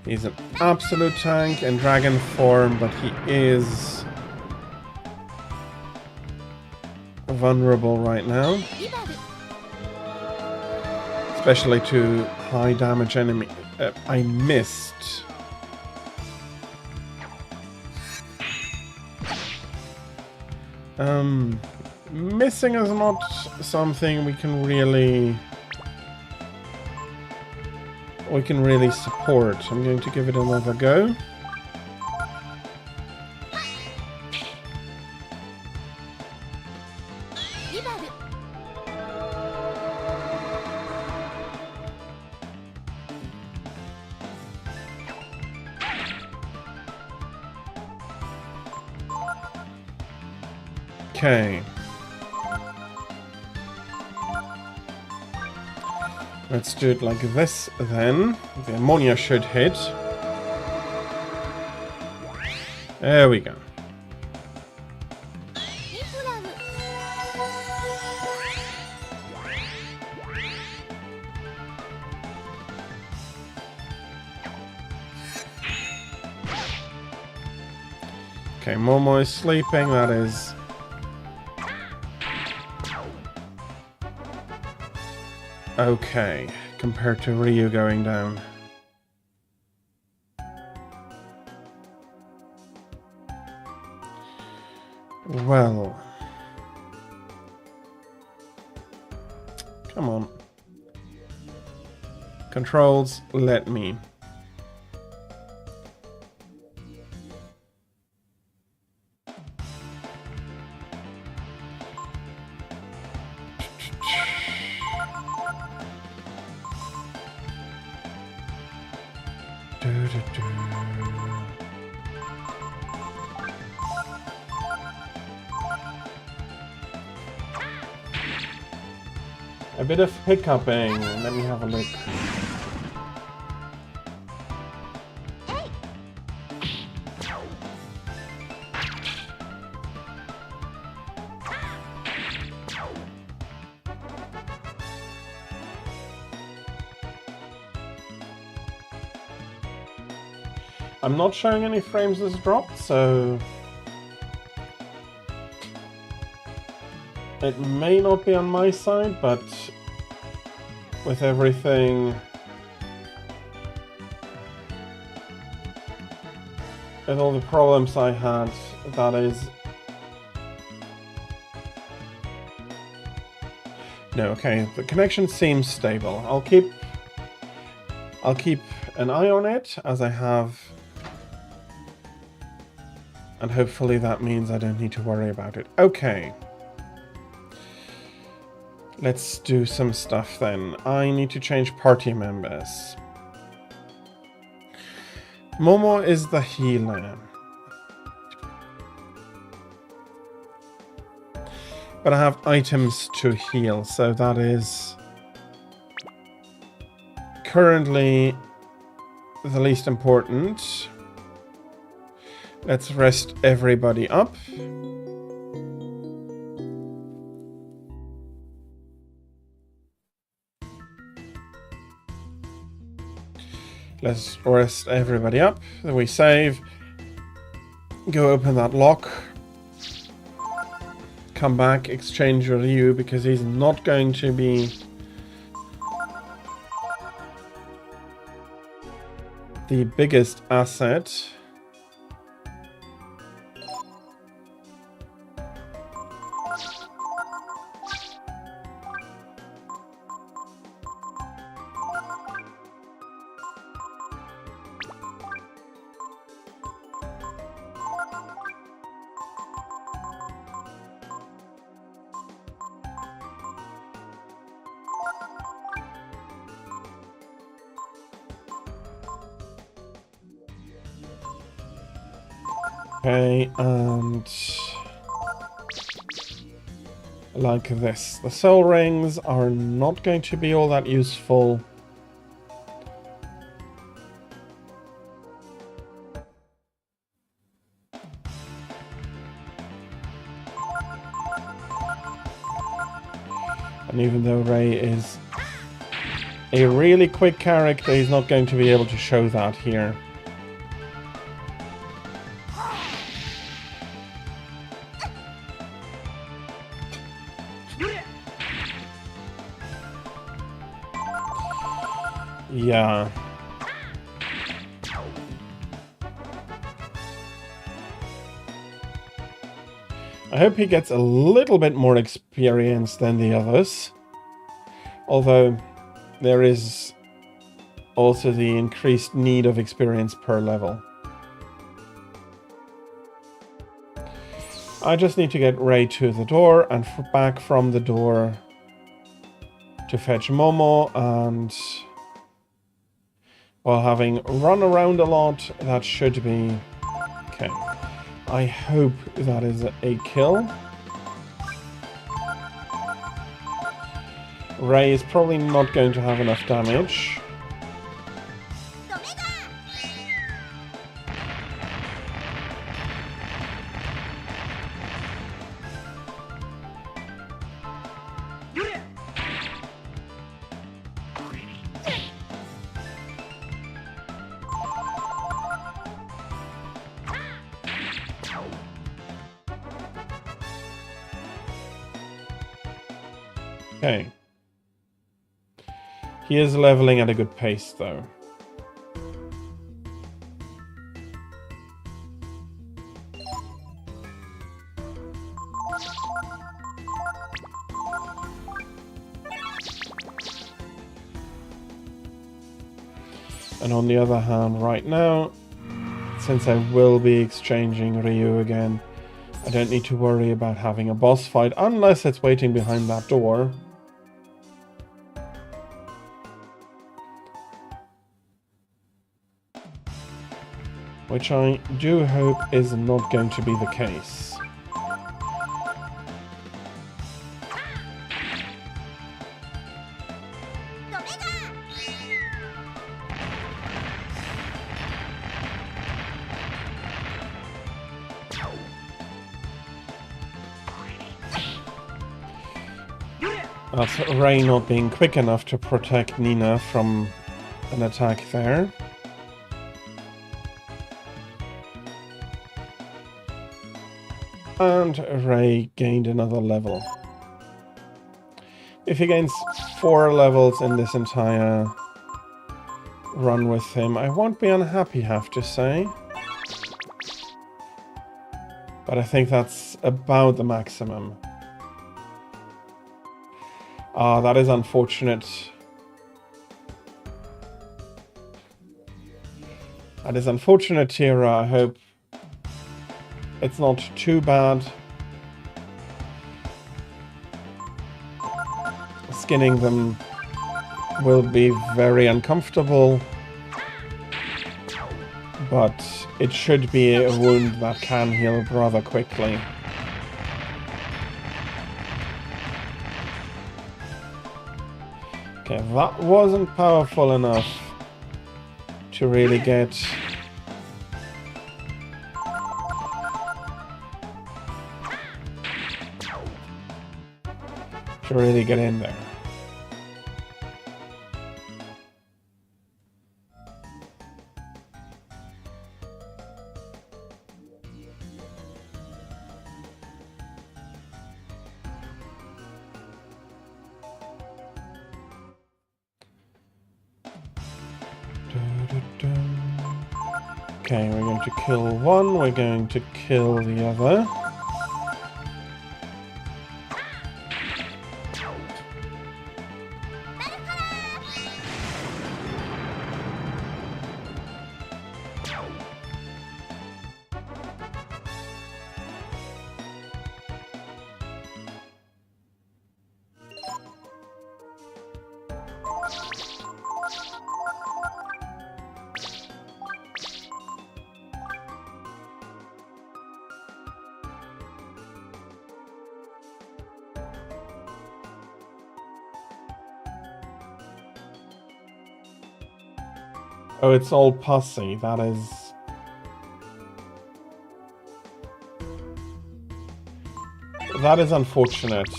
He's an absolute tank in dragon form, but he is vulnerable right now. Especially to high damage enemy. I missed. Missing is not something we can really support. I'm going to give it another go. Okay. Let's do it like this then. The ammonia should hit. There we go. Okay, Momo is sleeping, that is... okay, compared to Ryu going down. Well... come on. Controls, let me. A bit of hiccuping. Let me have a look. I'm not showing any frames this dropped, so it may not be on my side, but with everything, with all the problems I had, that is... no, okay, the connection seems stable. I'll keep an eye on it, as I have, and hopefully that means I don't need to worry about it. Okay. Let's do some stuff then. I need to change party members. Momo is the healer. But I have items to heal, so that is currently the least important. Let's rest everybody up. Let's rest everybody up. Then we save. Go open that lock. Come back, exchange Ryu, because he's not going to be the biggest asset. Okay, and like this. The soul rings are not going to be all that useful. And even though Ray is a really quick character, he's not going to be able to show that here. Yeah. I hope he gets a little bit more experience than the others. Although there is also the increased need of experience per level. I just need to get Ray to the door and back from the door to fetch Momo, and while having run around a lot, that should be okay. I hope that is a kill. Ray is probably not going to have enough damage. Okay. He is leveling at a good pace, though. And on the other hand, right now, since I will be exchanging Ryu again, I don't need to worry about having a boss fight unless it's waiting behind that door. Which I do hope is not going to be the case. That's Ray not being quick enough to protect Nina from an attack there. And Ray gained another level. If he gains 4 levels in this entire run with him, I won't be unhappy, have to say. But I think that's about the maximum. Ah, that is unfortunate. That is unfortunate, Tira. I hope it's not too bad. Skinning them will be very uncomfortable, but it should be a wound that can heal rather quickly. Okay, that wasn't powerful enough to really get... to really get in there. Okay, we're going to kill one, we're going to kill the other. Oh, it's all pussy. That is unfortunate.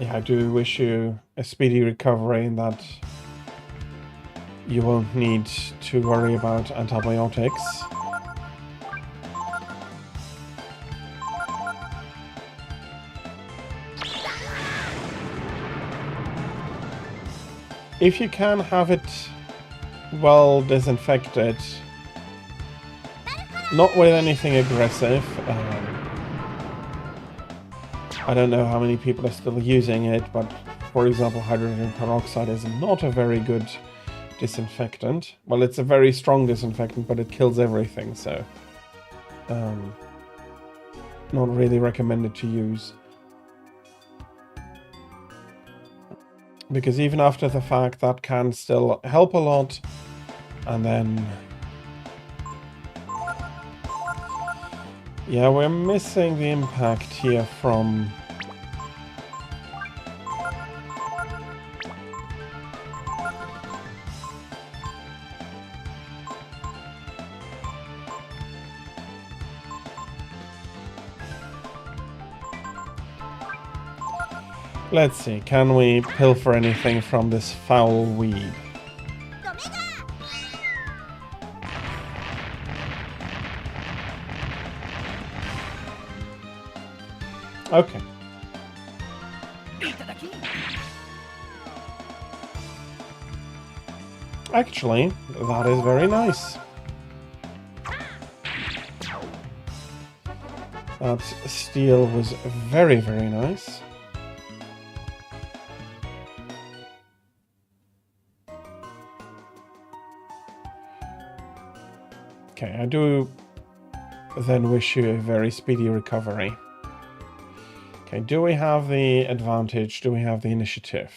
Yeah, I do wish you a speedy recovery and that you won't need to worry about antibiotics. If you can have it well disinfected, not with anything aggressive. I don't know how many people are still using it, but for example, hydrogen peroxide is not a very good disinfectant. Well, it's a very strong disinfectant, but it kills everything, so not really recommended to use. Because even after the fact, that can still help a lot. And then... yeah, we're missing the impact here from... let's see, can we pilfer anything from this foul weed? Okay. Actually, that is very nice. That steel was very, very nice. Okay, I do then wish you a very speedy recovery. Okay, do we have the advantage? Do we have the initiative?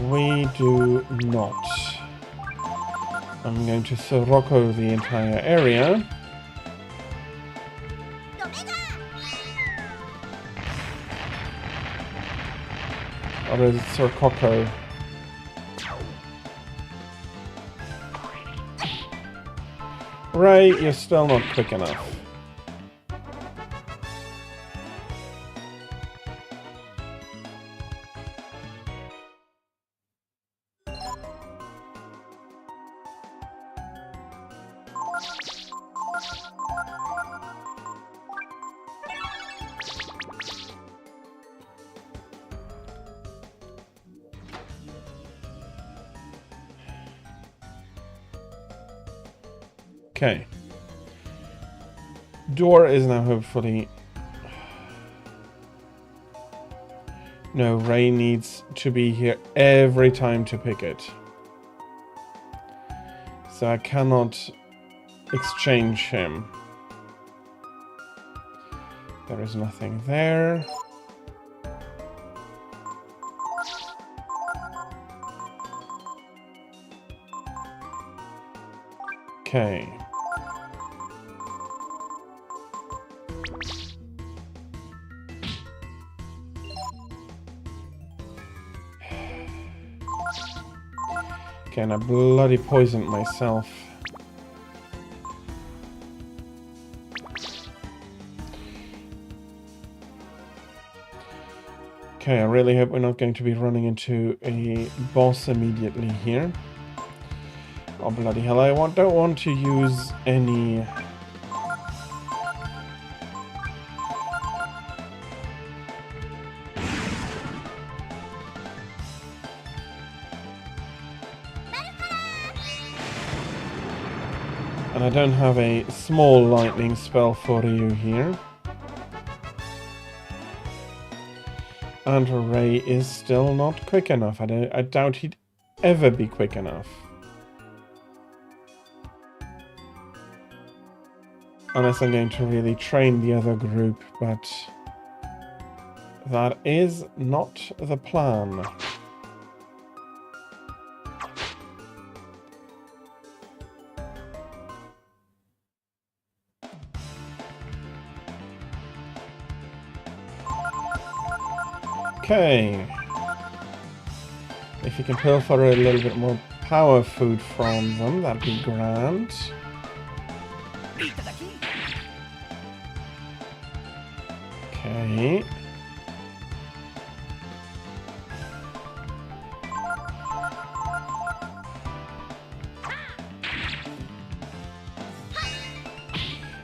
We do not. I'm going to Sirocco the entire area. Or is it Sirocco? Right, you're still not quick enough. Okay. Door is now hopefully... no, Ray needs to be here every time to pick it. So I cannot exchange him. There is nothing there. Okay. Okay, and I bloody poisoned myself. Okay, I really hope we're not going to be running into a boss immediately here. Oh, bloody hell, don't want to use any... And I don't have a small lightning spell for you here. And Ray is still not quick enough. I doubt he'd ever be quick enough. Unless I'm going to really train the other group, but that is not the plan. Okay. If you can pilfer a little bit more power food from them, that'd be grand. Okay.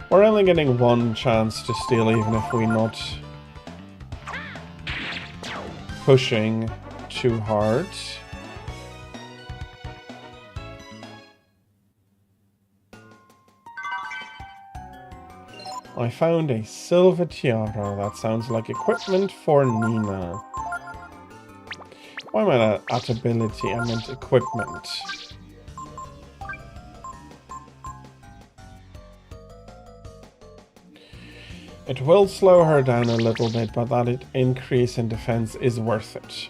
We're only getting one chance to steal, even if we're not pushing too hard. I found a silver tiara. That sounds like equipment for Nina. Why am I at ability? I meant equipment. It will slow her down a little bit, but that increase in defense is worth it.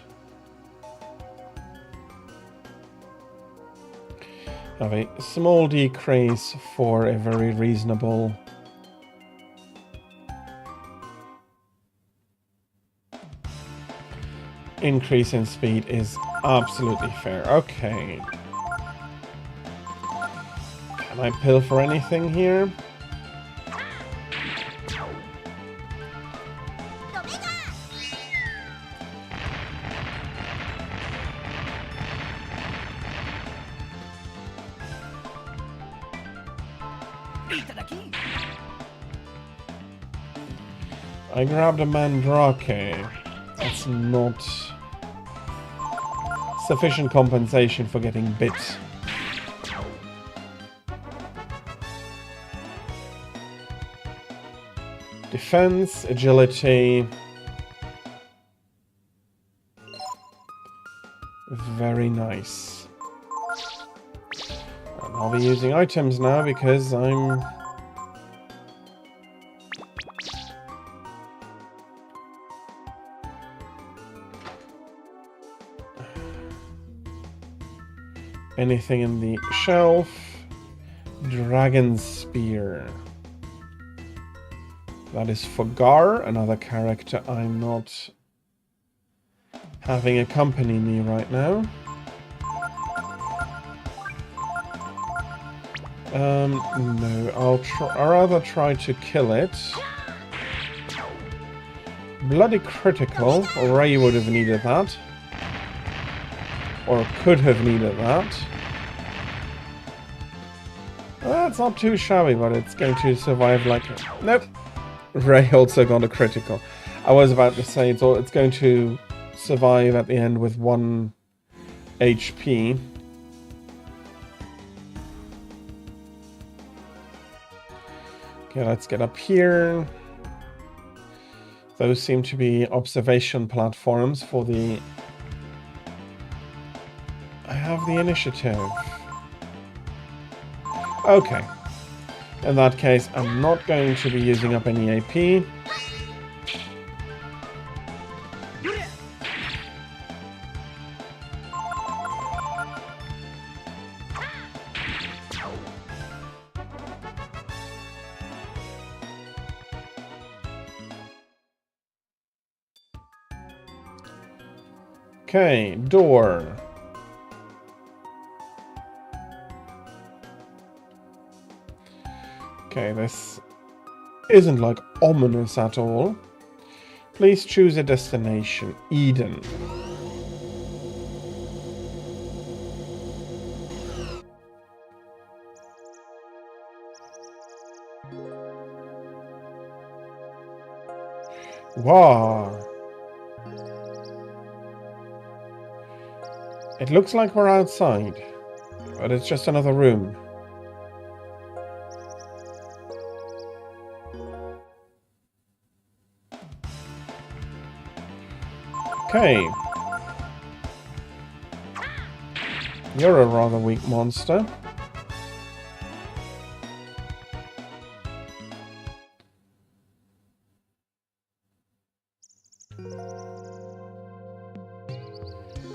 Have a small decrease for a very reasonable increase in speed is absolutely fair. Okay. Can I pilfer anything here? I grabbed a Mandrake. That's not sufficient compensation for getting bit. Defense, agility. Very nice. And I'll be using items now because I'm... anything in the shelf. Dragon Spear. That is for Gar, another character I'm not having accompany me right now. No, I'll rather try to kill it. Bloody critical. Ray would have needed that. Or could have needed that. Well, it's not too shabby, but it's going to survive like... Nope. Ray also got a critical. I was about to say it's going to survive at the end with 1 HP. Okay, let's get up here. Those seem to be observation platforms for the... I have the initiative. Okay. In that case, I'm not going to be using up any AP. Okay, door. Okay, this isn't like ominous at all. Please choose a destination. Eden. Wow. It looks like we're outside, but it's just another room. Okay. You're a rather weak monster.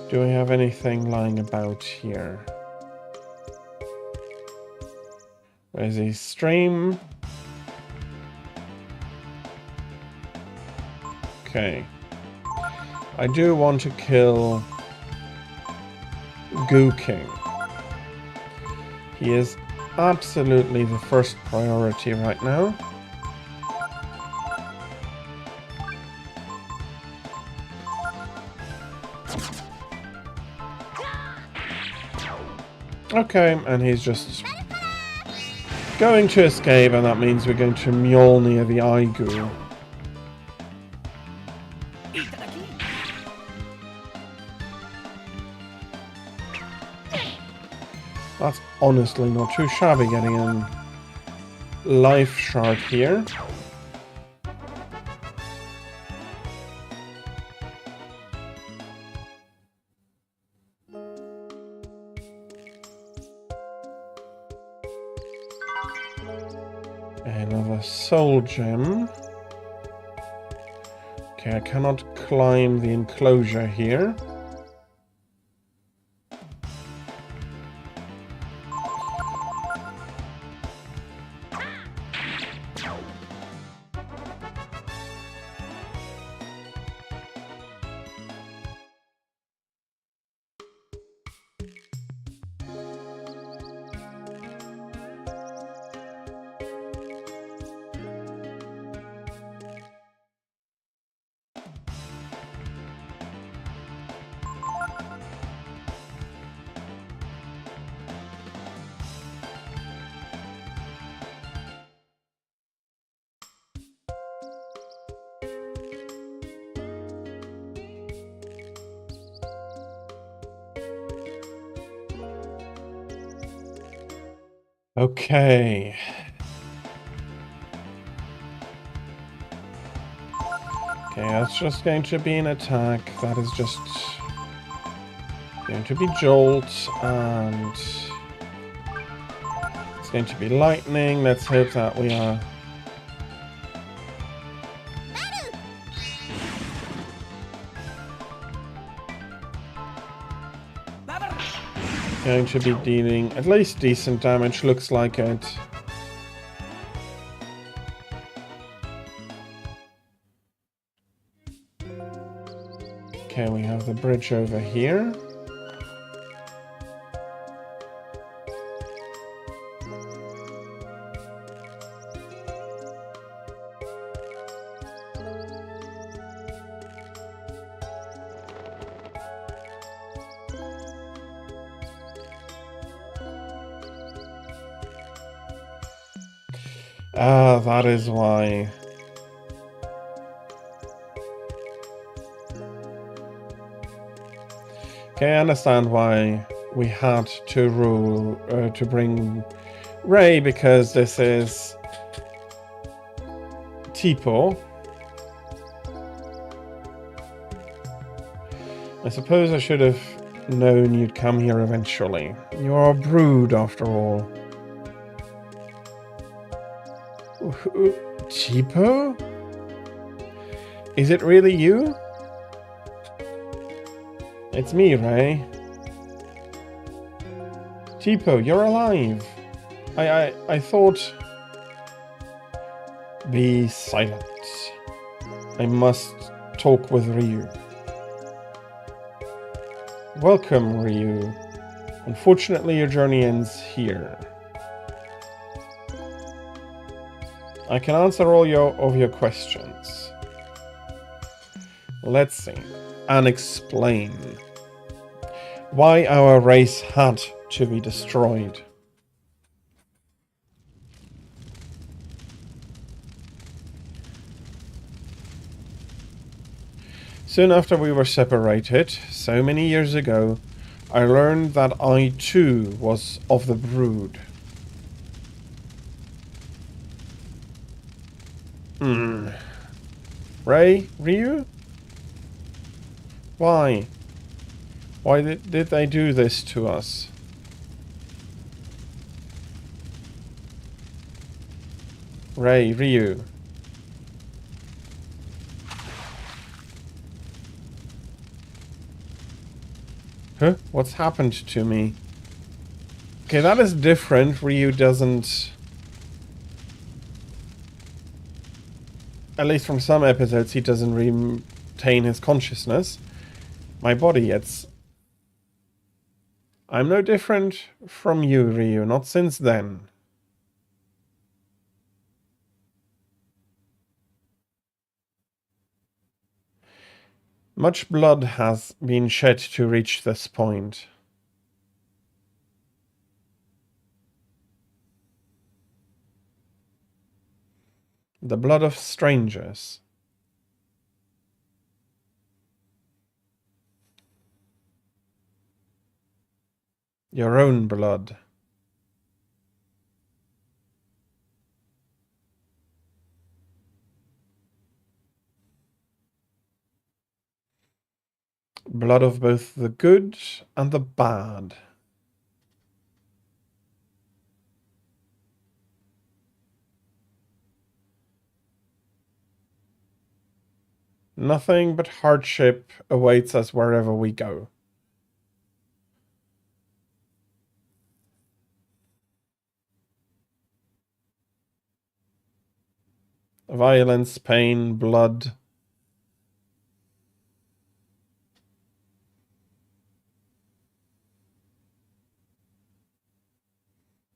Do we have anything lying about here? There's a stream. Okay. I do want to kill Goo King. He is absolutely the first priority right now. Okay, and he's just going to escape, and that means we're going to Mjolnir the Eye Goo. That's honestly not too shabby, getting a life shard here. Another soul gem. Okay, I cannot climb the enclosure here. Okay. Okay, that's just going to be an attack. That is just going to be Jolt, and it's going to be lightning. Let's hope that we are... going to be dealing at least decent damage, looks like it. Okay, we have the bridge over here. Ah, that is why. Okay, I understand why we had to bring Ray, because this is Tipo. I suppose I should have known you'd come here eventually. You're a brood, after all. Tipo? Is it really you? It's me, Ray. Tipo, you're alive. I thought... Be silent. I must talk with Ryu. Welcome, Ryu. Unfortunately, your journey ends here. I can answer all of your questions. Let's see. And explain why our race had to be destroyed. Soon after we were separated, so many years ago, I learned that I too was of the brood. Ryu? Why? Why did they do this to us? Ryu. Huh? What's happened to me? Okay, that is different. Ryu doesn't... At least from some episodes, he doesn't retain his consciousness. My body, it's... I'm no different from you, Ryu, not since then. Much blood has been shed to reach this point. The blood of strangers. Your own blood. Blood of both the good and the bad. Nothing but hardship awaits us wherever we go. Violence, pain, blood.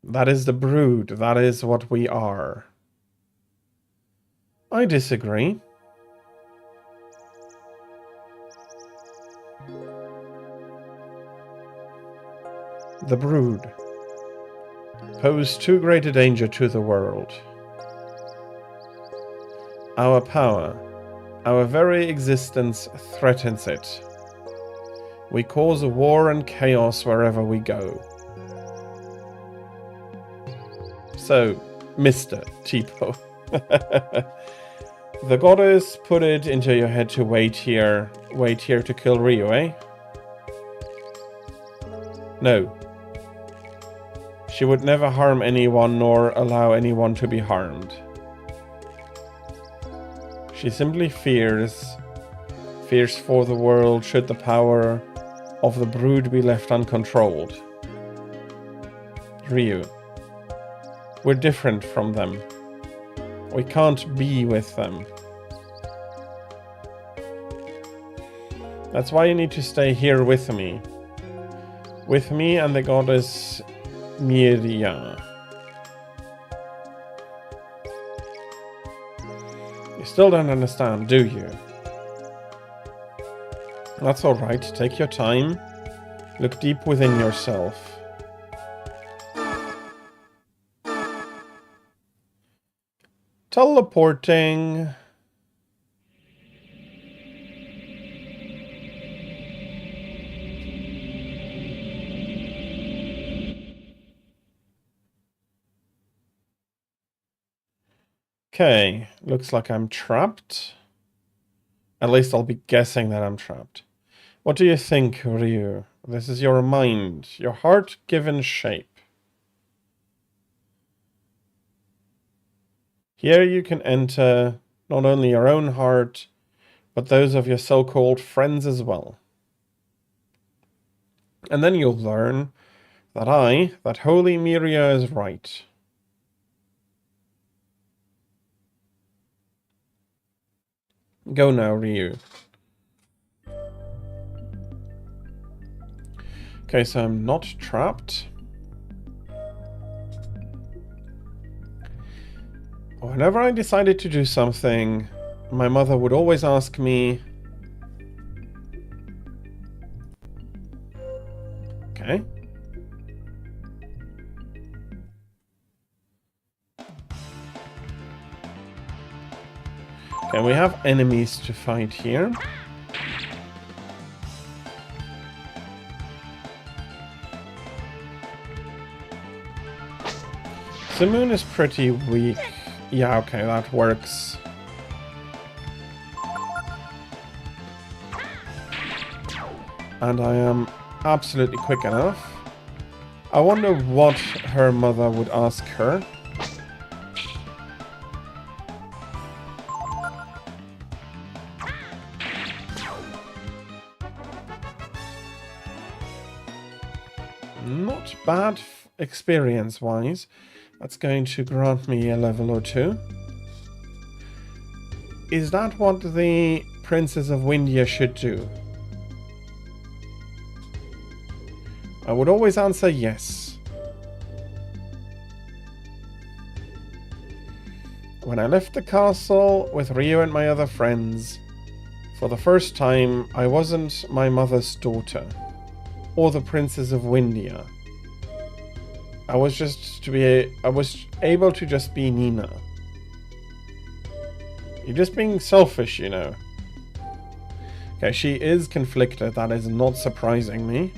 That is the brood. That is what we are. I disagree. The brood pose too great a danger to the world. Our power, our very existence threatens it. We cause a war and chaos wherever we go. So, Mr. Tipo, the goddess put it into your head to wait here to kill Ryu, eh? No. She would never harm anyone nor allow anyone to be harmed. She simply fears for the world should the power of the brood be left uncontrolled. Ryu, we're different from them. We can't be with them. That's why you need to stay here with me. With me and the goddess Miria. You still don't understand, do you? That's alright, take your time. Look deep within yourself. Teleporting. Okay, looks like I'm trapped. At least I'll be guessing that I'm trapped. What do you think, Ryu? This is your mind, your heart given shape. Here you can enter not only your own heart, but those of your so-called friends as well. And then you'll learn that Holy Miria is right. Go now, Ryu. Okay, so I'm not trapped. Whenever I decided to do something, my mother would always ask me... Okay. Okay, we have enemies to fight here. The moon is pretty weak. Yeah, okay, that works. And I am absolutely quick enough. I wonder what her mother would ask her. Not bad experience-wise. That's going to grant me a level or 2. Is that what the Princess of Windia should do? I would always answer yes. When I left the castle with Rio and my other friends, for the first time, I wasn't my mother's daughter, or the Princess of Windia. I was able to just be Nina. You're just being selfish, you know. Okay, she is conflicted. That is not surprising me.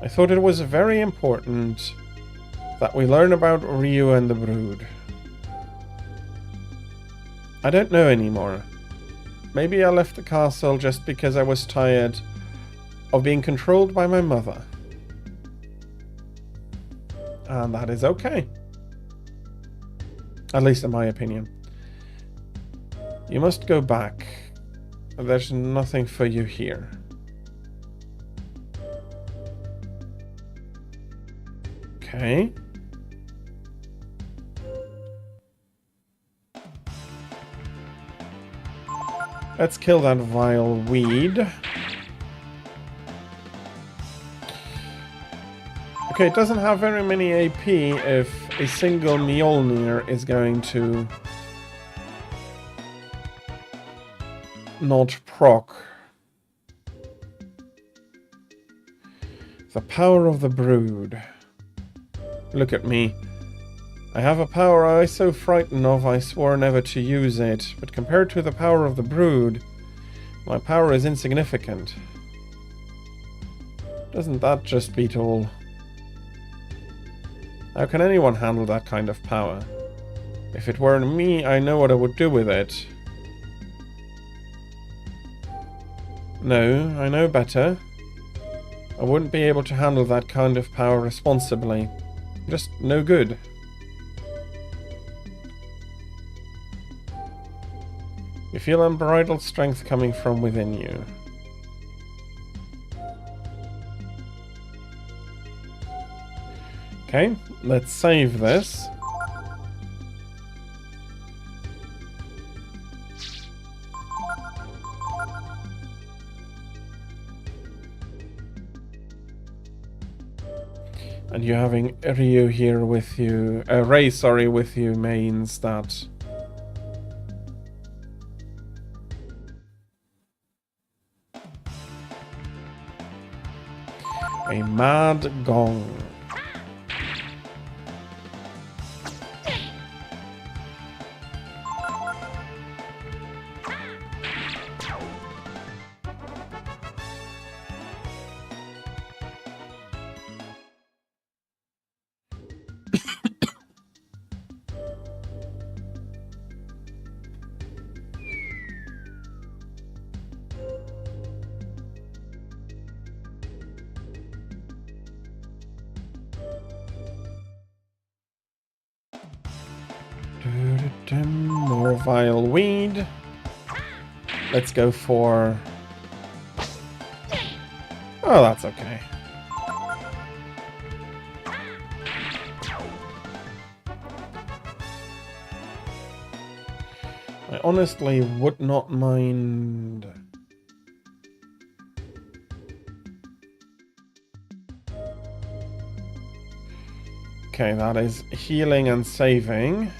I thought it was very important that we learn about Ryu and the Brood. I don't know anymore. Maybe I left the castle just because I was tired of being controlled by my mother. And that is okay. At least in my opinion. You must go back. There's nothing for you here. Okay. Let's kill that vile weed. Okay, it doesn't have very many AP if a single Mjolnir is going to not proc. The power of the Brood. Look at me. I have a power I was so frightened of I swore never to use it, but compared to the power of the Brood, my power is insignificant. Doesn't that just beat all? How can anyone handle that kind of power? If it were me, I know what I would do with it. No, I know better. I wouldn't be able to handle that kind of power responsibly. Just no good. You feel unbridled strength coming from within you. Okay, let's save this. And you having Ryu here with you, Ray, sorry, with you means that a mad gong. More vile weed. Let's go for... Oh, that's okay. I honestly would not mind... Okay, that is healing and saving.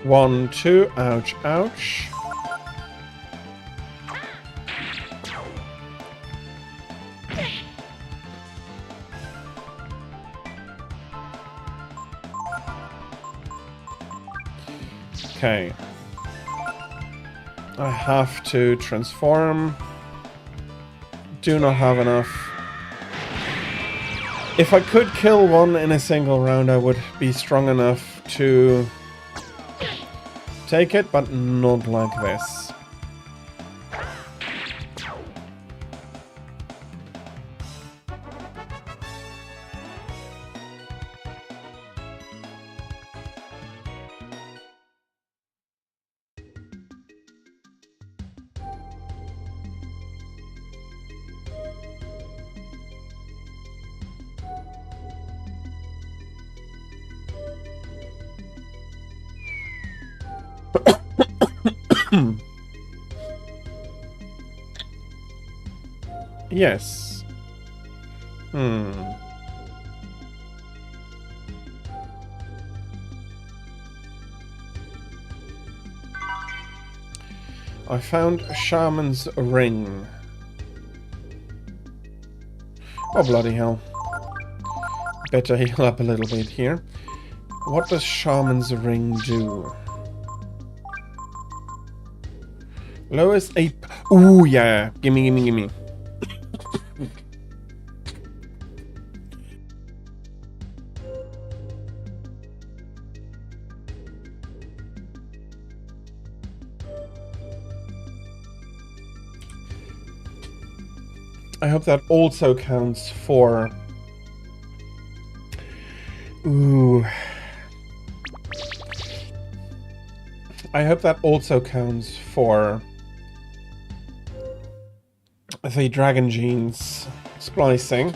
One, two, ouch, ouch. Okay. I have to transform. Do not have enough. If I could kill one in a single round, I would be strong enough to take it, but not like this. Yes. I found a shaman's ring. Oh, bloody hell. Better heal up a little bit here. What does shaman's ring do? Lowest 8... Ooh, yeah. Gimme, gimme, gimme. I hope that also counts for... Ooh. I hope that also counts for the dragon genes splicing.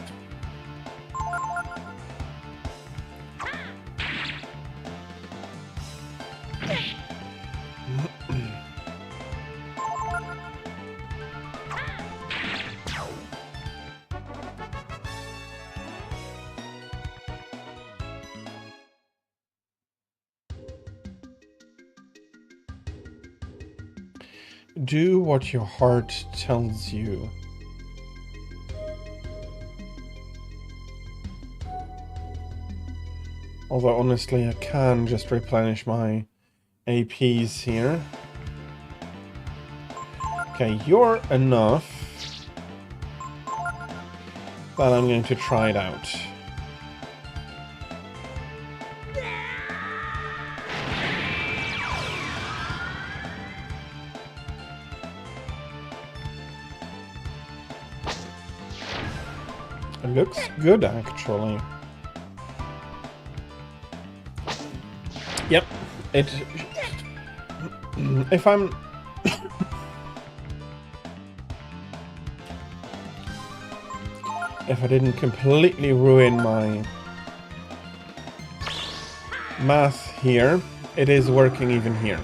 Do what your heart tells you. Although honestly I can just replenish my APs here. Okay, you're enough that I'm going to try it out. It looks good, actually. Yep, it... If I'm... if I didn't completely ruin my math here, it is working even here.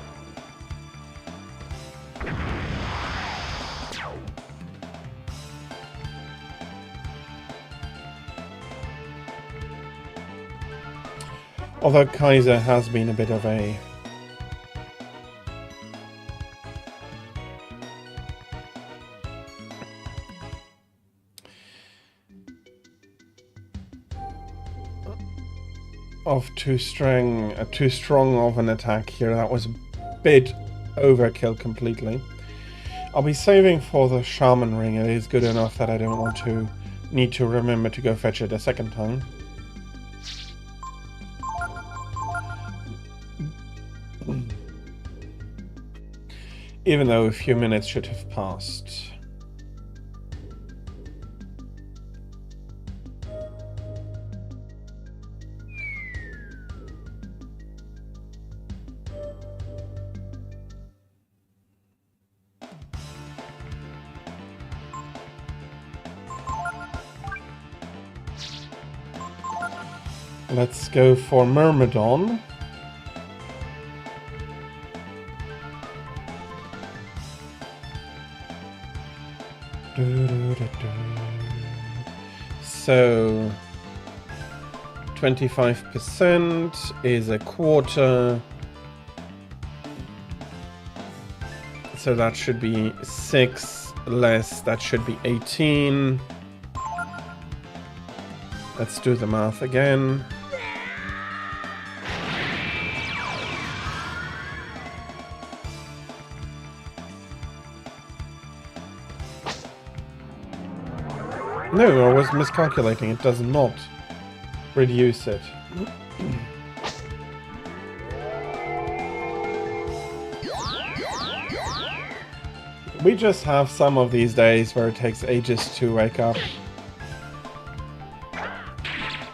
Although Kaiser has been a bit of a... too strong of an attack here. That was a bit overkill completely. I'll be saving for the shaman ring. It is good enough that I don't want to need to remember to go fetch it a second time. Even though a few minutes should have passed. Let's go for Myrmidon. So 25% is a quarter. So that should be 6 less, that should be 18. Let's do the math again. No, I was miscalculating. It does not reduce it. We just have some of these days where it takes ages to wake up.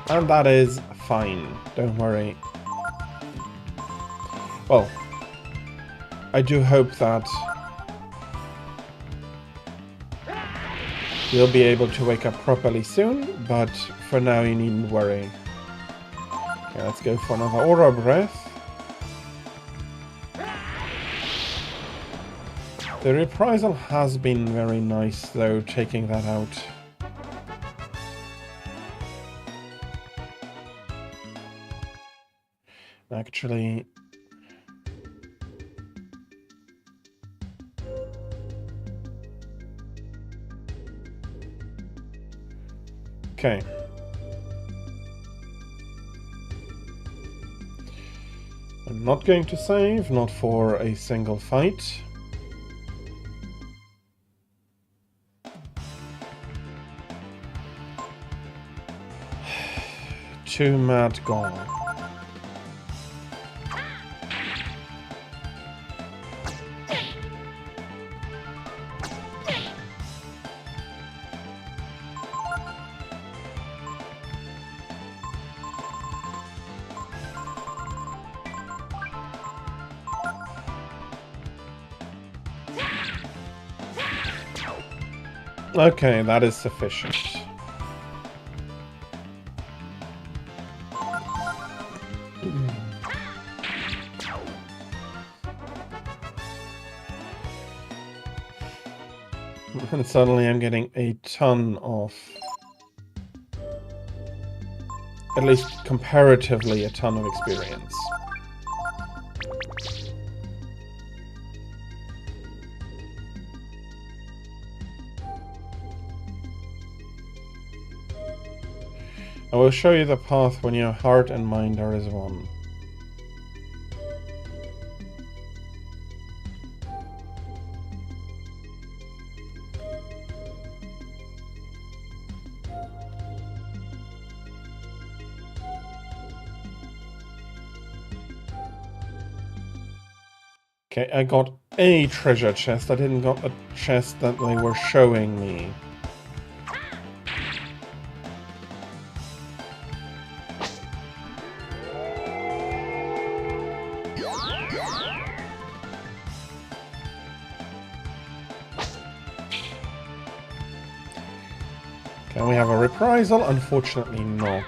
And that is fine. Don't worry. Well, I do hope that you'll be able to wake up properly soon, but for now you needn't worry. Okay, let's go for another aura breath. The reprisal has been very nice though, taking that out. Actually, okay. I'm not going to save, not for a single fight. Two mad gone. Okay, that is sufficient. And suddenly I'm getting a ton of, at least comparatively, a ton of experience. I will show you the path when your heart and mind are as one. Okay, I got a treasure chest. I didn't got a chest that they were showing me. Can we have a reprisal? Unfortunately not.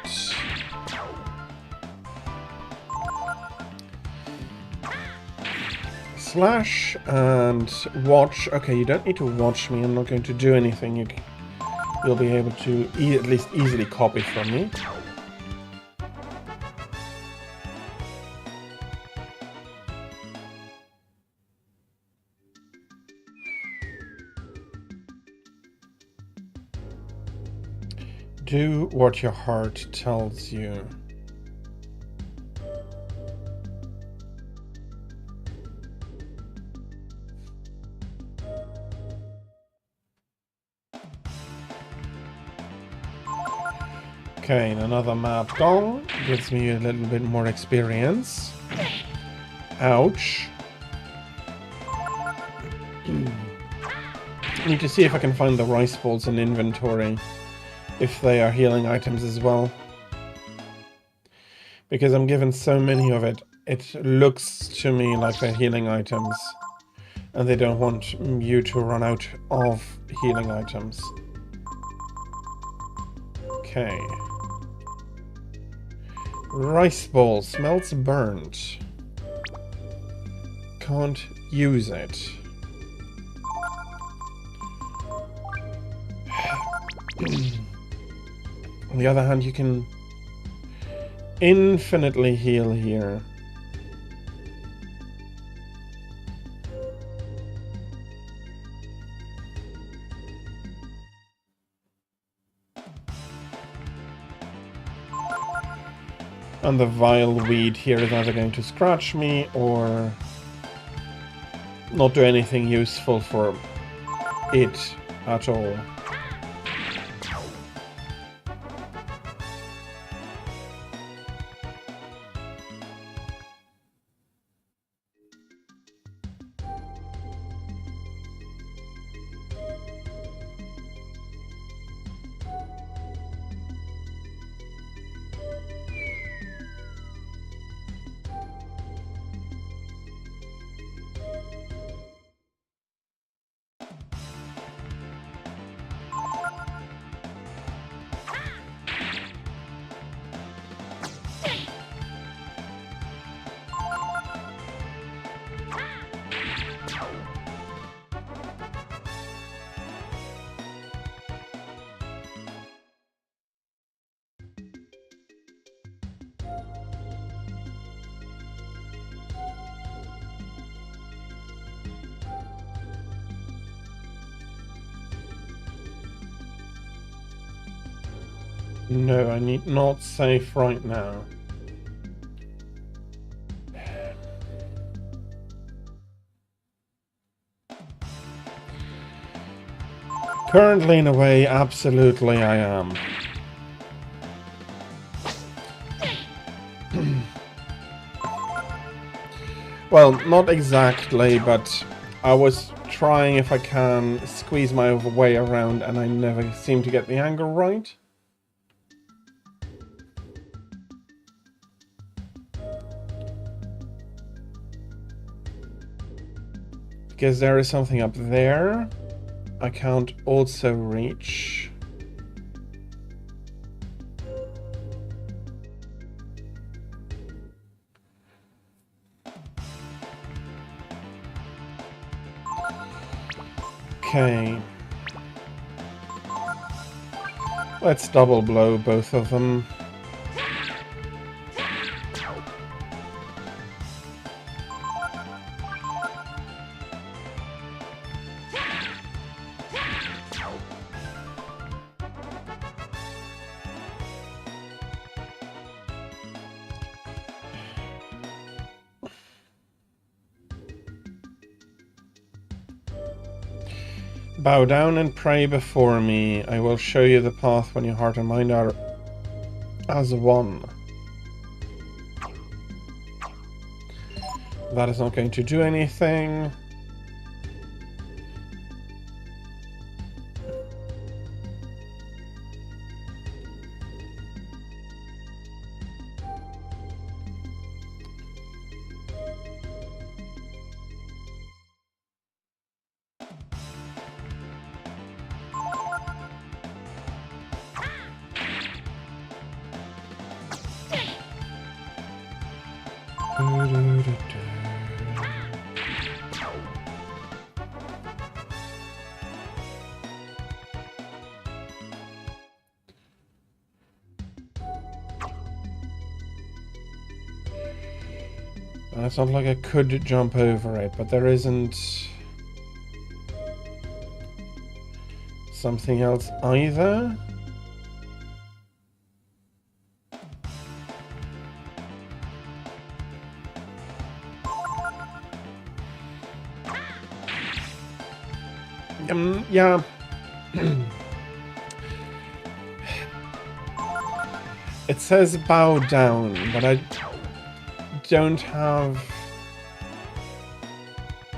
Slash and watch. Okay, you don't need to watch me. I'm not going to do anything. You'll be able to at least easily copy from me. Do what your heart tells you. Okay, and another map gone. Gives me a little bit more experience. Ouch. Need to see if I can find the rice balls in inventory. If they are healing items as well. Because I'm given so many of it, it looks to me like they're healing items. And they don't want you to run out of healing items. Okay. Rice ball smells burnt. Can't use it. On the other hand, you can infinitely heal here. And the vile weed here is either going to scratch me or not do anything useful for it at all. No, I need not save right now. Currently, in a way, absolutely I am. Well, not exactly, but I was trying if I can squeeze my way around and I never seem to get the angle right. Because there is something up there I can't also reach. Okay. Let's double blow both of them. Bow down and pray before me. I will show you the path when your heart and mind are as one. That is not going to do anything. And it's not like I could jump over it, but there isn't something else either. Yeah. It says bow down, but I don't have...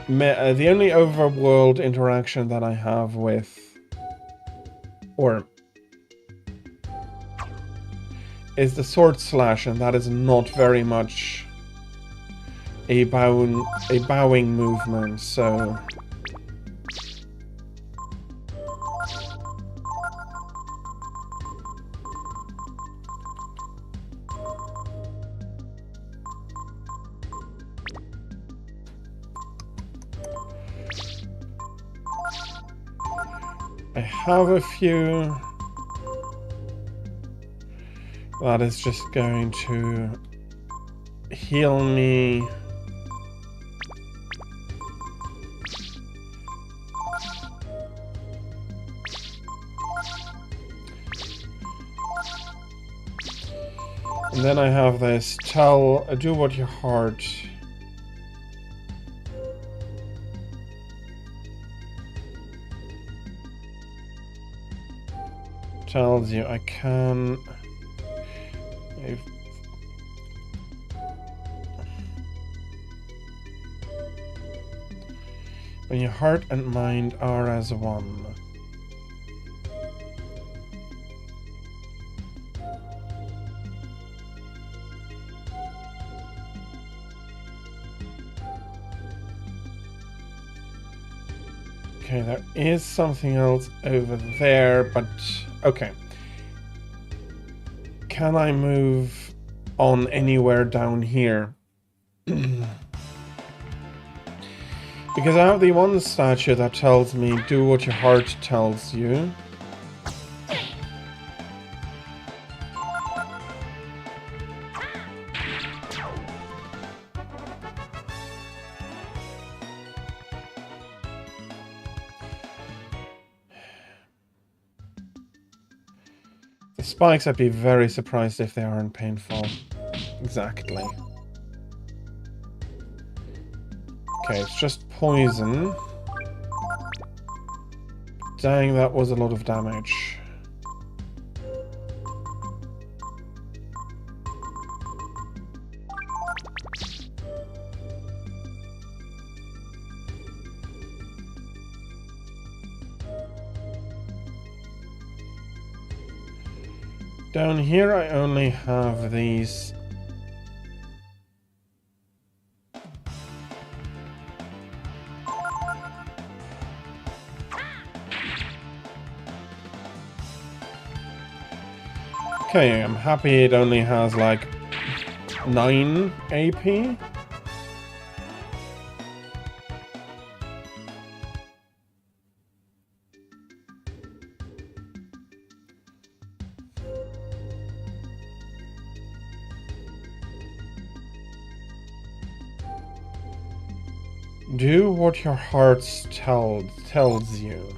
the only overworld interaction that I have with... is the sword slash, and that is not very much a bowing movement, so... I have a few. That is just going to heal me. And then I have this, do what your heart tells you. I can... when your heart and mind are as one. Okay, there is something else over there, but... okay. Can I move on anywhere down here? Because I have the one statue that tells me, do what your heart tells you. Spikes, I'd be very surprised if they aren't painful. Exactly. Okay, it's just poison. Dang, that was a lot of damage. Down here I only have these. Okay, I'm happy it only has like 9 AP. Do what your heart tells you.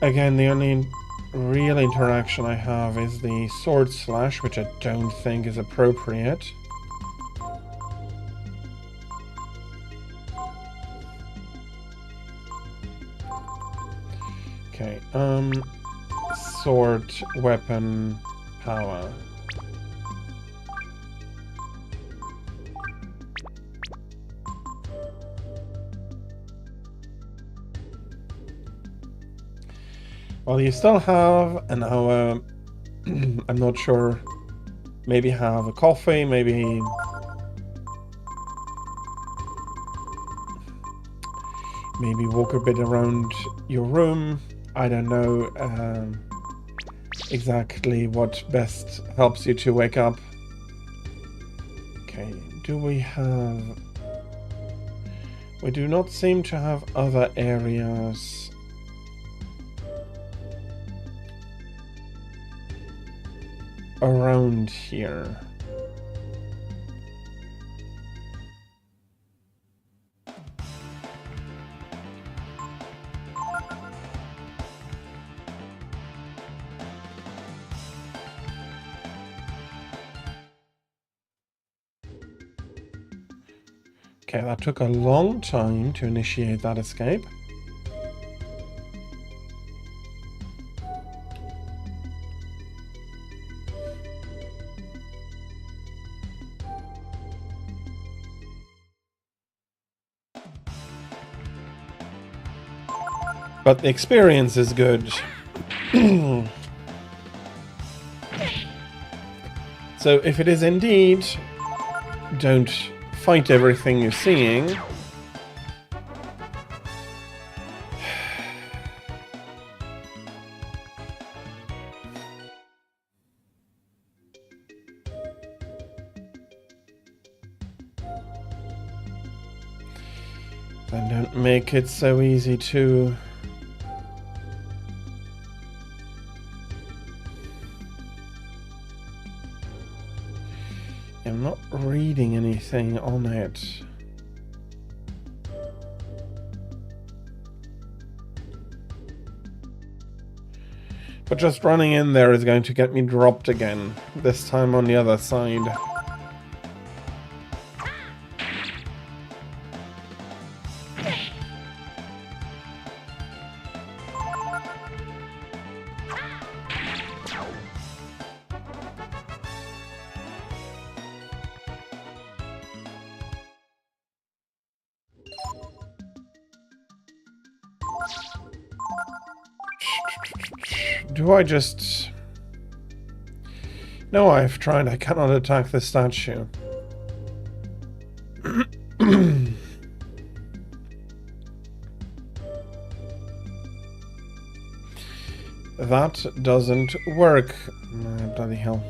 Again, the only real interaction I have is the sword slash, which I don't think is appropriate. Okay, sword, weapon, power. Well, you still have an hour. I'm not sure. Maybe have a coffee, maybe walk a bit around your room. I don't know exactly what best helps you to wake up. Okay, do we have... We do not seem to have other areas. Around here. Okay, that took a long time to initiate that escape. But the experience is good. So if it is indeed, don't fight everything you're seeing. Then don't make it so easy to... I'm not reading anything on it. But just running in there is going to get me dropped again, this time on the other side. Do I just... No, I've tried. I cannot attack the statue. That doesn't work. Bloody hell.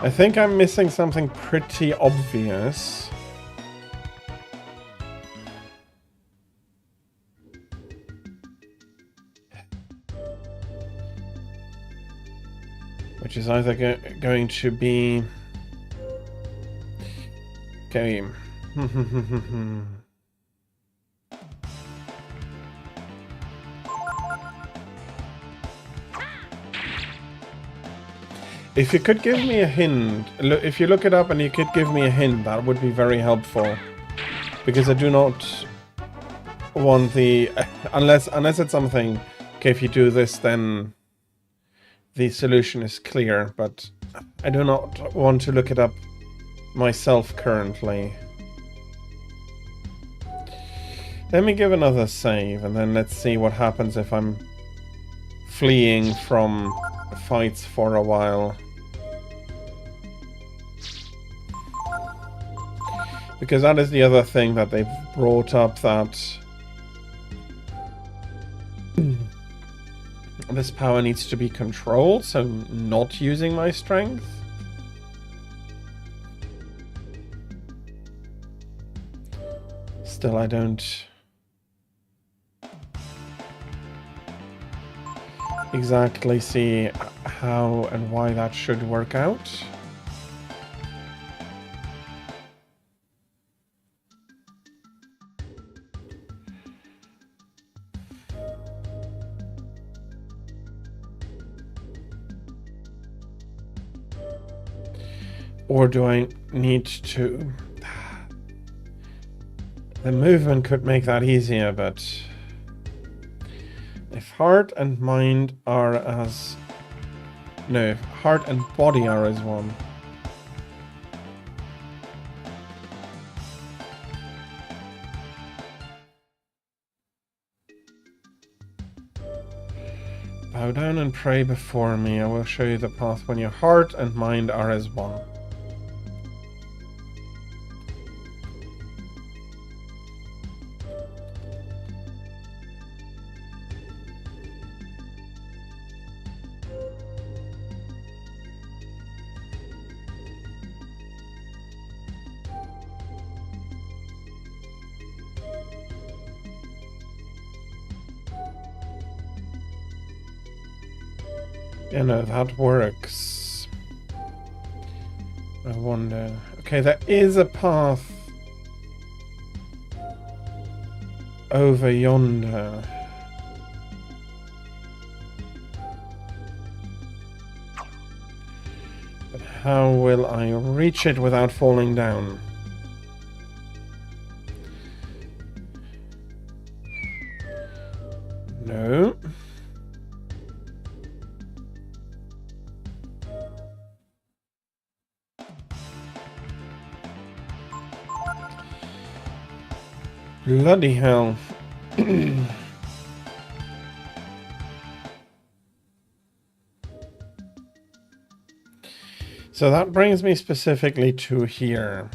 I think I'm missing something pretty obvious. Which is either going to be... Okay. If you could give me a hint, if you look it up and you could give me a hint, that would be very helpful. Because I do not want the... Unless it's something... Okay, if you do this, then the solution is clear, but I do not want to look it up myself currently. Let me give another save, and then let's see what happens if I'm fleeing from fights for a while. Because that is the other thing that they've brought up, that this power needs to be controlled, so not using my strength. Still, I don't exactly see how and why that should work out. Or do I need to... The movement could make that easier, but... If heart and mind are as... No, if heart and body are as one. Bow down and pray before me. I will show you the path when your heart and mind are as one. Yeah, no, that works. I wonder... Okay, there is a path over yonder. But how will I reach it without falling down? No. Bloody hell. So that brings me specifically to here.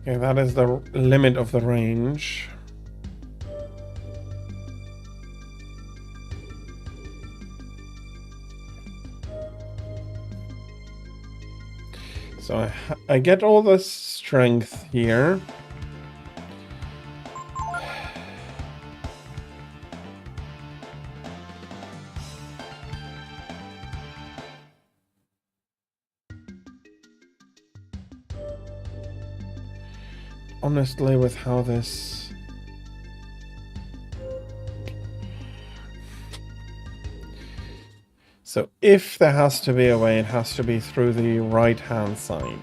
Okay, that is the limit of the range. So I get all the strength here. Honestly, with how this... So if there has to be a way, it has to be through the right-hand side.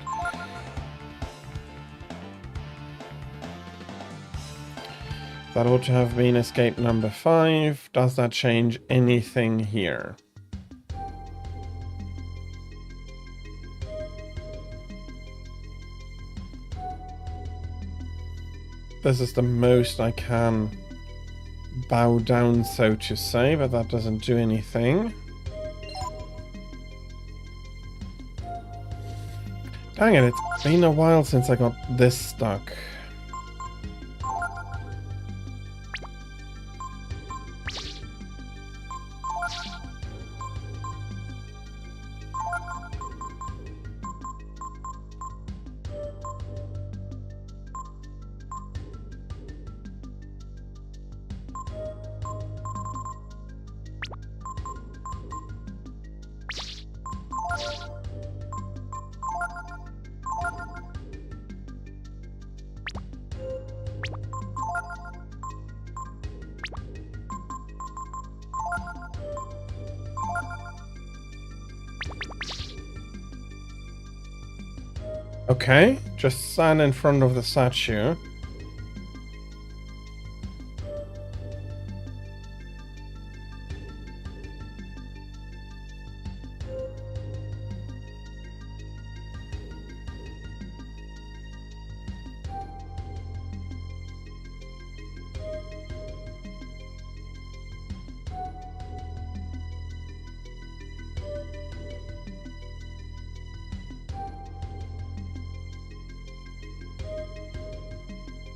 That ought to have been escape number 5. Does that change anything here? This is the most I can bow down, so to say, but that doesn't do anything. Dang it, it's been a while since I got this stuck. Okay, just stand in front of the statue.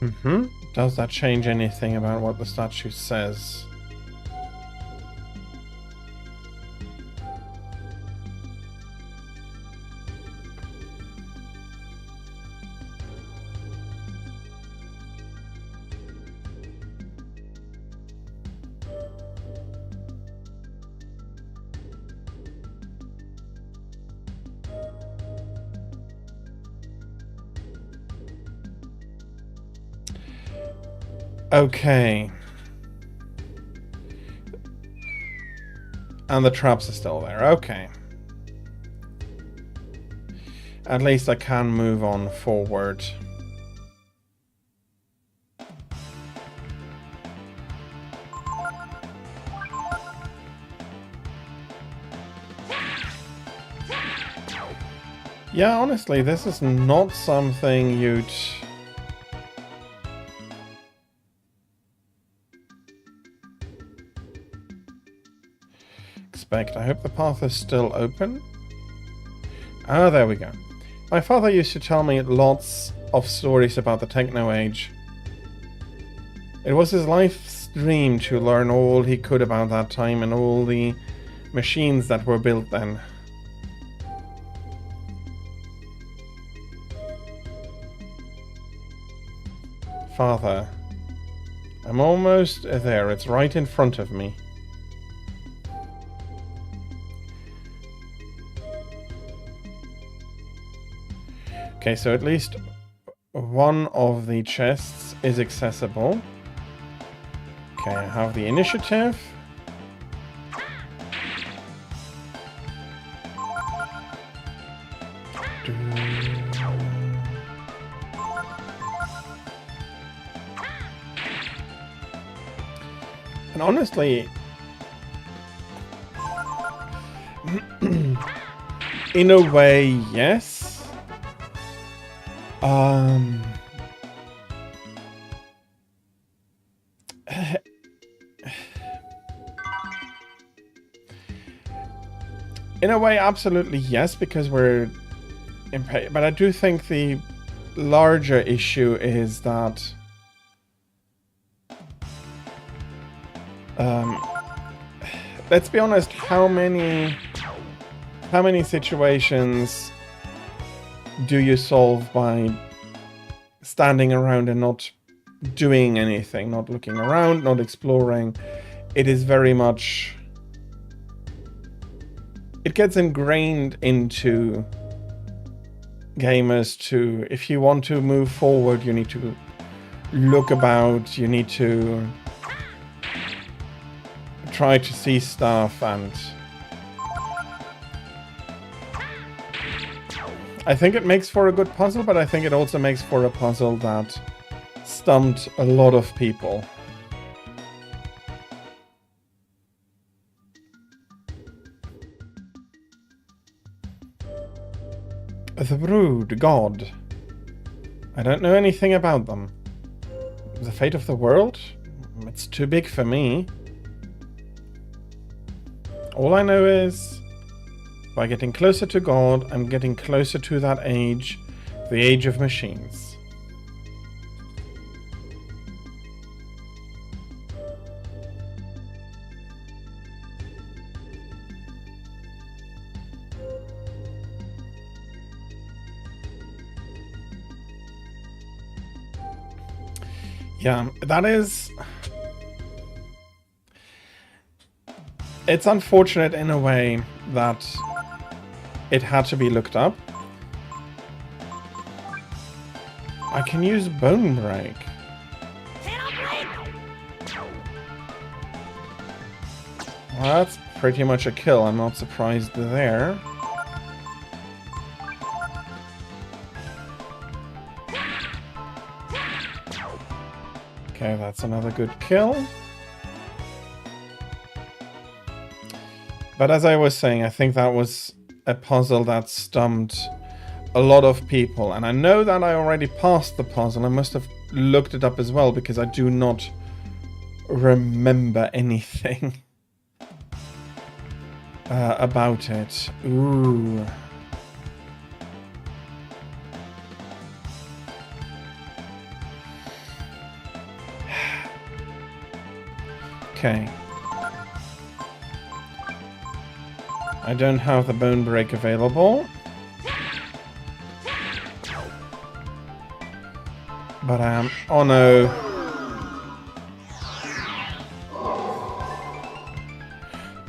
Mm-hmm. Does that change anything about what the statue says? Okay. And the traps are still there. Okay. At least I can move on forward. Yeah, honestly, this is not something you'd expect. I hope the path is still open. Ah, there we go. My father used to tell me lots of stories about the Techno Age. It was his life's dream to learn all he could about that time and all the machines that were built then. Father, I'm almost there. It's right in front of me. Okay, so at least one of the chests is accessible. Okay, I have the initiative. And honestly, in a way, yes. In a way, absolutely yes, because we're impatient. But I do think the larger issue is that let's be honest, how many situations do you solve by standing around and not doing anything, not looking around, not exploring? It is very much... It gets ingrained into gamers to, if you want to move forward, you need to look about, you need to try to see stuff, and I think it makes for a good puzzle, but I think it also makes for a puzzle that stumped a lot of people. The Brood, God. I don't know anything about them. The fate of the world? It's too big for me. All I know is, by getting closer to God, I'm getting closer to that age, the age of machines. Yeah, that is... It's unfortunate in a way that it had to be looked up. I can use Bone Break. Well, that's pretty much a kill. I'm not surprised there. Okay, that's another good kill. But as I was saying, I think that was a puzzle that stumped a lot of people. And I know that I already passed the puzzle. I must have looked it up as well, because I do not remember anything about it. Ooh. Okay. I don't have the bone break available. But I am... Oh no.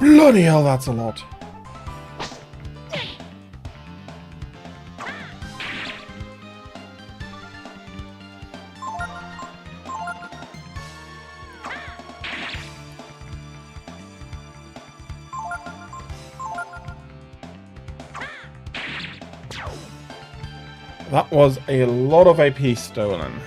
Bloody hell, that's a lot. That was a lot of AP stolen.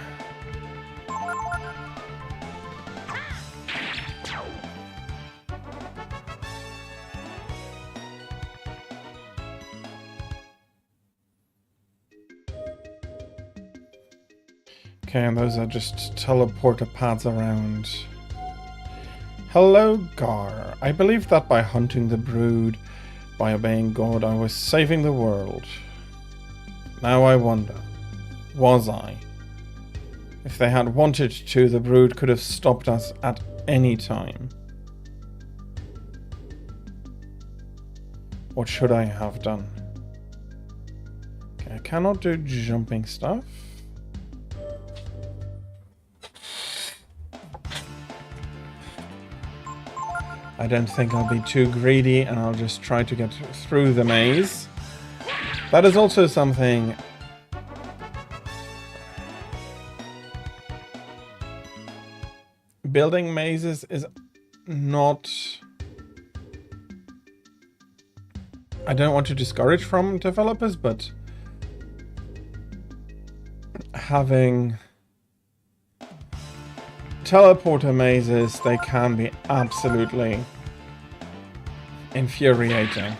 Okay, and those are just teleporter pads around. Hello, Gar. I believed that by hunting the brood, by obeying God, I was saving the world. Now I wonder, was I? If they had wanted to, the brood could have stopped us at any time. What should I have done? Okay, I cannot do jumping stuff. I don't think I'll be too greedy, and I'll just try to get through the maze. That is also something... Building mazes is not... I don't want to discourage from developers, but... having... teleporter mazes, they can be absolutely infuriating.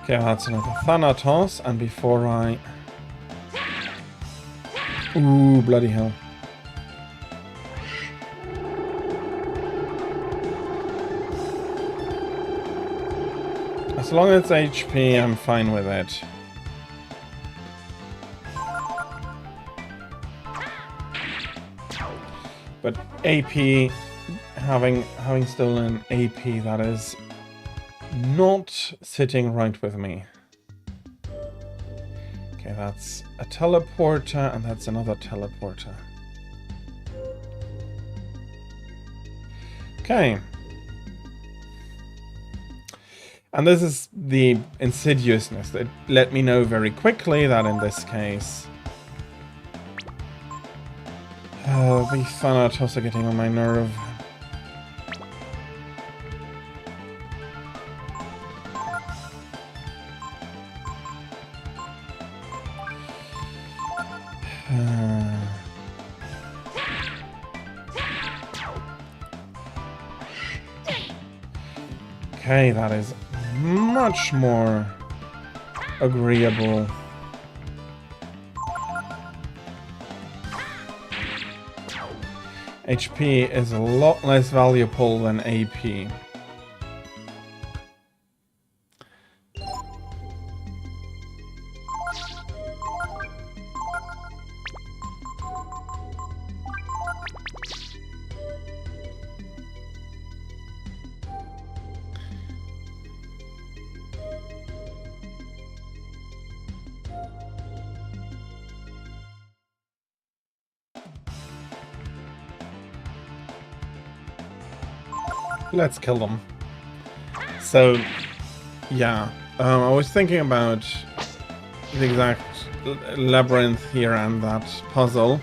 Okay, that's another Thanatos, and before I... Ooh, bloody hell. As long as it's HP, I'm fine with it. But AP, having stolen AP, that is not sitting right with me. Okay, that's a teleporter, and that's another teleporter. Okay. And this is the insidiousness that let me know very quickly that in this case... the Thanatos are getting on my nerve. Okay, that is much more agreeable. HP is a lot less valuable than AP. Let's kill them. So, yeah, I was thinking about the exact labyrinth here and that puzzle.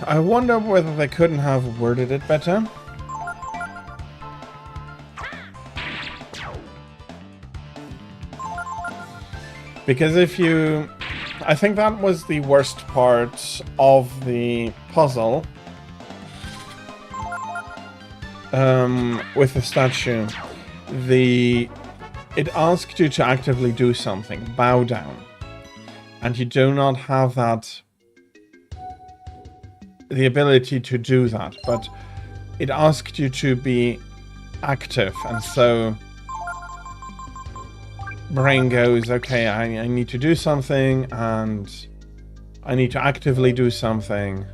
I wonder whether they couldn't have worded it better. Because if you... I think that was the worst part of the puzzle. With the statue. It asked you to actively do something. Bow down. And you do not have that... the ability to do that. But it asked you to be active. And so... brain goes, okay, I need to do something, and I need to actively do something.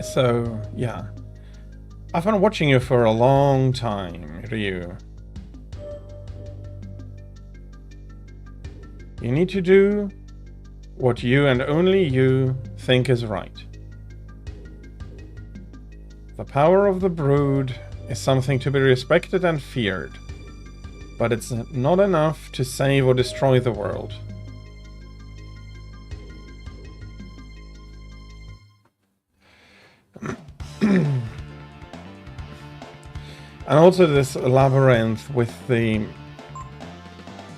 So, yeah. I've been watching you for a long time, Ryu. You need to do what you and only you think is right. The power of the brood is something to be respected and feared, but it's not enough to save or destroy the world. And also this labyrinth with the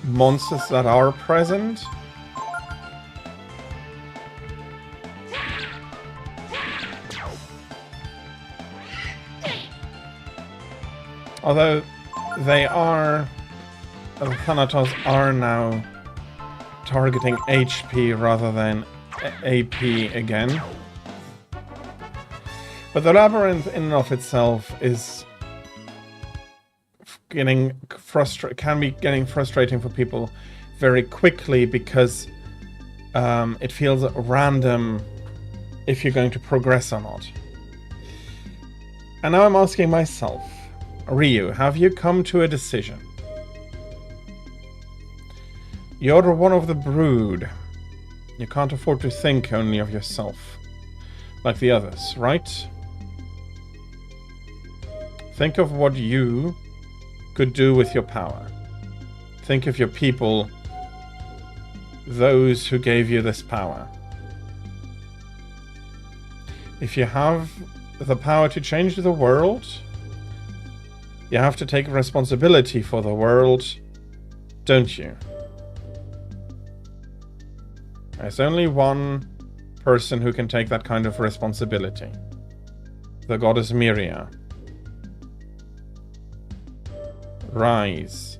monsters that are present. Although they are, the Thanatos are now targeting HP rather than AP again. But the labyrinth in and of itself is getting can be getting frustrating for people very quickly because it feels random if you're going to progress or not. And now I'm asking myself, Ryu, have you come to a decision? You're one of the brood. You can't afford to think only of yourself, like the others, right? Think of what you could do with your power. Think of your people, those who gave you this power. If you have the power to change the world, you have to take responsibility for the world, don't you? There's only one person who can take that kind of responsibility. The goddess Miria. Rise.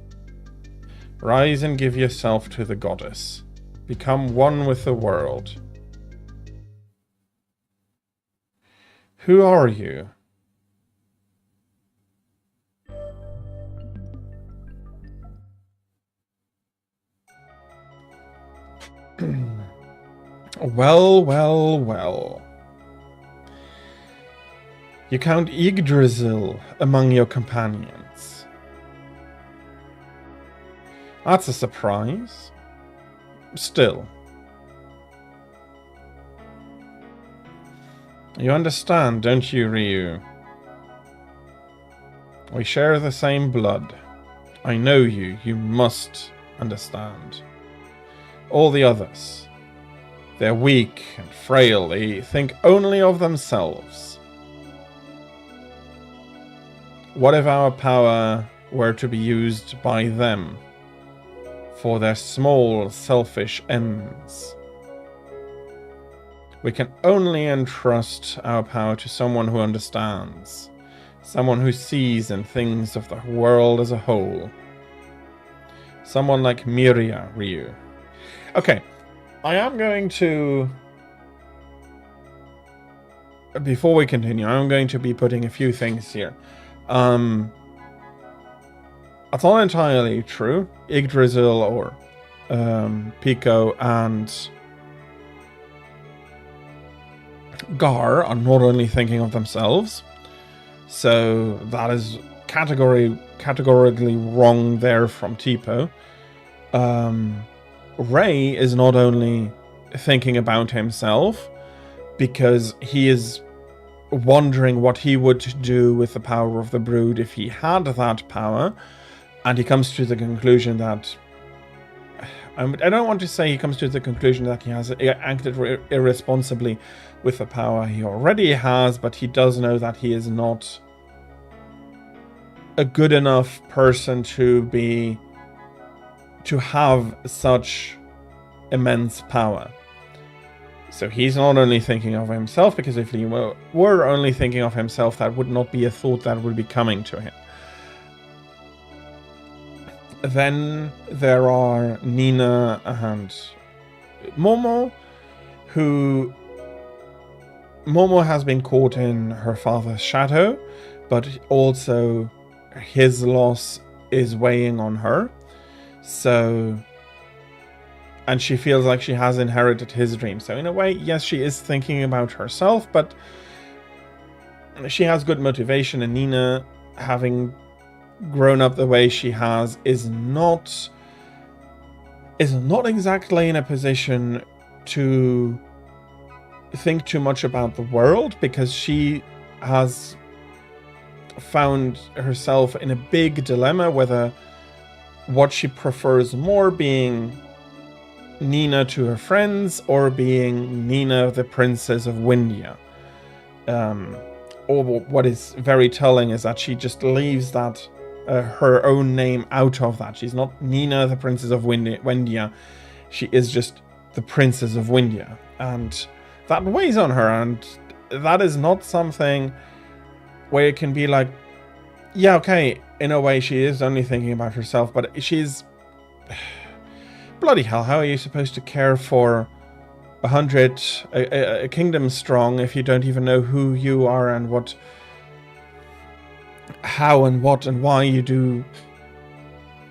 Rise and give yourself to the goddess. Become one with the world. Who are you? Well, well, well. You count Yggdrasil among your companions. That's a surprise. Still. You understand, don't you, Ryu? We share the same blood. I know you. You must understand. All the others. They're weak and frail. They think only of themselves. What if our power were to be used by them for their small, selfish ends? We can only entrust our power to someone who understands. Someone who sees and thinks of the world as a whole. Someone like Miria, Ryu. Okay, I am going to... Before we continue, I'm going to be putting a few things here. That's not entirely true. Yggdrasil or Pico and Gar are not only thinking of themselves. So that is categorically wrong there from Tipo. Ray is not only thinking about himself, because he is wondering what he would do with the power of the brood if he had that power, and he comes to the conclusion that I don't want to say he comes to the conclusion that he has acted irresponsibly with the power he already has, but he does know that he is not a good enough person to have such immense power. So he's not only thinking of himself, because if he were only thinking of himself, that would not be a thought that would be coming to him. Then there are Nina and Momo, who Momo has been caught in her father's shadow, but also his loss is weighing on her. So, and she feels like she has inherited his dream. So in a way, yes, she is thinking about herself, but she has good motivation, and Nina, having grown up the way she has, is not exactly in a position to think too much about the world, because she has found herself in a big dilemma whether what she prefers more, being Nina to her friends or being Nina the Princess of Windia. Or what is very telling is that she just leaves that her own name out of that. She's not Nina the Princess of Windia. She is just the Princess of Windia, and that weighs on her, and that is not something where it can be like, yeah, okay, in a way she is only thinking about herself, but she's... Bloody hell, how are you supposed to care for a kingdom strong if you don't even know who you are and what, how and what and why you do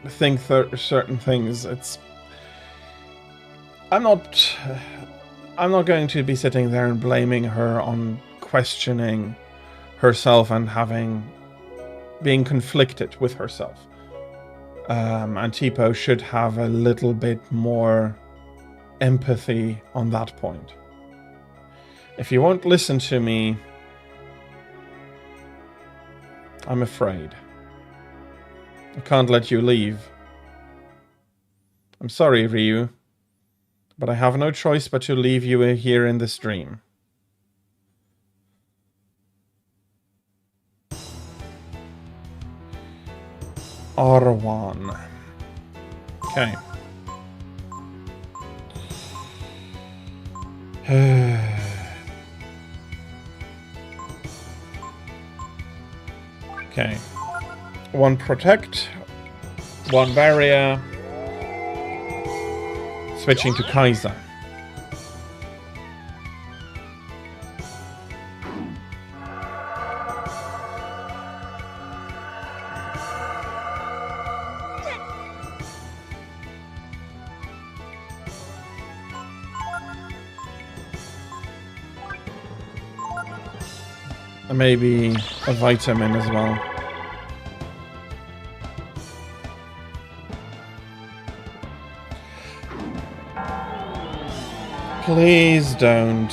think certain things? It's... I'm not going to be sitting there and blaming her on questioning herself and being conflicted with herself. And Tipo should have a little bit more empathy on that point. If you won't listen to me, I'm afraid I can't let you leave. I'm sorry, Ryu, but I have no choice but to leave you here in the stream. R1. Okay. Okay. 1 protect, 1 barrier. Switching to Kaiser. Maybe a vitamin as well. Please don't.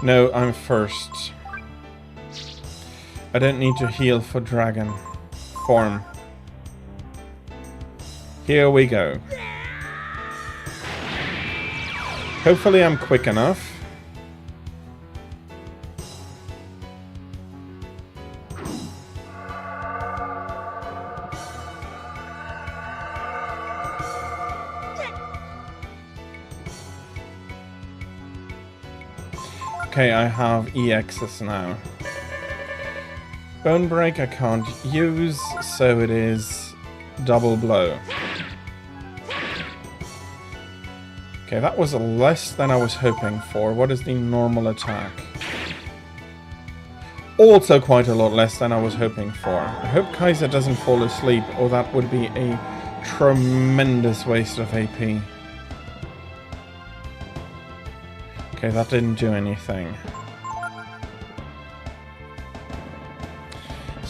No, I'm first. I don't need to heal for dragon form. Here we go. Hopefully I'm quick enough. Okay, I have EXs now. Bone Break I can't use, so it is double blow. Okay, that was less than I was hoping for. What is the normal attack? Also quite a lot less than I was hoping for. I hope Kaiser doesn't fall asleep, or that would be a tremendous waste of AP. Okay, that didn't do anything.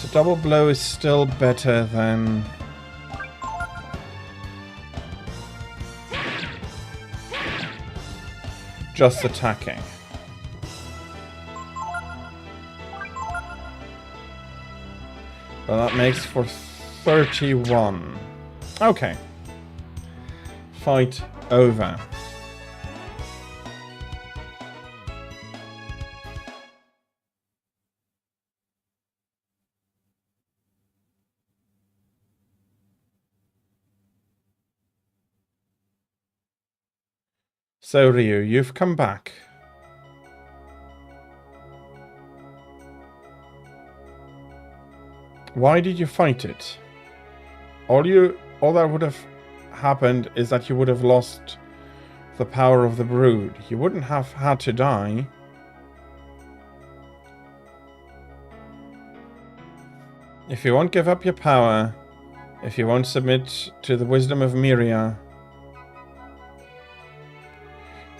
So double blow is still better than... just attacking. So that makes for 31. Okay. Fight over. So Ryu, you've come back. Why did you fight it? All that would have happened is that you would have lost the power of the brood. You wouldn't have had to die. If you won't give up your power, if you won't submit to the wisdom of Miria,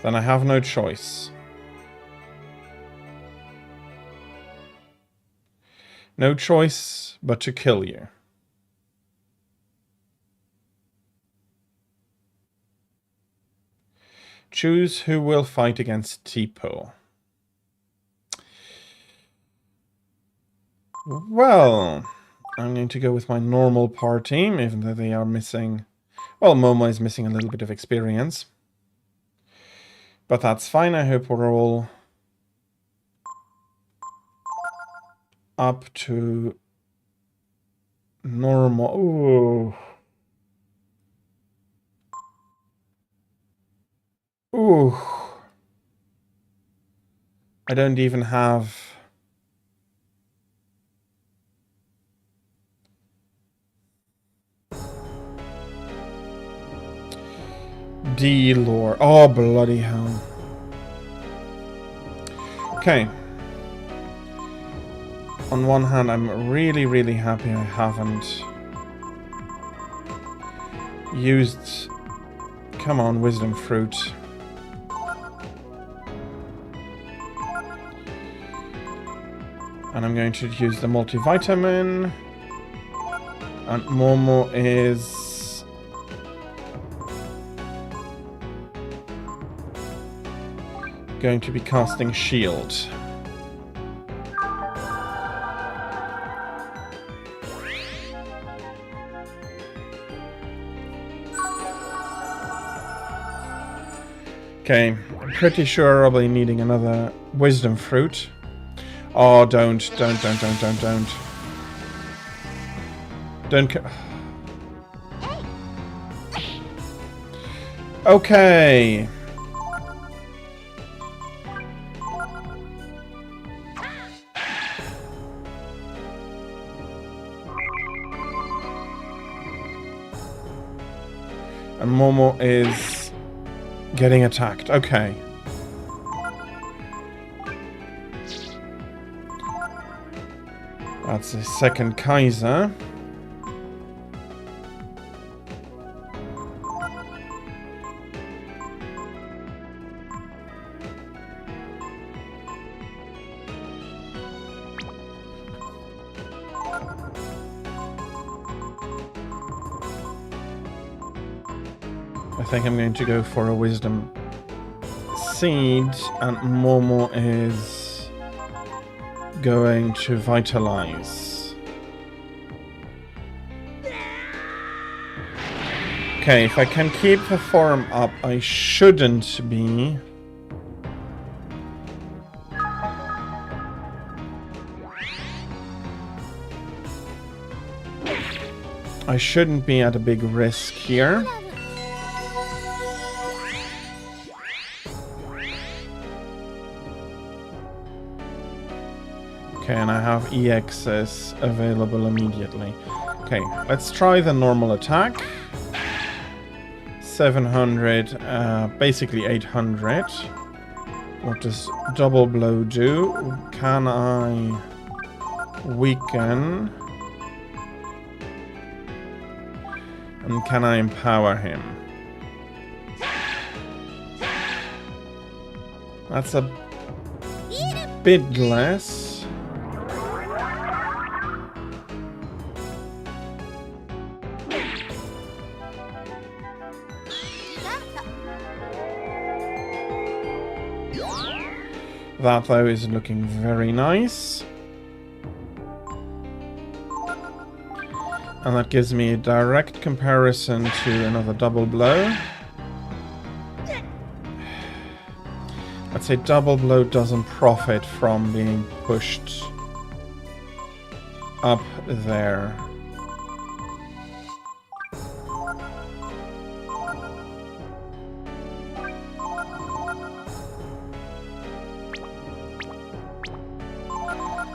then I have no choice. No choice but to kill you. Choose who will fight against Tipo. Well, I'm going to go with my normal party, even though they are missing... Well, Momo is missing a little bit of experience. But that's fine. I hope we're all up to normal. Ooh. Ooh. I don't even have... D-lore. Oh, bloody hell. Okay. On one hand, I'm really, really happy I haven't used... Come on, wisdom fruit. And I'm going to use the multivitamin. And Momo is... going to be casting shield. Okay, I'm pretty sure I'll be needing another wisdom fruit. Oh, don't. Don't. Okay. And Momo is getting attacked. Okay. That's the second Kaiser. I think I'm going to go for a wisdom seed, and Momo is going to vitalize. Okay, if I can keep the form up, I shouldn't be. I shouldn't be at a big risk here. Okay, and I have EXs available immediately. Okay, let's try the normal attack. 700, basically 800. What does double blow do? Can I weaken? And can I empower him? That's a bit less. That, though, is looking very nice. And that gives me a direct comparison to another double blow. I'd say double blow doesn't profit from being pushed up there.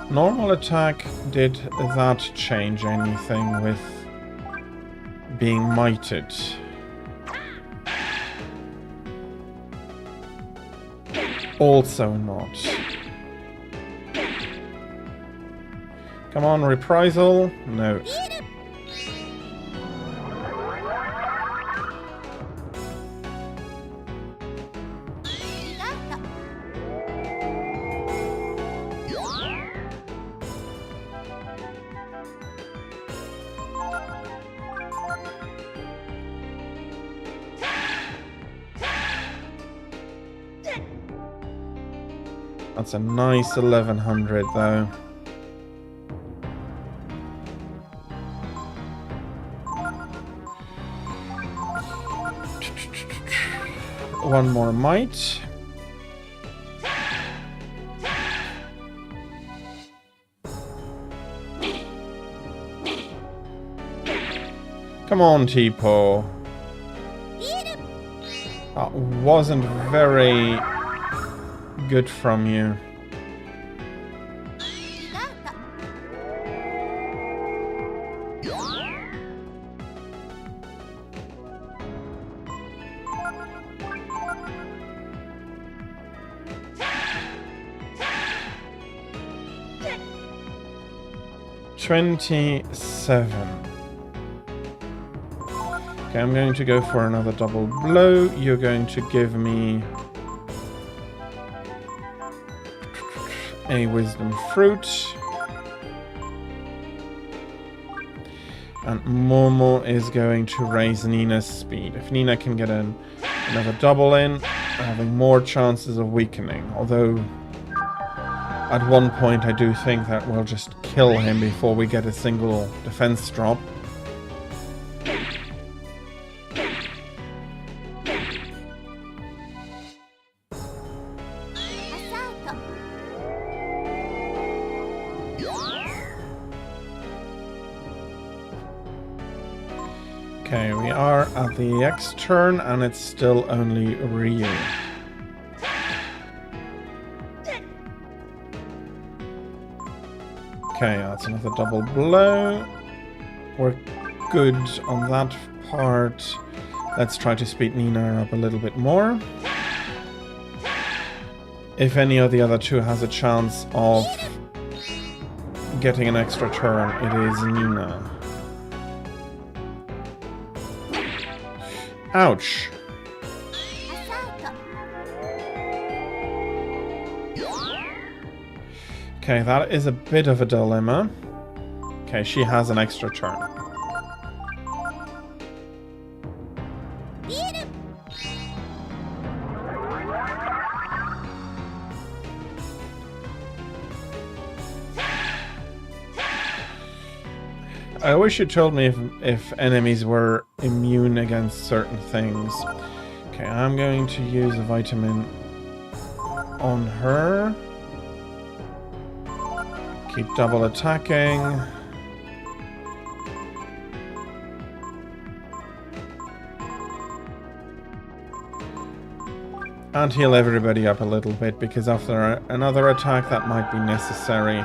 Normal attack, did that change anything with being mited? Also not. Come on, reprisal? No. That's a nice 1100 though. One more might. Come on, Tipo. That wasn't very good from you. $27. Okay, I'm going to go for another double blow. You're going to give me a wisdom fruit. And Momo is going to raise Nina's speed. If Nina can get another double in, having more chances of weakening. Although, at one point I do think that we'll just kill him before we get a single defense drop. Okay, we are at the X turn and it's still only Ryu. Okay, that's another double blow. We're good on that part. Let's try to speed Nina up a little bit more. If any of the other two has a chance of getting an extra turn, it is Nina. Ouch. Okay, that is a bit of a dilemma. Okay, she has an extra turn. I wish you told me if enemies were immune against certain things. Okay, I'm going to use a vitamin on her. Keep double attacking. And heal everybody up a little bit, because after another attack that might be necessary.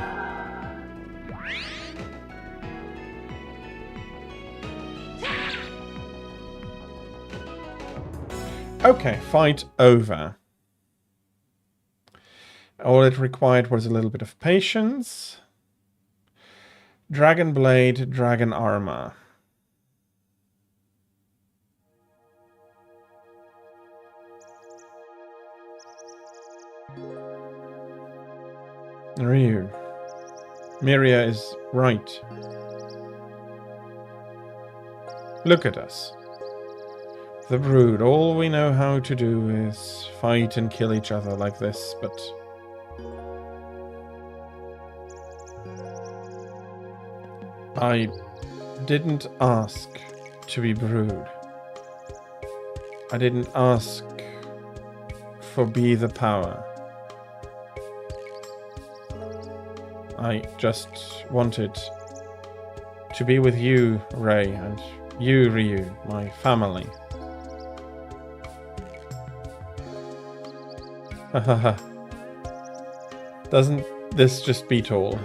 Okay, fight over. All it required was a little bit of patience. Dragon Blade, Dragon Armor. Ryu. Miria is right. Look at us. The Brood. All we know how to do is fight and kill each other like this, but I didn't ask to be brewed. I didn't ask for be the power. I just wanted to be with you, Ray, and you, Ryu, my family. Hahaha. Doesn't this just beat all?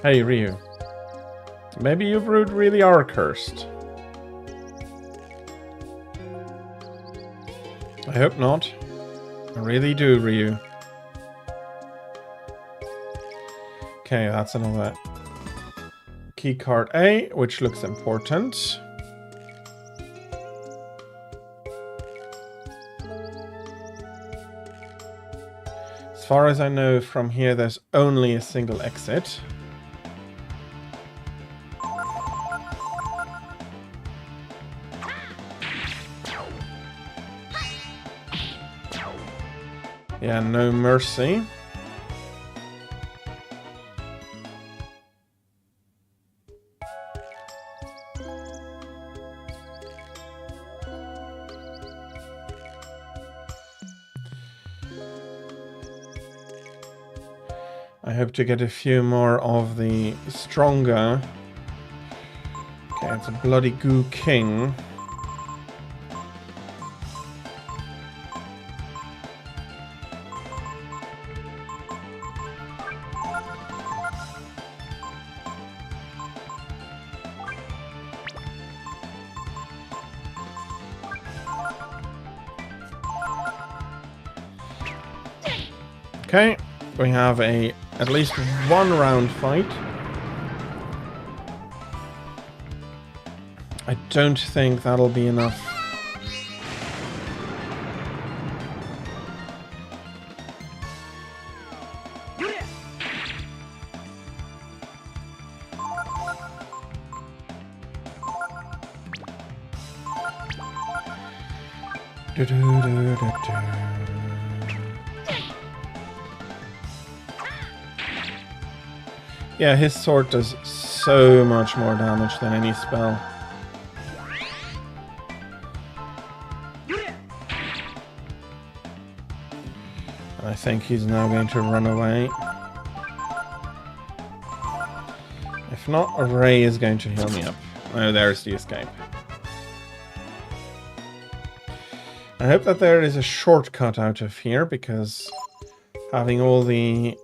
Hey, Ryu. Maybe you brewed really are cursed. I hope not. I really do, Ryu. Okay, that's another keycard A, which looks important. As far as I know, from here there's only a single exit. Yeah, no mercy. I hope to get a few more of the stronger. Okay, it's a bloody goo king. Okay, we have at least one round fight. I don't think that'll be enough. Yeah, his sword does so much more damage than any spell. I think he's now going to run away. If not, Ray is going to heal me up. Oh, there's the escape. I hope that there is a shortcut out of here, because having all the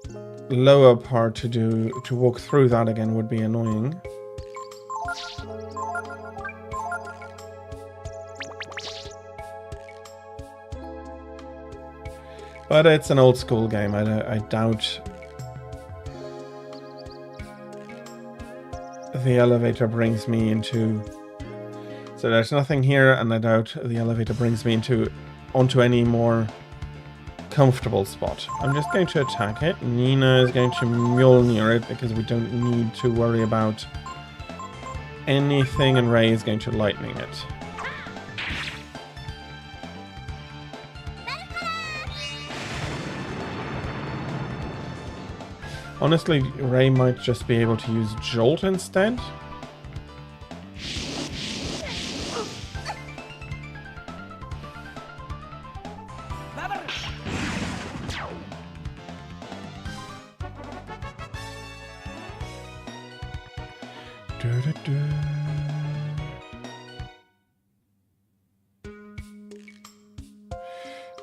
lower part to walk through that again would be annoying. But it's an old school game. I doubt the elevator brings me into... So there's nothing here, and I doubt the elevator brings me onto any more comfortable spot. I'm just going to attack it. Nina is going to Mjolnir it because we don't need to worry about anything, and Ray is going to lightning it. Honestly, Ray might just be able to use Jolt instead.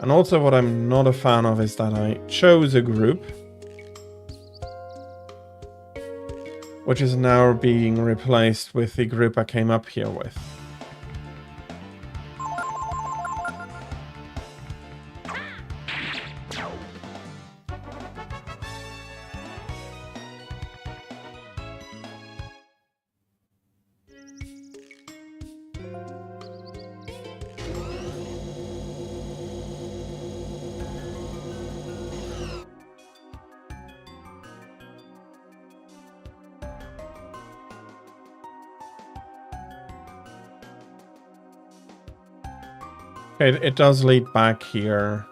And also what I'm not a fan of is that I chose a group which is now being replaced with the group I came up here with. Okay, it does lead back here.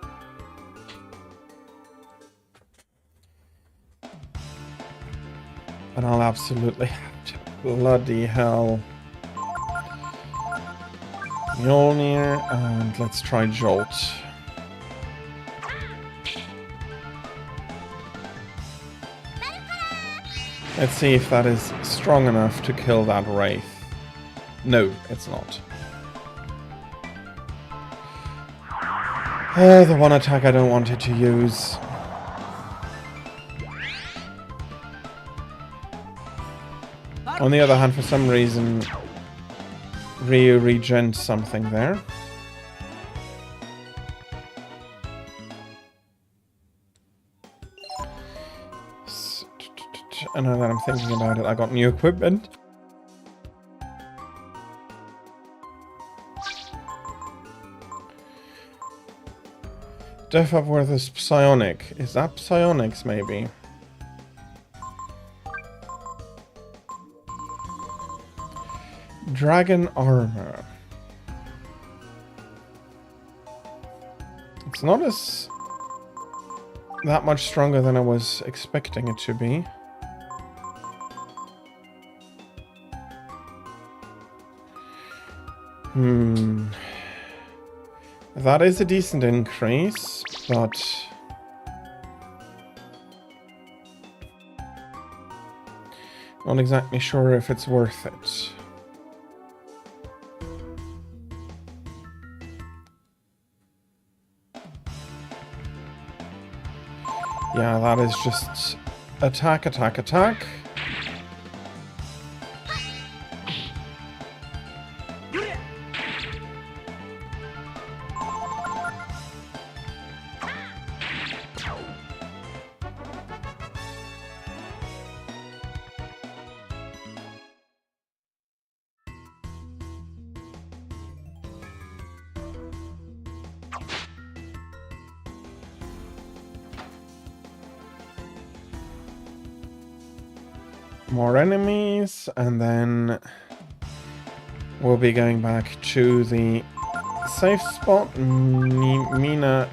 And I'll absolutely have to bloody hell Mjolnir, and let's try Jolt. Let's see if that is strong enough to kill that Wraith. No, it's not. The one attack I don't want it to use. On the other hand, for some reason, Ryu regens something there. And now that I'm thinking about it, I got new equipment. Def up where there's psionic. Is that psionics, maybe? Dragon armor. It's not as that much stronger than I was expecting it to be. That is a decent increase, but not exactly sure if it's worth it. Yeah, that is just attack, attack, attack. More enemies, and then we'll be going back to the safe spot. Nina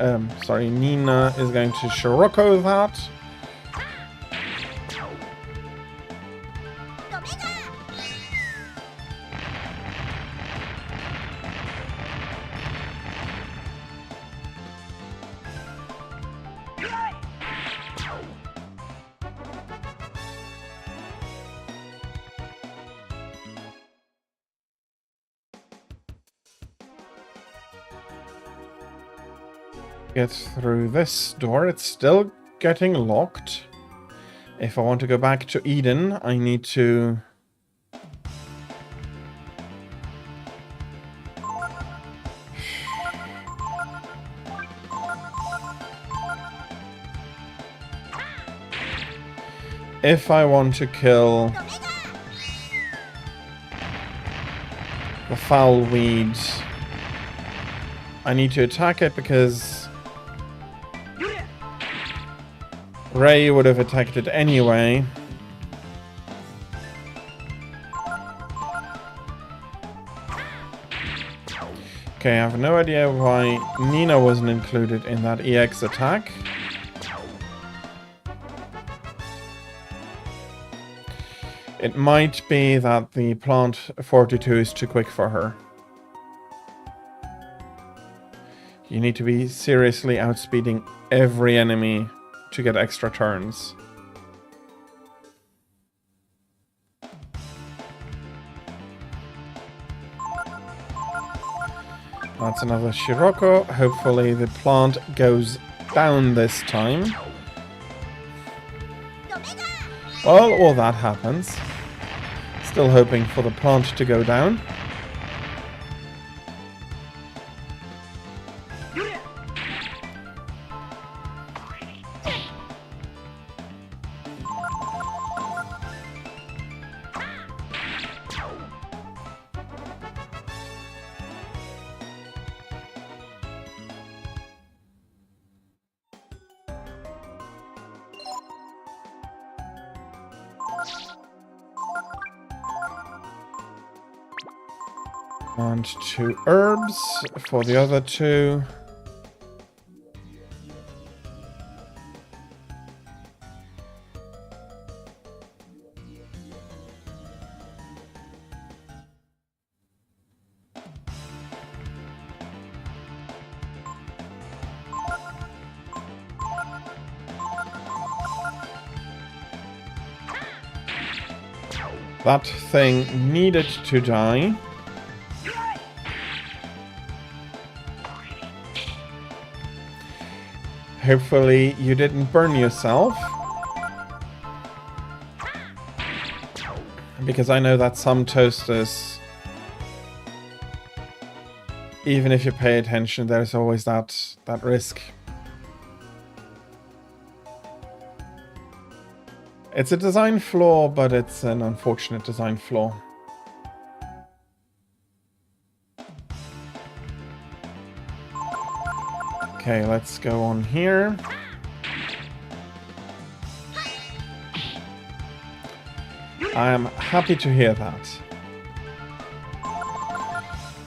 is going to Scirocco that. Get through this door. It's still getting locked. If I want to go back to Eden, I need to... If I want to kill the foul weed, I need to attack it because Ray would have attacked it anyway. Okay, I have no idea why Nina wasn't included in that EX attack. It might be that the plant 42 is too quick for her. You need to be seriously outspeeding every enemy to get extra turns. That's another Scirocco. Hopefully the plant goes down this time. Well, that happens. Still hoping for the plant to go down. And 2 herbs for the other 2. That thing needed to die. Hopefully you didn't burn yourself. Because I know that some toasters, even if you pay attention, there's always that risk. It's a design flaw, but it's an unfortunate design flaw. Okay, let's go on here. I am happy to hear that.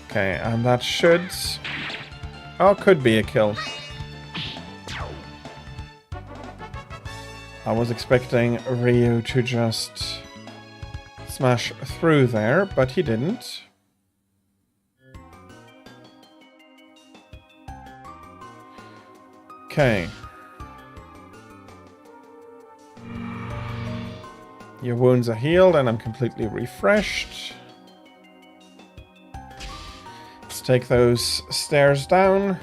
Okay, and that should... Oh, could be a kill. I was expecting Ryu to just smash through there, but he didn't. Okay. Your wounds are healed and I'm completely refreshed. Let's take those stairs down.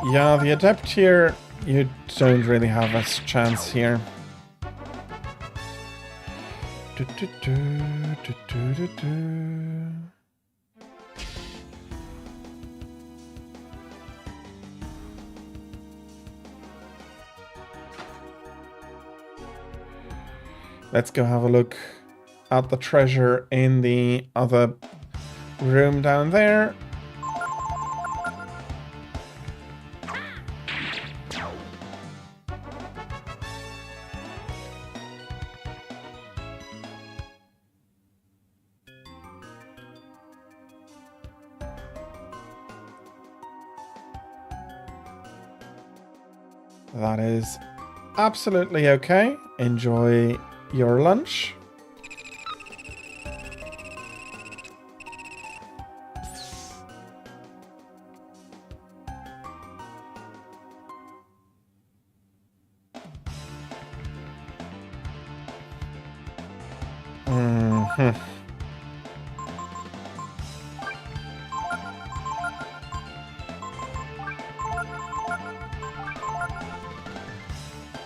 Yeah, the adept here, you don't really have a chance here. Let's go have a look at the treasure in the other room down there. That is absolutely okay. Enjoy your lunch.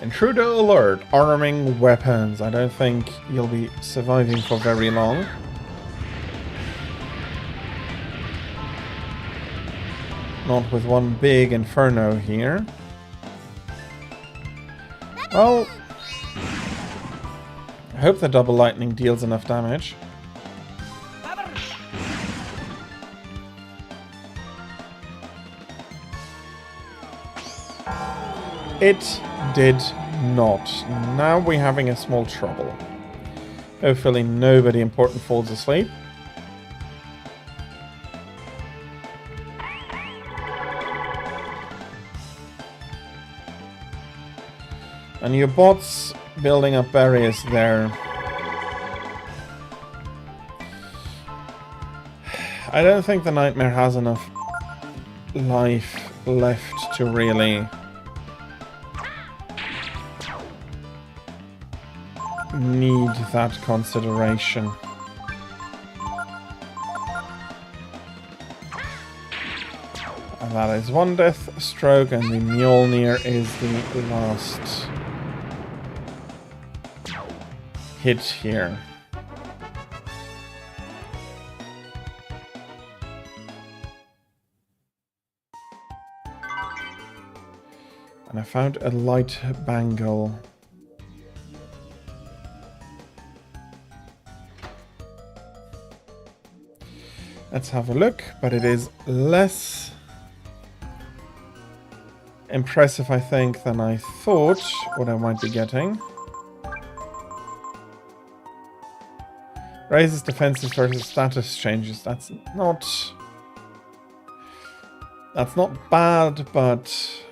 Intruder alert, arming weapons. I don't think you'll be surviving for very long. Not with one big inferno here. Well, I hope the double lightning deals enough damage. It did not. Now we're having a small trouble. Hopefully nobody important falls asleep. And your bots building up barriers there. I don't think the nightmare has enough life left to really need that consideration. And that is one death stroke, and the Mjolnir is the last hit here. And I found a light bangle. Let's have a look, but it is less impressive, I think, than I thought what I might be getting. Raises defenses versus status changes. That's not bad, but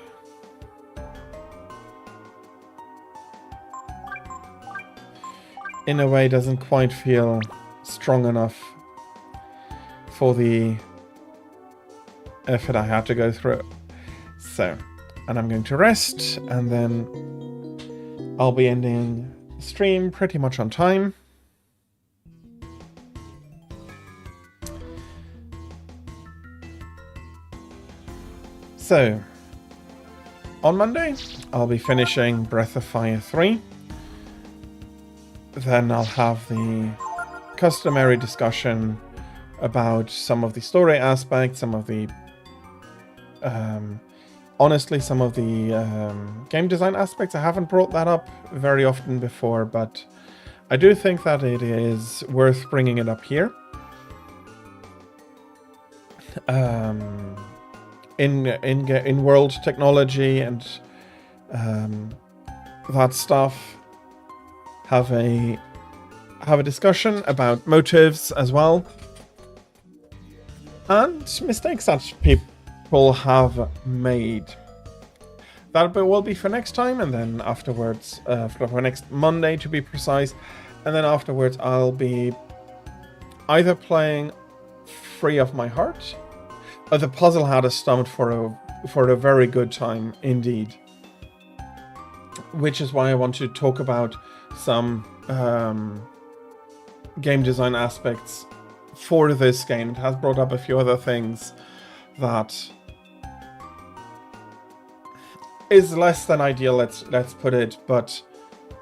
in a way, doesn't quite feel strong enough for the effort I had to go through. So, and I'm going to rest, and then I'll be ending the stream pretty much on time. So, on Monday, I'll be finishing Breath of Fire 3. Then I'll have the customary discussion about some of the story aspects, some of the honestly, some of the game design aspects. I haven't brought that up very often before, but I do think that it is worth bringing it up here. In world technology and that stuff, have a discussion about motives as well, and mistakes that people have made. That will be for next time, and then afterwards, for next Monday to be precise, and then afterwards I'll be either playing Free of My Heart. The puzzle had us stumped for a very good time indeed, which is why I want to talk about some game design aspects for this game. It has brought up a few other things that is less than ideal, let's put it, but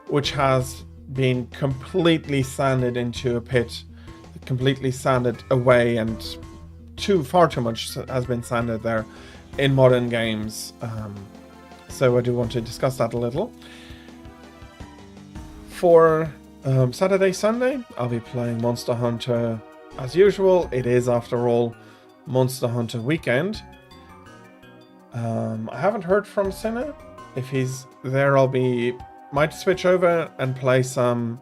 which has been completely sanded into a pit, completely sanded away, and far too much has been sanded there in modern games. So I do want to discuss that a little. For Saturday, Sunday, I'll be playing Monster Hunter as usual. It is, after all, Monster Hunter weekend. I haven't heard from Sinner. If he's there, might switch over and play some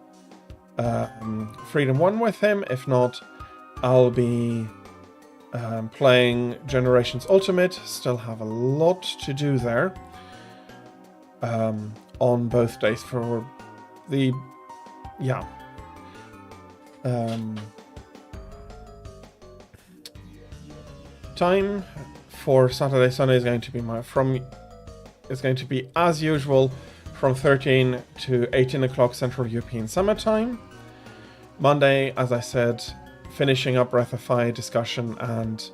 Freedom 1 with him. If not, I'll be playing Generations Ultimate. Still have a lot to do there on both days for the time for Saturday, Sunday is going to be as usual from 13 to 18 o'clock Central European Summer Time. Monday, as I said, finishing up Breath of Fire discussion and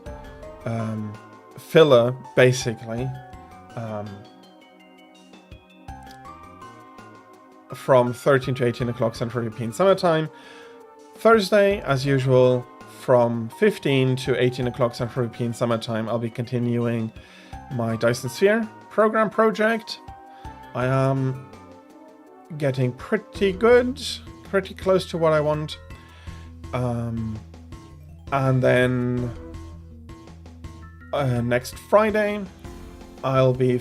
filler, basically, from 13 to 18 o'clock Central European Summer Time. Thursday, as usual, from 15 to 18 o'clock Central European Summer Time, I'll be continuing my Dyson Sphere program project. I am getting pretty good, pretty close to what I want. And then next Friday, I'll be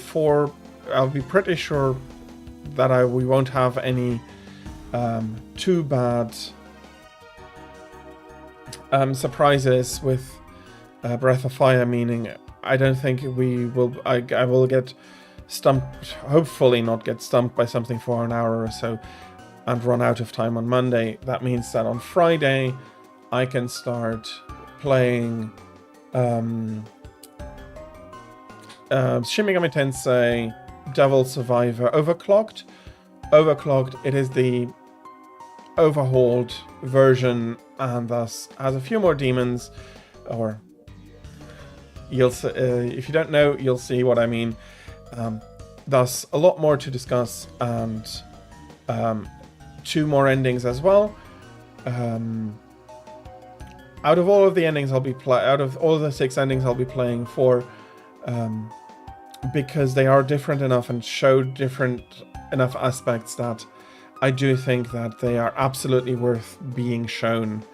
pretty sure that we won't have any too bad surprises with Breath of Fire, meaning I don't think we will. I will get stumped, hopefully not get stumped by something for an hour or so and run out of time on Monday. That means that on Friday I can start playing Shin Megami Tensei Devil Survivor Overclocked. It is the overhauled version and thus has a few more demons, or if you don't know, you'll see what I mean. Thus a lot more to discuss, and 2 more endings as well. Out of all of the endings out of all of the 6 endings I'll be playing 4, because they are different enough and show different enough aspects that I do think that they are absolutely worth being shown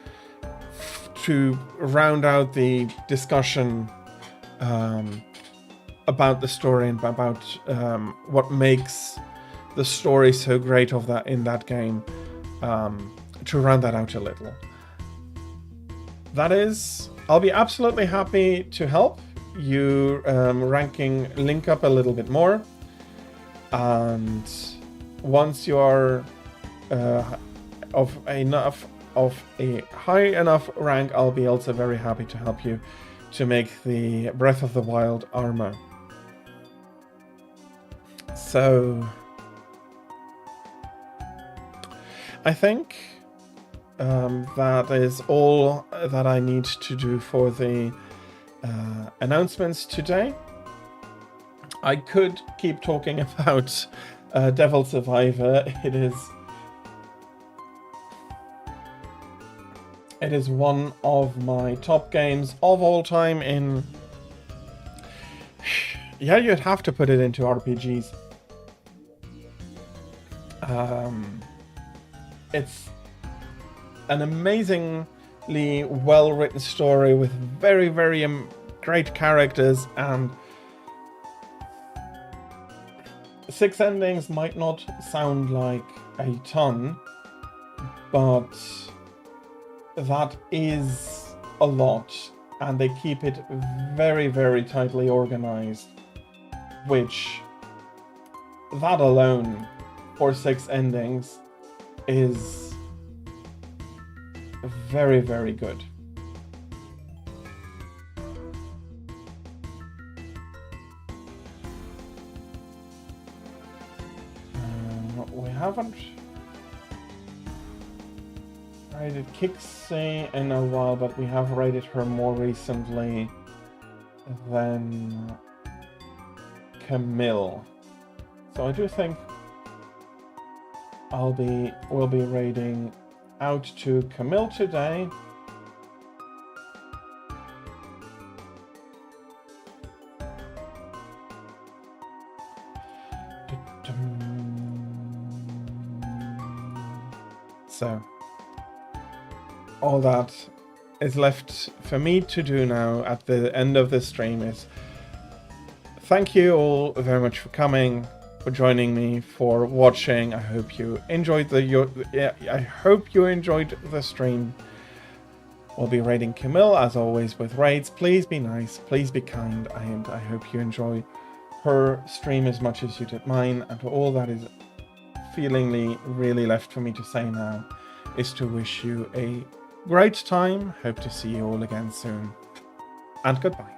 to round out the discussion about the story and about what makes the story so great in that game, to round that out a little. That is, I'll be absolutely happy to help you ranking Link up a little bit more, and once of a high enough rank, I'll be also very happy to help you to make the Breath of the Wild armor. So I think that is all that I need to do for the announcements today. I could keep talking about Devil Survivor. It is one of my top games of all time in... Yeah, you'd have to put it into RPGs. It's an amazingly well-written story with very, very great characters, and 6 endings might not sound like a ton, but that is a lot, and they keep it very, very tightly organized, which that alone for 6 endings is very, very good. We haven't raided Kixie in a while, but we have raided her more recently than Camille. So I do think we'll be raiding out to Camille today. So all that is left for me to do now at the end of this stream is thank you all very much for coming, for joining me, for watching. I hope you enjoyed I hope you enjoyed the stream. We'll be raiding Camille as always with raids. Please be nice, please be kind, and I hope you enjoy her stream as much as you did mine. And all that is feelingly really left for me to say now is to wish you a great time. Hope to see you all again soon. And goodbye.